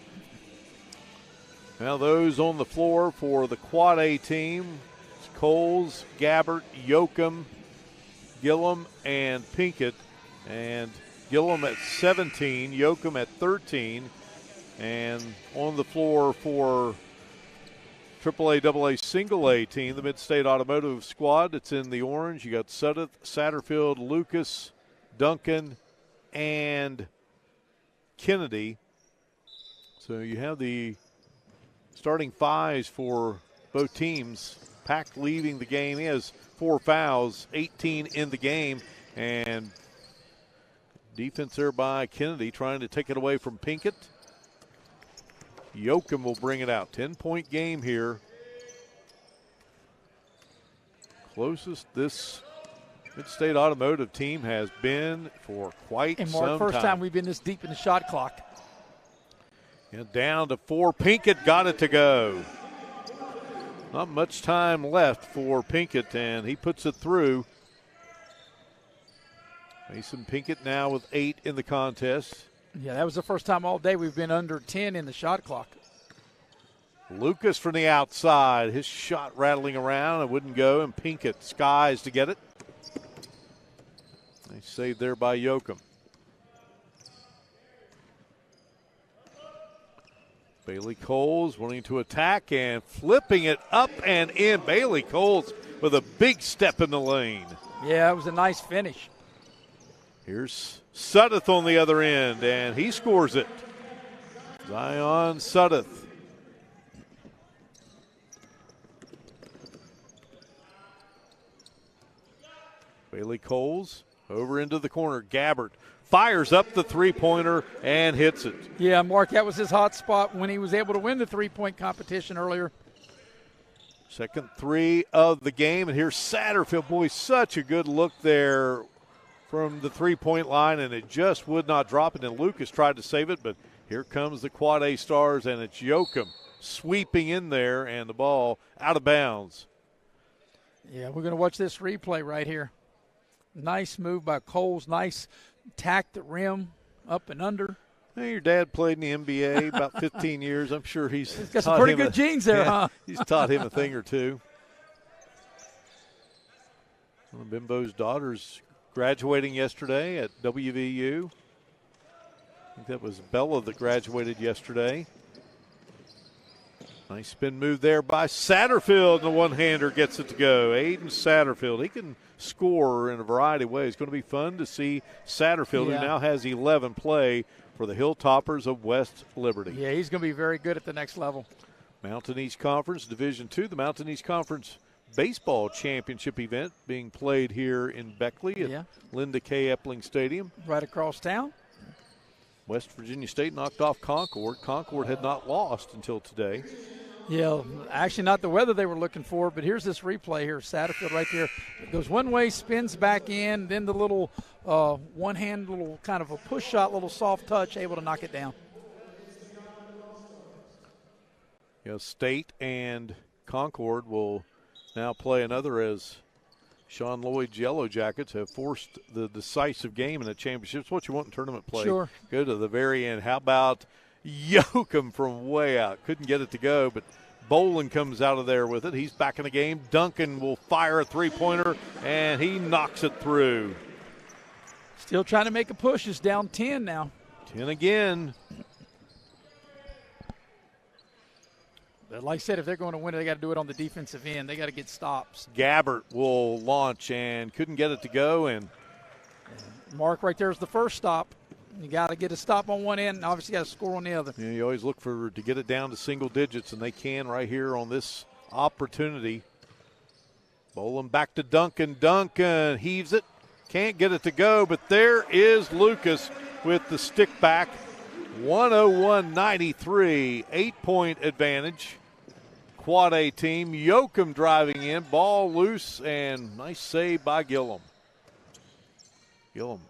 S1: Now those on the floor for the Quad A team: it's Coles, Gabbert, Yoakum, Gillum, and Pinkett, and Gillum at 17, Yoakum at 13, and on the floor for AAA, AA, single A team, the Mid-State Automotive squad. It's in the orange. You got Satterfield, Lucas, Duncan, and Kennedy. So you have the starting 5s for both teams. Pack leaving the game. He has 4 fouls, 18 in the game, and Defense there by Kennedy trying to take it away from Pinkett. Yoakum will bring it out. 10-point game here. Closest this Mid-State Automotive team has been for quite some time.
S2: And Mark, first time we've been this deep in the shot clock.
S1: And down to 4. Pinkett got it to go. Not much time left for Pinkett, and he puts it through. Mason Pinkett now with 8 in the contest.
S2: Yeah, that was the first time all day we've been under 10 in the shot clock.
S1: Lucas from the outside. His shot rattling around. It wouldn't go, and Pinkett skies to get it. Nice save there by Yoakum. Bailey Coles wanting to attack and flipping it up and in. Bailey Coles with a big step in the lane.
S2: Yeah, it was a nice finish.
S1: Here's Suddeth on the other end, and he scores it. Zion Suddeth. Bailey Coles over into the corner. Gabbert fires up the three-pointer and hits it.
S2: Yeah, Mark, that was his hot spot when he was able to win the three-point competition earlier.
S1: Second three of the game, and here's Satterfield. Boy, such a good look there from the three-point line, and it just would not drop it. And Lucas tried to save it, but here comes the Quad A Stars, and it's Yoakum sweeping in there, and the ball out of bounds.
S2: Yeah, we're going to watch this replay right here. Nice move by Coles. Nice tack the rim up and under.
S1: Hey, your dad played in the NBA about 15 years. I'm sure he's
S2: got some pretty good genes there, huh?
S1: He's taught him a thing or two. One of Bimbo's daughters graduating yesterday at WVU. I think that was Bella that graduated yesterday. Nice spin move there by Satterfield, and the one-hander gets it to go. Aiden Satterfield, he can score in a variety of ways. It's going to be fun to see Satterfield, who now has 11 play for the Hilltoppers of West Liberty.
S2: Yeah, he's going to be very good at the next level.
S1: Mountain East Conference, Division II, the Mountain East Conference Baseball Championship event being played here in Beckley at Linda K. Epling Stadium.
S2: Right across town.
S1: West Virginia State knocked off Concord. Concord had not lost until today.
S2: Yeah, actually not the weather they were looking for, but here's this replay here. Satterfield right there. It goes one way, spins back in, then the little one-hand little kind of a push shot, little soft touch, able to knock it down.
S1: State and Concord will now play another as Sean Lloyd's Yellow Jackets have forced the decisive game in the championship. It's what you want in tournament play.
S2: Sure.
S1: Go to the very end. How about Yoakum from way out? Couldn't get it to go, but Bolin comes out of there with it. He's back in the game. Duncan will fire a three-pointer, and he knocks it through.
S2: Still trying to make a push. It's down 10 now.
S1: 10 again.
S2: But like I said, if they're going to win it, they got to do it on the defensive end. They got to get stops.
S1: Gabbert will launch and couldn't get it to go. And
S2: Mark, right there is the first stop. You got to get a stop on one end, and obviously got to score on the other.
S1: You always look to get it down to single digits, and they can right here on this opportunity. Bolin back to Duncan. Duncan heaves it. Can't get it to go, but there is Lucas with the stick back. 101-93, 8-point advantage. Quad A team. Yoakum driving in, ball loose, and nice save by Gillum. Gillum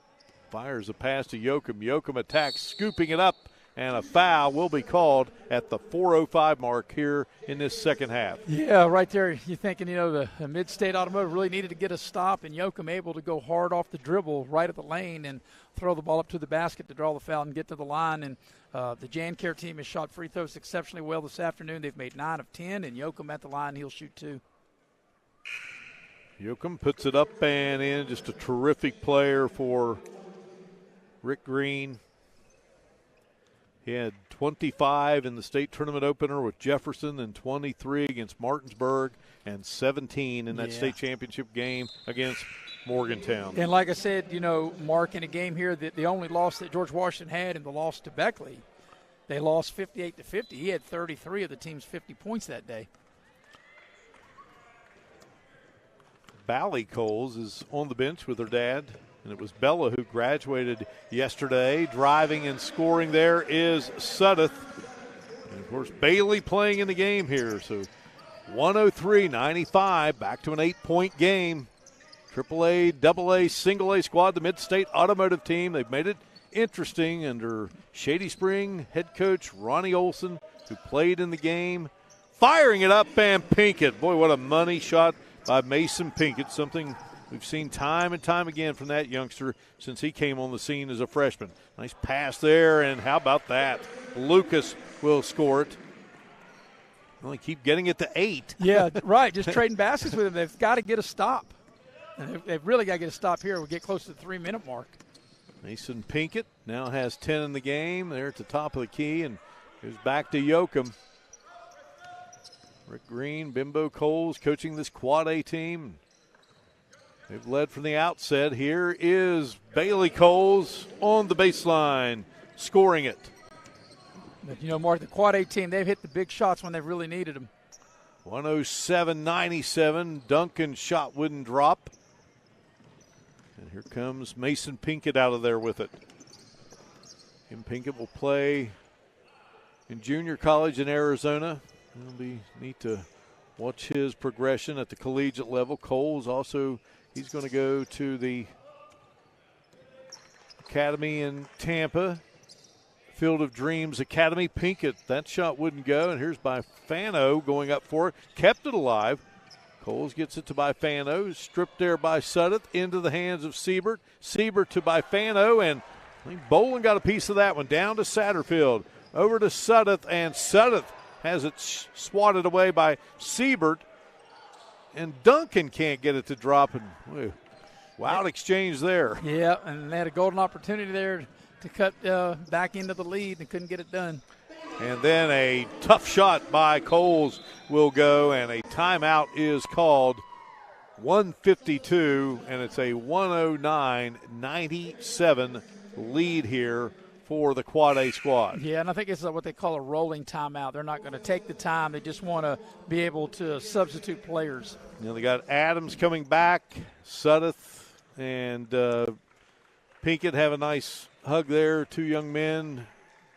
S1: fires a pass to Yoakum. Yoakum attacks, scooping it up, and a foul will be called at the 4:05 mark here in this second half.
S2: Yeah, right there. You're thinking, the Mid-State Automotive really needed to get a stop, and Yoakum able to go hard off the dribble right at the lane and throw the ball up to the basket to draw the foul and get to the line. And the JanCare team has shot free throws exceptionally well this afternoon. They've made 9 of 10, and Yoakum at the line, he'll shoot 2.
S1: Yoakum puts it up and in. Just a terrific player for Rick Green. He had 25 in the state tournament opener with Jefferson, and 23 against Martinsburg, and 17 in that state championship game against Morgantown.
S2: And like I said, Mark, in a game here, the only loss that George Washington had in the loss to Beckley, they lost 58-50. He had 33 of the team's 50 points that day.
S1: Bally Coles is on the bench with her dad, And it was Bella who graduated yesterday. Driving and scoring there is Sudduth. And, of course, Bailey playing in the game here. So 103-95, back to an 8-point game. AAA, AA, Single A squad, the Mid-State Automotive team. They've made it interesting under Shady Spring head coach Ronnie Olson, who played in the game. Firing it up, and Pinkett. Boy, what a money shot by Mason Pinkett, something we've seen time and time again from that youngster since he came on the scene as a freshman. Nice pass there, and how about that? Lucas will score it. Only keep getting it to 8.
S2: Yeah, right, just trading baskets with him. They've got to get a stop. And they've really got to get a stop here. We'll get close to the 3-minute mark.
S1: Mason Pinkett now has 10 in the game. There at the top of the key, and goes back to Yoakum. Rick Green, Bimbo Coles coaching this Quad A team. They've led from the outset. Here is Bailey Coles on the baseline, scoring it.
S2: But, you know, Mark, the Quad A team, they've hit the big shots when they've really needed them.
S1: 107-97. Duncan's shot wouldn't drop. And here comes Mason Pinkett out of there with it. And Pinkett will play in junior college in Arizona. It'll be neat to watch his progression at the collegiate level. Coles also, he's going to go to the academy in Tampa. Field of Dreams Academy. Pinkett, that shot wouldn't go. And here's Bifano going up for it. Kept it alive. Coles gets it to Bifano. Stripped there by Sudduth into the hands of Siebert. Siebert to Bifano, and I think Bolin got a piece of that one. Down to Satterfield. Over to Sudduth, and Sudduth has it swatted away by Siebert. And Duncan can't get it to drop. And wild exchange there.
S2: Yeah, and they had a golden opportunity there to cut back into the lead and couldn't get it done.
S1: And then a tough shot by Coles will go, and a timeout is called. 152, and it's a 109-97 lead here for the Quad A squad.
S2: Yeah, and I think it's what they call a rolling timeout. They're not going to take the time. They just want to be able to substitute players.
S1: You know, they got Adams coming back, Sudduth and Pinkett have a nice hug there. Two young men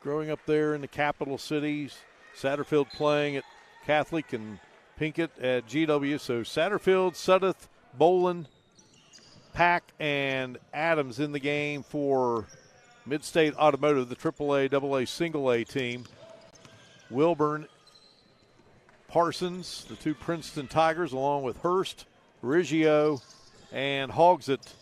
S1: growing up there in the capital cities. Satterfield playing at Catholic and Pinkett at GW. So Satterfield, Sudduth, Bolin, Pack, and Adams in the game for Mid-State Automotive, the AAA, AA, Single A team. Wilburn, Parsons, the two Princeton Tigers, along with Hurst, Riggio, and Hogsett.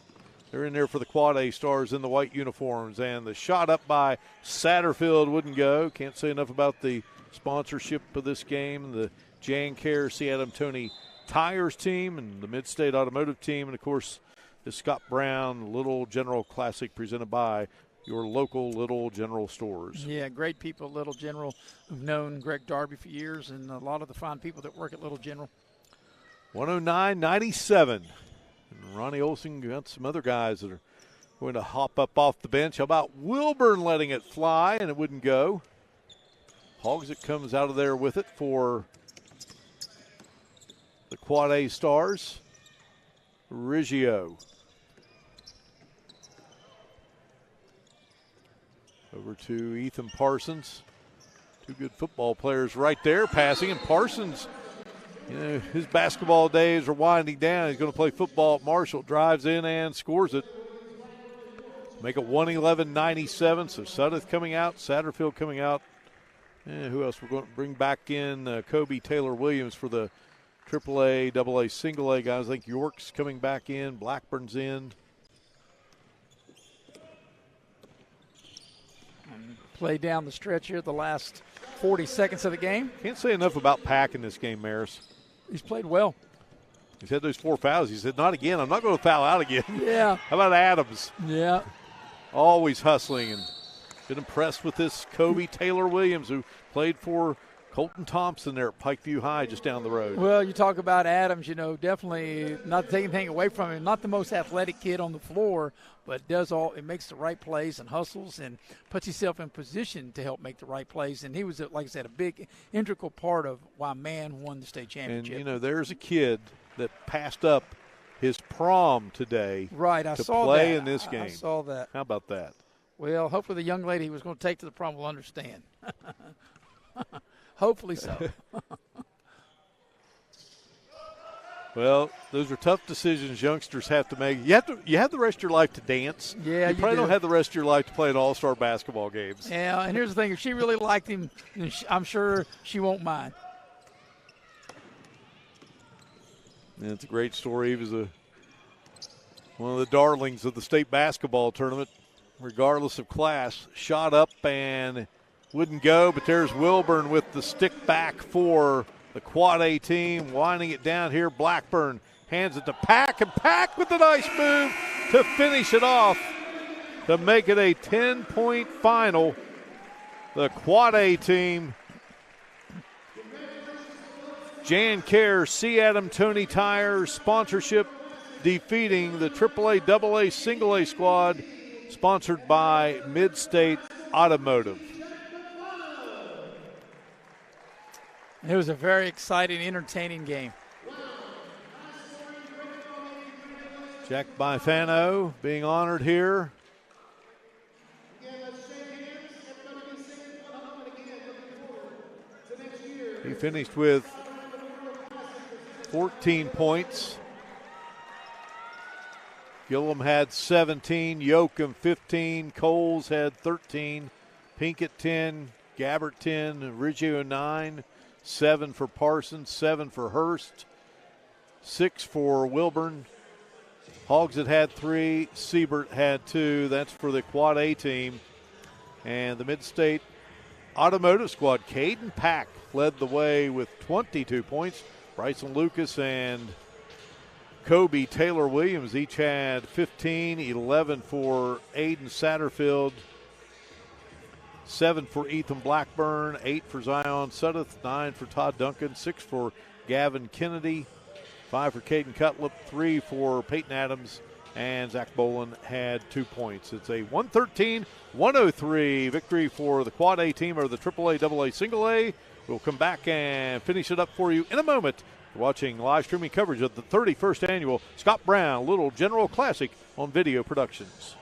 S1: They're in there for the Quad A Stars in the white uniforms. And the shot up by Satterfield wouldn't go. Can't say enough about the sponsorship of this game. The Jan Care, C. Adam Tony Tires team and the Mid-State Automotive team. And, of course, the Scott Brown Little General Classic presented by your local Little General stores.
S2: Yeah, great people at Little General. Who've known Greg Darby for years and a lot of the fine people that work at Little General.
S1: 109-97. And Ronnie Olson got some other guys that are going to hop up off the bench. How about Wilburn letting it fly, and it wouldn't go. Hogsett comes out of there with it for the Quad A Stars. Riggio. Over to Ethan Parsons. Two good football players right there passing, and Parsons, you know, his basketball days are winding down. He's going to play football at Marshall. Drives in and scores it. Make it 111-97. So Sudduth coming out, Satterfield coming out. Who else we're going to bring back in? Kobe Taylor-Williams for the AAA, AA, Single A guys. I think York's coming back in. Blackburn's in.
S2: Play down the stretch here the last 40 seconds of the game.
S1: Can't say enough about Pack in this game, Maris.
S2: He's played well.
S1: He's had those 4 fouls. He said, not again. I'm not going to foul out again.
S2: Yeah.
S1: How about Adams?
S2: Yeah.
S1: Always hustling, and been impressed with this Kobe Taylor-Williams, who played for Colton Thompson there at Pikeview High just down the road.
S2: Well, you talk about Adams, you know, definitely not to take anything away from him. Not the most athletic kid on the floor, but it makes the right plays and hustles and puts himself in position to help make the right plays. And he was, like I said, a big integral part of why Man won the state championship.
S1: And, you know, there's a kid that passed up his prom today.
S2: Right, I
S1: to
S2: saw
S1: play
S2: that.
S1: in this game.
S2: I saw that.
S1: How about that?
S2: Well, hopefully the young lady he was going to take to the prom will understand. Hopefully so.
S1: Well, those are tough decisions youngsters have to make. You have the rest of your life to dance.
S2: Yeah,
S1: you probably
S2: do.
S1: don't have the rest of your life to play in all-star basketball games.
S2: Yeah, and here's the thing: if she really liked him, then I'm sure she won't mind.
S1: And it's a great story. He was one of the darlings of the state basketball tournament, regardless of class. Shot up and wouldn't go, but there's Wilburn with the stick back for the Quad A team, winding it down here. Blackburn hands it to Pack, and Pack with a nice move to finish it off to make it a 10-point final. The Quad A team, Jan Care, C. Adam, Tony Tires sponsorship, defeating the AAA, AA, Single A squad, sponsored by Mid-State Automotive.
S2: It was a very exciting, entertaining game.
S1: Jack Bifano being honored here. He finished with 14 points. Gillum had 17, Yoakum 15, Coles had 13, Pinkett 10, Gabbert 10, Riggio 9, 7 for Parsons, 7 for Hurst, 6 for Wilburn. Hogs had 3, Siebert had 2. That's for the Quad A team. And the Mid-State Automotive squad, Caden Pack led the way with 22 points. Bryson Lucas and Kobe Taylor Williams each had 15, 11 for Aiden Satterfield, 7 for Ethan Blackburn, 8 for Zion Suddeth, 9 for Todd Duncan, 6 for Gavin Kennedy, 5 for Caden Cutlip, 3 for Peyton Adams, and Zach Boland had 2 points. It's a 113-103 victory for the Quad A team or the AAA, AA, Single A. We'll come back and finish it up for you in a moment. You're watching live streaming coverage of the 31st annual Scott Brown Little General Classic on Video Productions.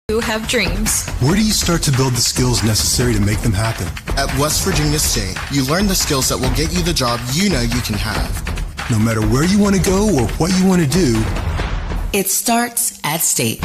S10: You have dreams.
S11: Where do you start to build the skills necessary to make them happen?
S12: At West Virginia State, you learn the skills that will get you the job you know you can have.
S11: No matter where you want to go or what you want to do,
S10: It starts at State.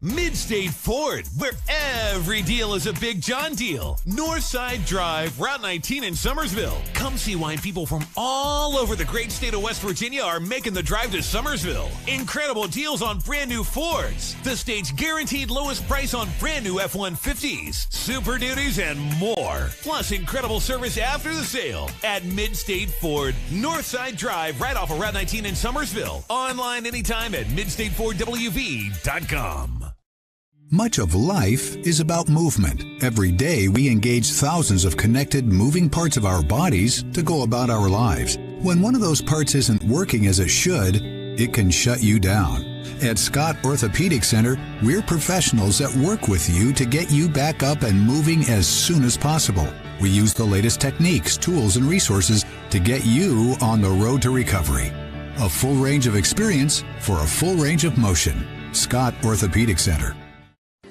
S8: Mid-State Ford, where every deal is a Big John deal. Northside Drive, Route 19 in Summersville. Come see why people from all over the great state of West Virginia are making the drive to Summersville. Incredible deals on brand new Fords. The state's guaranteed lowest price on brand new F-150s, Super Duties, and more. Plus incredible service after the sale at Mid-State Ford. Northside Drive, right off of Route 19 in Summersville. Online anytime at midstatefordwv.com.
S7: Much of life is about movement. Every day we engage thousands of connected, moving parts of our bodies to go about our lives. When one of those parts isn't working as it should, it can shut you down. At Scott Orthopedic Center, we're professionals that work with you to get you back up and moving as soon as possible. We use the latest techniques, tools, and resources to get you on the road to recovery. A full range of experience for a full range of motion. Scott Orthopedic Center.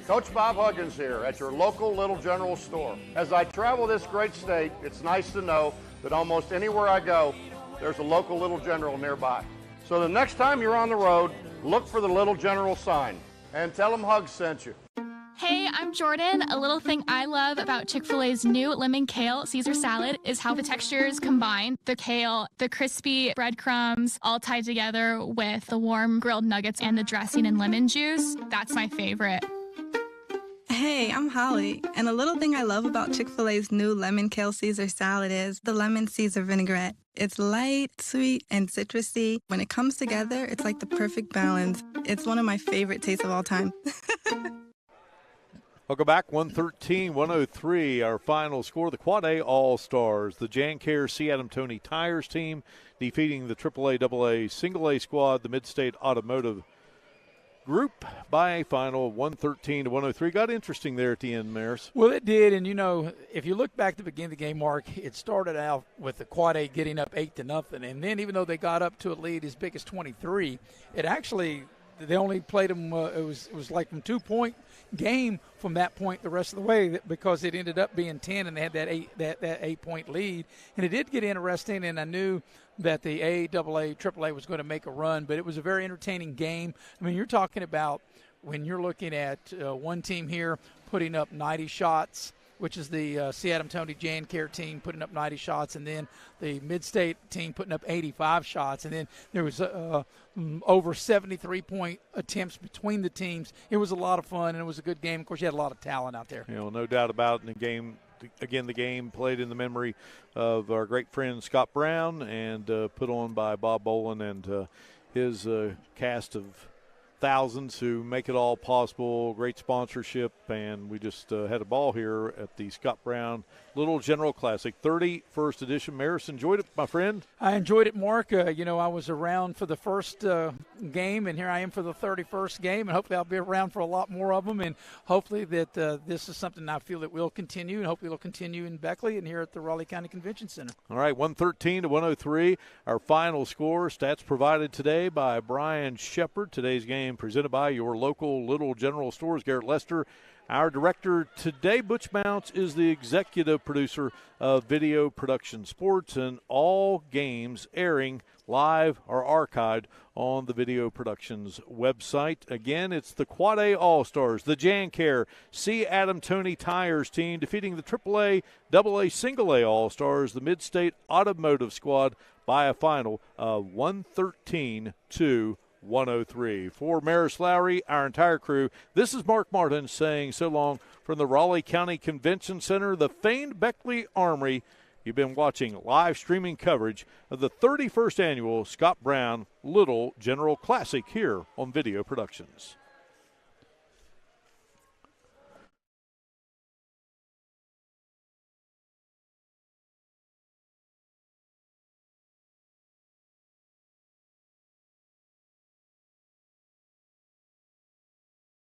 S13: Coach Bob Huggins here at your local Little General store. As I travel this great state, it's nice to know that almost anywhere I go, there's a local Little General nearby. So the next time you're on the road, look for the Little General sign and tell them Hugs sent you.
S14: Hey, I'm Jordan. A little thing I love about Chick-fil-A's new lemon kale Caesar salad is how the textures combine. The kale, the crispy breadcrumbs, all tied together with the warm grilled nuggets and the dressing and lemon juice. That's my favorite.
S15: Hey, I'm Holly, and a little thing I love about Chick-fil-A's new lemon kale Caesar salad is the lemon Caesar vinaigrette. It's light, sweet, and citrusy. When it comes together, it's like the perfect balance. It's one of my favorite tastes of all time.
S1: Welcome back, 113-103, our final score. The Quad A All-Stars, the Jan Care C. Adam Tony Tires team, defeating the AAA, AA, Single A squad, the Mid-State Automotive group by a final of 113-103. Got interesting there at the end, Maris.
S2: Well, it did, and if you look back to the beginning of the game, Mark, it started out with the Quad A getting up 8-0, and then even though they got up to a lead as big as 23, it actually they only played them. It was like from 2-point game from that point the rest of the way because it ended up being 10, and they had that 8-point lead, and it did get interesting. And I knew that the AAA, AAA was going to make a run, but it was a very entertaining game. I mean, you're talking about when you're looking at one team here putting up 90 shots, which is the Seattle Tony Jan Care team putting up 90 shots, and then the Mid-State team putting up 85 shots. And then there was over 73-point attempts between the teams. It was a lot of fun, and it was a good game. Of course, you had a lot of talent out there.
S1: No doubt about it in the game. Again, the game played in the memory of our great friend Scott Brown and put on by Bob Bolin and his cast of thousands who make it all possible. Great sponsorship, and we just had a ball here at the Scott Brown Little General Classic, 31st edition. Maris, enjoyed it, my friend?
S2: I enjoyed it, Mark. I was around for the first game, and here I am for the 31st game, and hopefully I'll be around for a lot more of them, and hopefully that this is something I feel that will continue, and hopefully it'll continue in Beckley and here at the Raleigh County Convention Center.
S1: All right, 113-103, our final score. Stats provided today by Brian Shepard. Today's game presented by your local Little General Stores. Garrett Lester, our director today. Butch Mounts is the executive producer of Video Production Sports, and all games airing live or archived on the Video Productions website. Again, it's the Quad A All-Stars, the JanCare C. Adam Toney Tires team defeating the AAA, AA, Single A All-Stars, the Mid-State Automotive Squad, by a final of 113-103. For Maris Lowry, our entire crew, this is Mark Martin saying so long from the Raleigh County Convention Center, the famed Beckley Armory. You've been watching live streaming coverage of the 31st annual Scott Brown Little General Classic here on Video Productions.